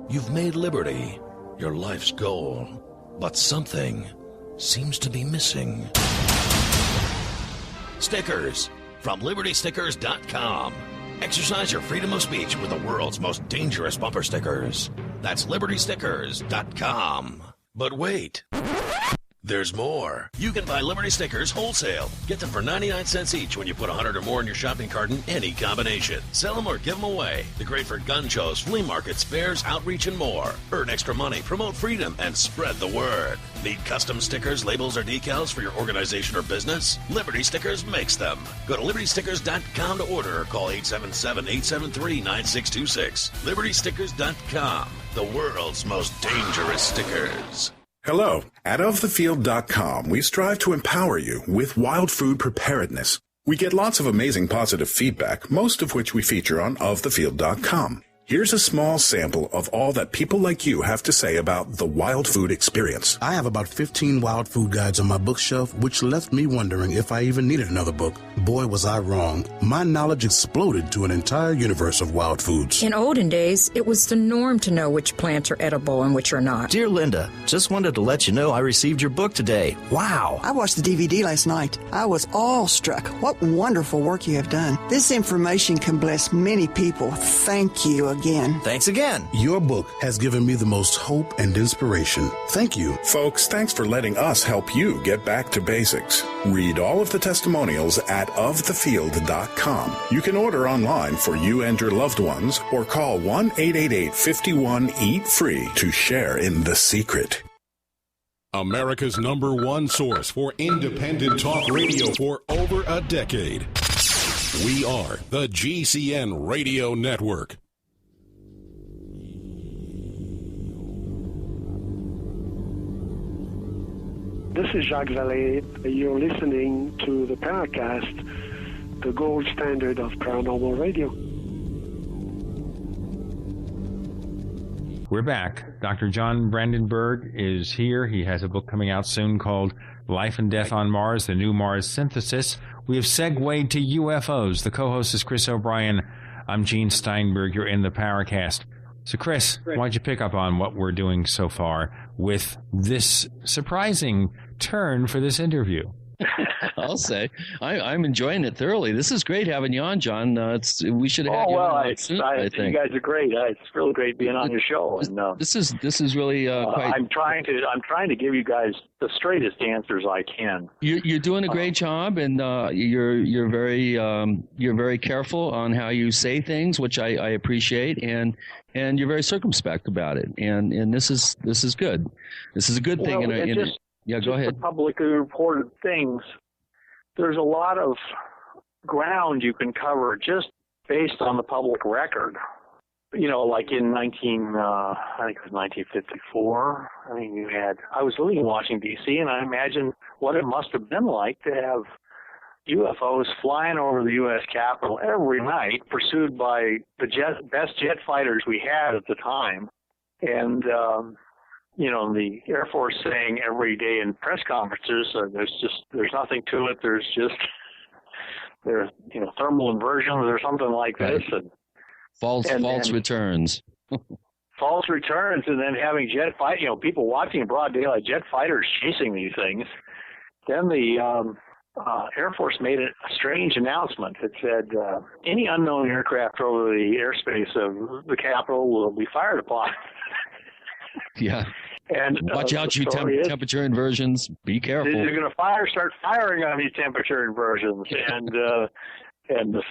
You've made liberty your life's goal, but something seems to be missing. Stickers from LibertyStickers.com. Exercise your freedom of speech with the world's most dangerous bumper stickers. That's LibertyStickers.com. But wait, there's more. You can buy Liberty Stickers wholesale. Get them for 99 cents each when you put 100 or more in your shopping cart in any combination. Sell them or give them away. They're great for gun shows, flea markets, fairs, outreach, and more. Earn extra money, promote freedom, and spread the word. Need custom stickers, labels, or decals for your organization or business? Liberty Stickers makes them. Go to LibertyStickers.com to order or call 877-873-9626. LibertyStickers.com, the world's most dangerous stickers. Hello. At OfTheField.com, we strive to empower you with wild food preparedness. We get lots of amazing positive feedback, most of which we feature on ofthefield.com. Here's a small sample of all that people like you have to say about the wild food experience. I have about 15 wild food guides on my bookshelf, which left me wondering if I even needed another book. Boy, was I wrong. My knowledge exploded to an entire universe of wild foods. In olden days, it was the norm to know which plants are edible and which are not. Dear Linda, just wanted to let you know I received your book today. Wow. I watched the DVD last night. I was awestruck. What wonderful work you have done. This information can bless many people. Thank you again. Thanks again. Your book has given me the most hope and inspiration. Thank you. Folks, thanks for letting us help you get back to basics. Read all of the testimonials at ofthefield.com. You can order online for you and your loved ones or call 1-888-51-EAT-FREE to share in the secret. America's #1 source for independent talk radio for over a decade. We are the GCN Radio Network. This is Jacques Vallée. You're listening to the Paracast, the gold standard of paranormal radio. We're back. Dr. John Brandenburg is here. He has a book coming out soon called Life and Death on Mars, the New Mars Synthesis. We have segued to UFOs. The co-host is Chris O'Brien. I'm Gene Steinberg. You're in the Paracast. So, Chris, why'd you pick up on what we're doing so far with this surprising turn for this interview? I'll say I'm enjoying it thoroughly. This is great having you on, John. We should have you on soon, I think. You guys are great. It's really great being on your show. And this is really quite. I'm trying to give you guys the straightest answers I can. You're doing a great job, and you're very careful on how you say things, which I appreciate, and you're very circumspect about it. And this is good. This is a good thing. Go ahead. For publicly reported things, there's a lot of ground you can cover just based on the public record. You know, like in I think it was 1954. I was living in Washington, D.C., and I imagine what it must have been like to have UFOs flying over the U.S. Capitol every night, pursued by the best jet fighters we had at the time. And, the Air Force saying every day in press conferences, there's nothing to it. There's thermal inversions or something like this. And false returns. False returns, and then having people watching in broad daylight, jet fighters chasing these things. Then the Air Force made a strange announcement. It said, any unknown aircraft over the airspace of the Capitol will be fired upon. Yeah. And watch out, you temperature inversions. Be careful. They're going to start firing on these temperature inversions. And the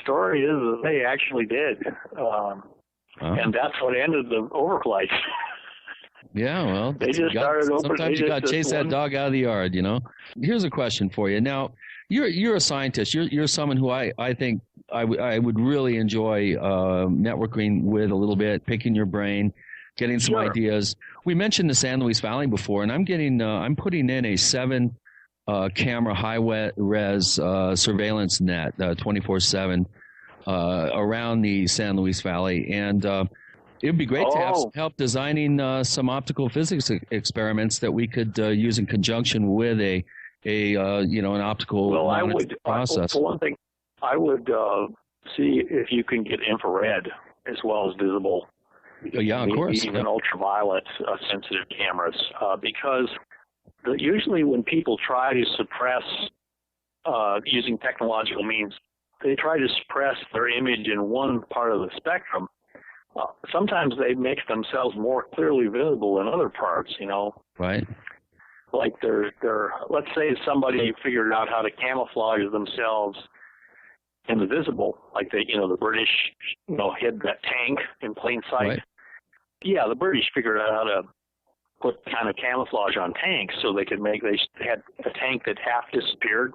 story is that they actually did. And that's what ended the overflights. Yeah, well, they just started over. Sometimes you got to chase that dog out of the yard, Here's a question for you. Now, you're a scientist. You're someone who I think I would really enjoy networking with a little bit, picking your brain, getting some ideas. We mentioned the San Luis Valley before, and I'm putting in a 7 camera high res surveillance net 24/7 around the San Luis Valley, and it would be great to have some help designing some optical physics experiments that we could use in conjunction with an optical process. For one thing, I would see if you can get infrared as well as visible. Yeah, of course. Even ultraviolet sensitive cameras, because usually when people try to suppress using technological means, they try to suppress their image in one part of the spectrum. Sometimes they make themselves more clearly visible in other parts, Right. Like let's say somebody figured out how to camouflage themselves in the visible, like the British, hid that tank in plain sight. Right. Yeah, the British figured out how to put kind of camouflage on tanks so they had a tank that half disappeared,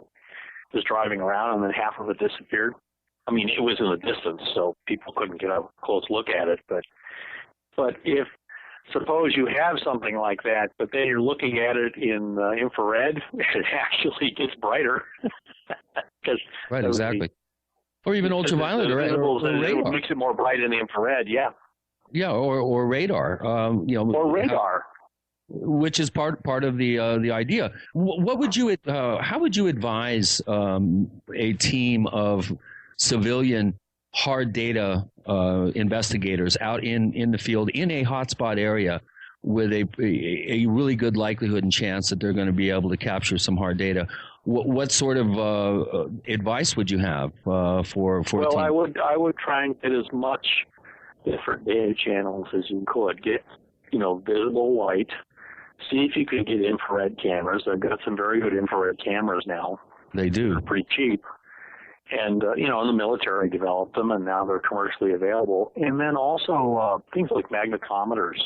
was driving around, and then half of it disappeared. I mean, it was in the distance, so people couldn't get a close look at it. But if suppose you have something like that, but then you're looking at it in infrared, it actually gets brighter. Right, exactly. Or even ultraviolet or radar. Makes it more bright in the infrared, yeah. Yeah, or radar. Or radar. Which is part of the idea. What would you how would you advise a team of civilian hard data investigators out in the field in a hotspot area with a really good likelihood and chance that they're going to be able to capture some hard data? What sort of advice would you have for a team? I would try and get as much different data channels as you could. Get visible light. See if you can get infrared cameras. They've got some very good infrared cameras now. They do. They're pretty cheap. And, the military developed them, and now they're commercially available. And then also things like magnetometers,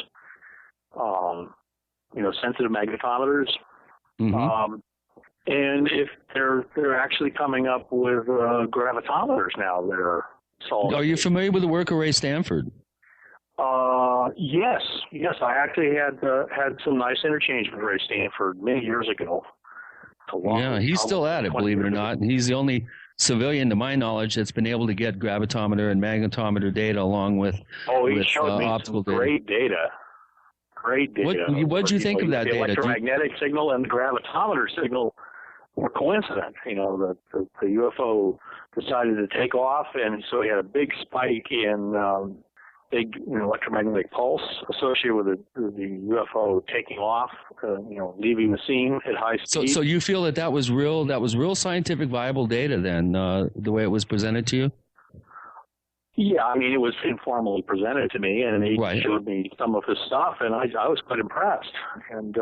sensitive magnetometers. Mm-hmm. And if they're actually coming up with gravitometers now that are solid. Are you familiar with the work of Ray Stanford? Yes. I actually had some nice interchange with Ray Stanford many years ago. Yeah, he's still at it, believe it or not. He's the only civilian, to my knowledge, that's been able to get gravitometer and magnetometer data along with he showed me optical some great data. Great data. What do you think of that the data? The electromagnetic signal and the gravitometer signal were coincident. The UFO decided to take off, and so he had a big spike in big electromagnetic pulse associated with the UFO taking off, leaving the scene at high speed. So you feel that was real scientific viable data then, the way it was presented to you? Yeah, I mean, it was informally presented to me, and he showed me some of his stuff, and I was quite impressed. And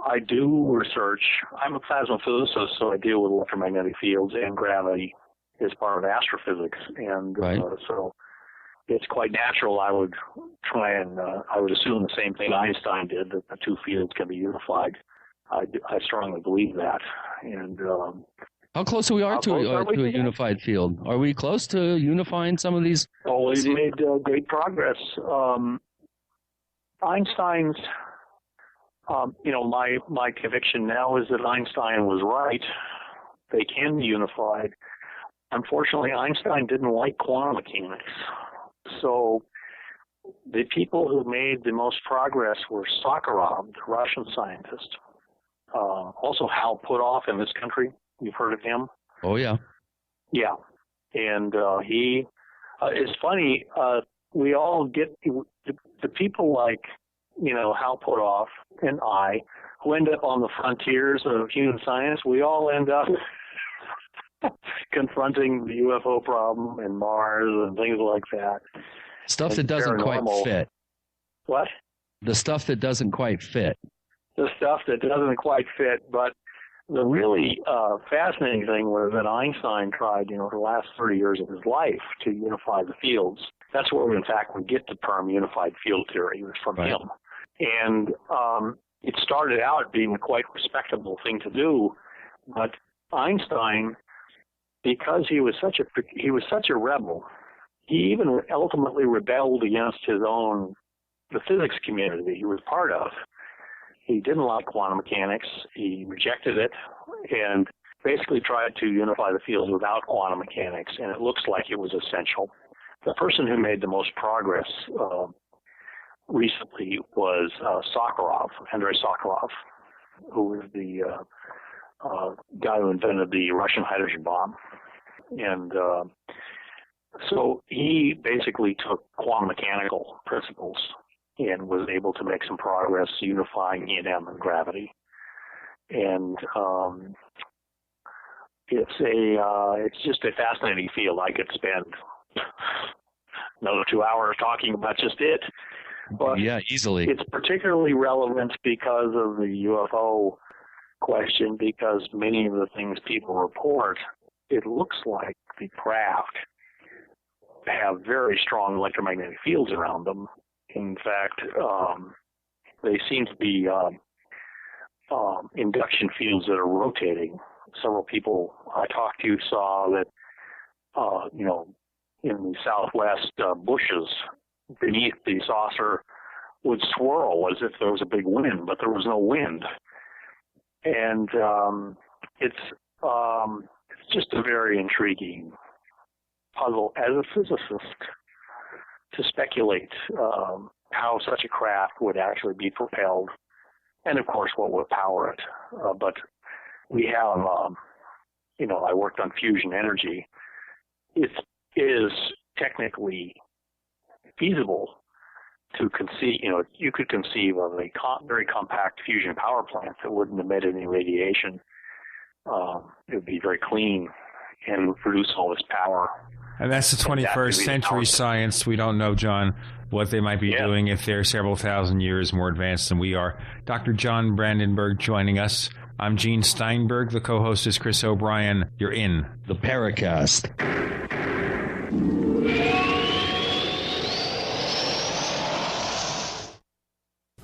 I do research. I'm a plasma physicist, so I deal with electromagnetic fields and gravity as part of astrophysics, and so it's quite natural. I would try and I would assume the same thing Einstein did, that the two fields can be unified. I strongly believe that. And how close are we to a unified field? Are we close to unifying some of these? Oh, we've made great progress. Einstein's, my conviction now is that Einstein was right. They can be unified. Unfortunately, Einstein didn't like quantum mechanics. So the people who made the most progress were Sakharov, the Russian scientist. Also Hal Puthoff in this country. You've heard of him? Oh, yeah. Yeah. And he, it's funny, we all get, the people like, Hal Puthoff and I, who end up on the frontiers of human science, we all end up confronting the UFO problem and Mars and things like that. Stuff that doesn't quite fit. What? The stuff that doesn't quite fit. The stuff that doesn't quite fit. But the really fascinating thing was that Einstein tried, the last 30 years of his life to unify the fields. That's where, in fact, we get the term unified field theory. It was from him. And it started out being a quite respectable thing to do. But Einstein, because he was such a rebel, he even ultimately rebelled against the physics community he was part of. He didn't like quantum mechanics. He rejected it and basically tried to unify the fields without quantum mechanics, and it looks like it was essential. The person who made the most progress recently was Sakharov, Andrei Sakharov, who was the guy who invented the Russian hydrogen bomb. And so he basically took quantum mechanical principles and was able to make some progress unifying E&M and gravity. And it's just a fascinating field. I could spend another 2 hours talking about just it. But yeah, easily. It's particularly relevant because of the UFO question, because many of the things people report, it looks like the craft have very strong electromagnetic fields around them. In fact, they seem to be induction fields that are rotating. Several people I talked to saw that, in the southwest, bushes beneath the saucer would swirl as if there was a big wind, but there was no wind. And it's just a very intriguing puzzle as a physicist to speculate how such a craft would actually be propelled, and of course what would power it. But we have, I worked on fusion energy. It is technically feasible to conceive, you could conceive of a very compact fusion power plant that wouldn't emit any radiation. It would be very clean and would produce all this power. And that's the 21st century science. We don't know, John, what they might be doing if they're several thousand years more advanced than we are. Dr. John Brandenburg joining us. I'm Gene Steinberg. The co-host is Chris O'Brien. You're in the Paracast.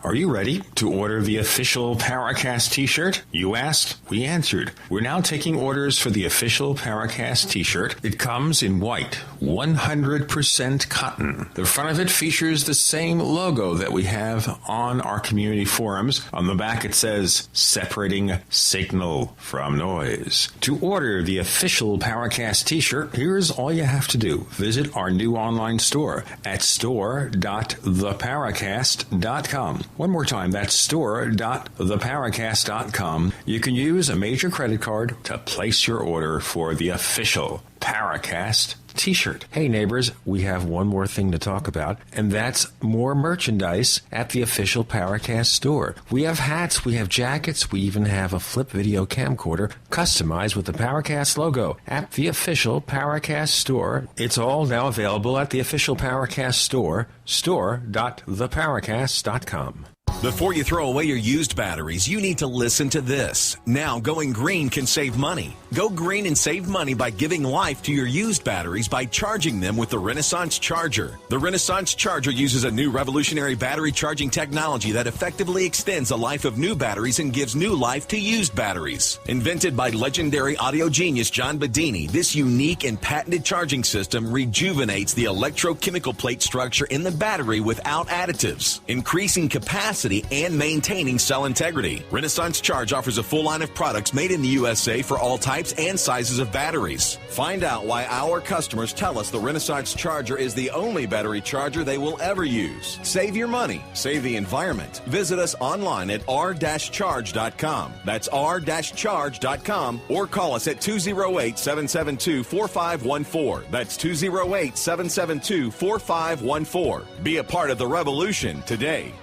Are you ready to order the official Paracast t-shirt? You asked, we answered. We're now taking orders for the official Paracast t-shirt. It comes in white, 100% cotton. The front of it features the same logo that we have on our community forums. On the back it says, separating signal from noise. To order the official Paracast t-shirt, here's all you have to do. Visit our new online store at store.theparacast.com. One more time, that's store.theparacast.com. You can use a major credit card to place your order for the official Paracast t-shirt. Hey neighbors, we have one more thing to talk about, and that's more merchandise at the official Paracast store. We have hats, we have jackets, we even have a flip video camcorder customized with the Paracast logo at the official Paracast store. It's all now available at the official Paracast store, store.theparacast.com. Before you throw away your used batteries, you need to listen to this. Now, going green can save money. Go green and save money by giving life to your used batteries by charging them with the Renaissance Charger. The Renaissance Charger uses a new revolutionary battery charging technology that effectively extends the life of new batteries and gives new life to used batteries. Invented by legendary audio genius John Bedini, this unique and patented charging system rejuvenates the electrochemical plate structure in the battery without additives, increasing capacity and maintaining cell integrity. Renaissance Charge offers a full line of products made in the USA for all types and sizes of batteries. Find out why our customers tell us the Renaissance Charger is the only battery charger they will ever use. Save your money. Save the environment. Visit us online at r-charge.com. That's r-charge.com, or call us at 208-772-4514. That's 208-772-4514. Be a part of the revolution today.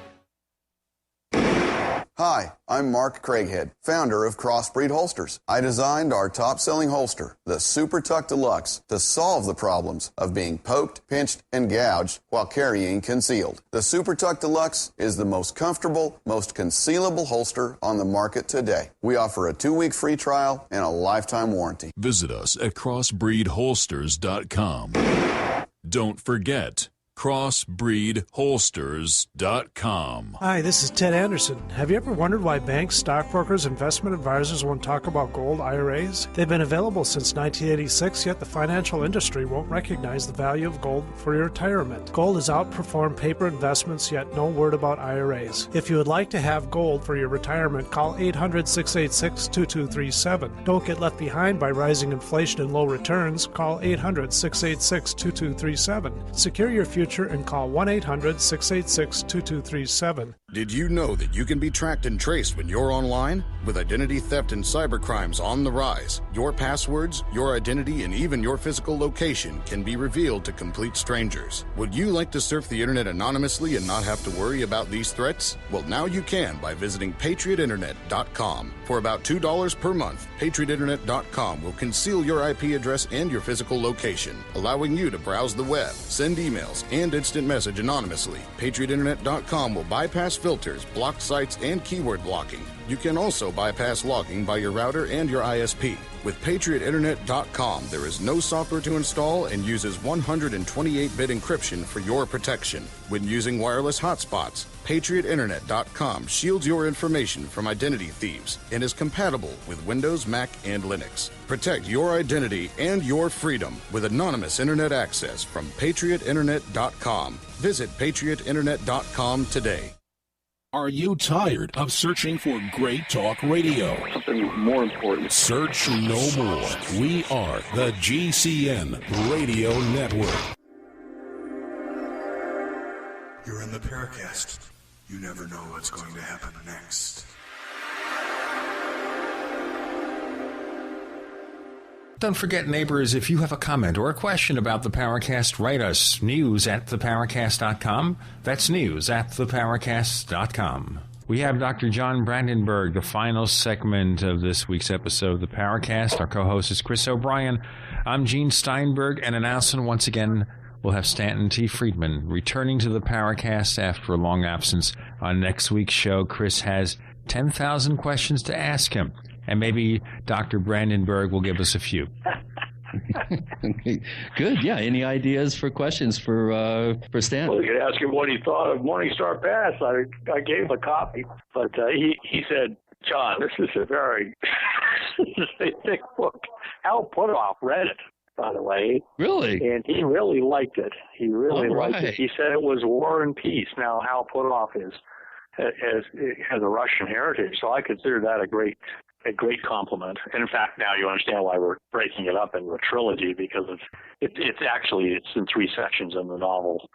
Hi, I'm Mark Craighead, founder of Crossbreed Holsters. I designed our top-selling holster, the Super Tuck Deluxe, to solve the problems of being poked, pinched, and gouged while carrying concealed. The Super Tuck Deluxe is the most comfortable, most concealable holster on the market today. We offer a 2-week free trial and a lifetime warranty. Visit us at crossbreedholsters.com. Don't forget, crossbreedholsters.com. Hi, this is Ted Anderson. Have you ever wondered why banks, stockbrokers, investment advisors won't talk about gold IRAs? They've been available since 1986, yet the financial industry won't recognize the value of gold for your retirement. Gold has outperformed paper investments, yet no word about IRAs. If you would like to have gold for your retirement, call 800-686-2237. Don't get left behind by rising inflation and low returns. Call 800-686-2237. Secure your future and call 1-800-686-2237. Did you know that you can be tracked and traced when you're online? With identity theft and cybercrimes on the rise, your passwords, your identity, and even your physical location can be revealed to complete strangers. Would you like to surf the internet anonymously and not have to worry about these threats? Well, now you can by visiting patriotinternet.com. For about $2 per month, patriotinternet.com will conceal your IP address and your physical location, allowing you to browse the web, send emails, and instant message anonymously. patriotinternet.com will bypass filters, block sites, and keyword blocking. You can also bypass logging by your router and your ISP. With patriotinternet.com, there is no software to install and uses 128-bit encryption for your protection. When using wireless hotspots, patriotinternet.com shields your information from identity thieves and is compatible with Windows, Mac, and Linux. Protect your identity and your freedom with anonymous internet access from patriotinternet.com. Visit patriotinternet.com today. Are you tired of searching for great talk radio? Something more important. Search no more. We are the GCN Radio Network. You're in the Paracast. You never know what's going to happen next. Don't forget, neighbors, if you have a comment or a question about the Paracast, write us, news@theparacast.com. That's news@theparacast.com. We have Dr. John Brandenburg, the final segment of this week's episode of the Paracast. Our co-host is Chris O'Brien. I'm Gene Steinberg, and announcing once again, we'll have Stanton T. Friedman returning to the Paracast after a long absence. On next week's show, Chris has 10,000 questions to ask him. And maybe Dr. Brandenburg will give us a few. Okay. Good. Yeah. Any ideas for questions for Stan? Well, you could ask him what he thought of Morningstar Pass. I gave him a copy, but he said, "John, this is a very thick book." Hal Puthoff read it, by the way. Really? And he really liked it. He really liked it. He said it was War and Peace. Now, Hal Puthoff has a Russian heritage, so I consider that a great compliment. And in fact, now you understand why we're breaking it up into a trilogy, because it's in 3 sections in the novel.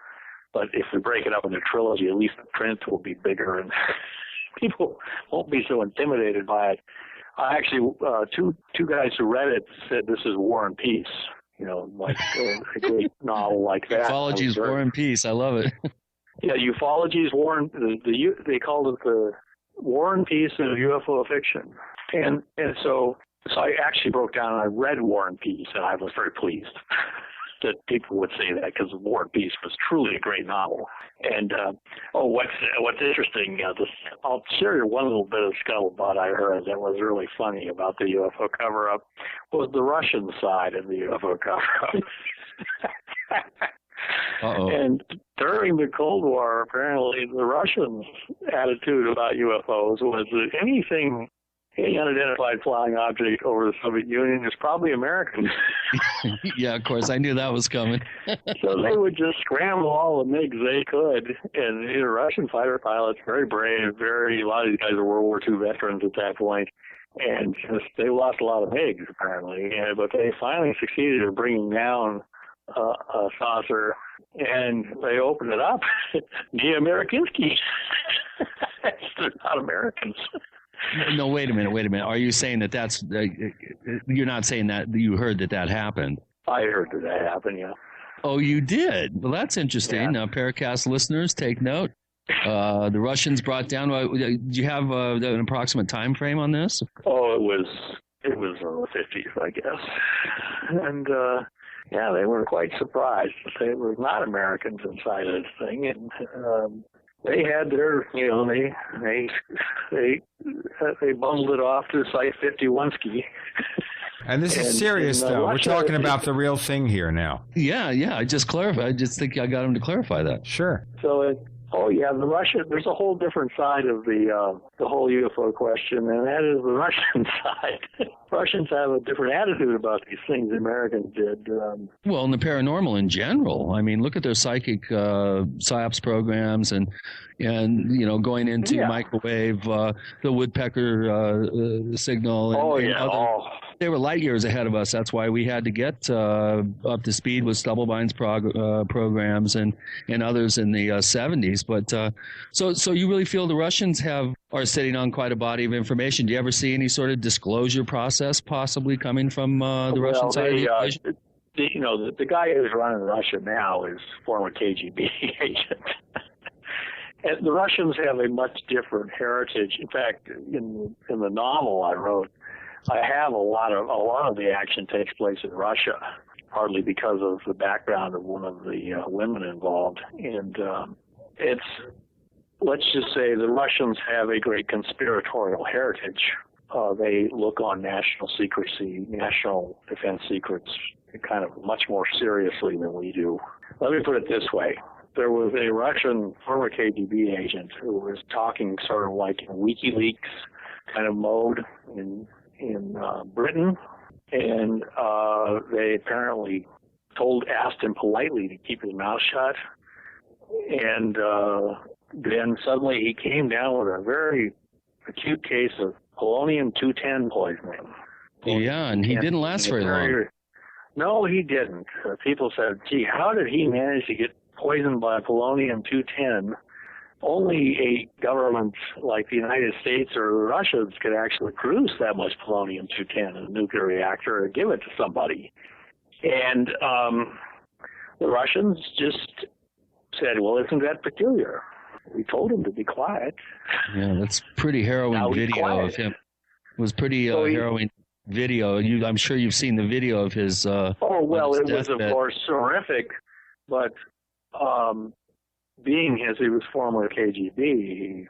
But if we break it up into a trilogy, at least the print will be bigger and people won't be so intimidated by it. Actually, two guys who read it said this is War and Peace. You know, like a great novel like that. Ufology's War and Peace. I love it. Yeah, ufology's War and they called it the War and Peace of UFO fiction. And so I actually broke down and I read War and Peace, and I was very pleased that people would say that, because War and Peace was truly a great novel. And what's interesting, I'll share you one little bit of scuttlebutt I heard that was really funny about the UFO cover-up, was the Russian side of the UFO cover-up. Uh-oh. And during the Cold War, apparently the Russians' attitude about UFOs was that any unidentified flying object over the Soviet Union is probably American. Yeah, of course. I knew that was coming. So they would just scramble all the MiGs they could. And the Russian fighter pilots, very brave, a lot of these guys are World War II veterans at that point. And they lost a lot of MiGs, apparently. But they finally succeeded in bringing down a saucer, and they opened it up. The Amerikansky. They're not Americans. No, wait a minute. Are you saying that's you're not saying that you heard that happened? I heard that happened, yeah. Oh, you did? Well, that's interesting. Yeah. Now, Paracast listeners, take note. The Russians brought down. Do you have an approximate time frame on this? Oh, it was in the 50s, I guess. And yeah, they were quite surprised that they were not Americans inside of this thing, and they had their, they bundled it off to Site 51 ski. And this is serious, though. We're talking about the real thing here now. Yeah. I just clarified. I just think I got him to clarify that. Sure. So there's a whole different side of the whole UFO question, and that is the Russian side. Russians have a different attitude about these things than Americans did. Well, and the paranormal in general. I mean, look at their psychic psyops programs, and going into microwave, the woodpecker signal. They were light years ahead of us. That's why we had to get up to speed with Stubblebine's programs and others in the 70s. But so you really feel the Russians are sitting on quite a body of information. Do you ever see any sort of disclosure process possibly coming from the Russian side of the equation? The guy who's running Russia now is former KGB agent. And the Russians have a much different heritage. In fact, in the novel I wrote, I have a lot of the action takes place in Russia, partly because of the background of one of the women involved. And let's just say the Russians have a great conspiratorial heritage. They look on national secrecy, national defense secrets, kind of much more seriously than we do. Let me put it this way. There was a Russian former KGB agent who was talking sort of like in WikiLeaks kind of mode in Britain, and they apparently asked him politely to keep his mouth shut, and then suddenly he came down with a very acute case of polonium-210 poisoning. Yeah, and he didn't last very long. No, he didn't. People said, gee, how did he manage to get poisoned by polonium-210? Only a government like the United States or the Russians could actually produce that much polonium-210 in a nuclear reactor and give it to somebody. And the Russians just said, well, isn't that peculiar? We told him to be quiet. Yeah, that's pretty harrowing video of him. It was pretty harrowing video. I'm sure you've seen the video of his. It was of course horrific, but being as he was former KGB,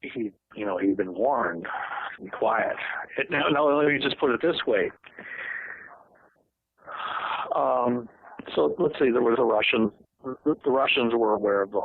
he'd been warned to be quiet. Now, let me just put it this way. So let's say there was a Russian. The Russians were aware of the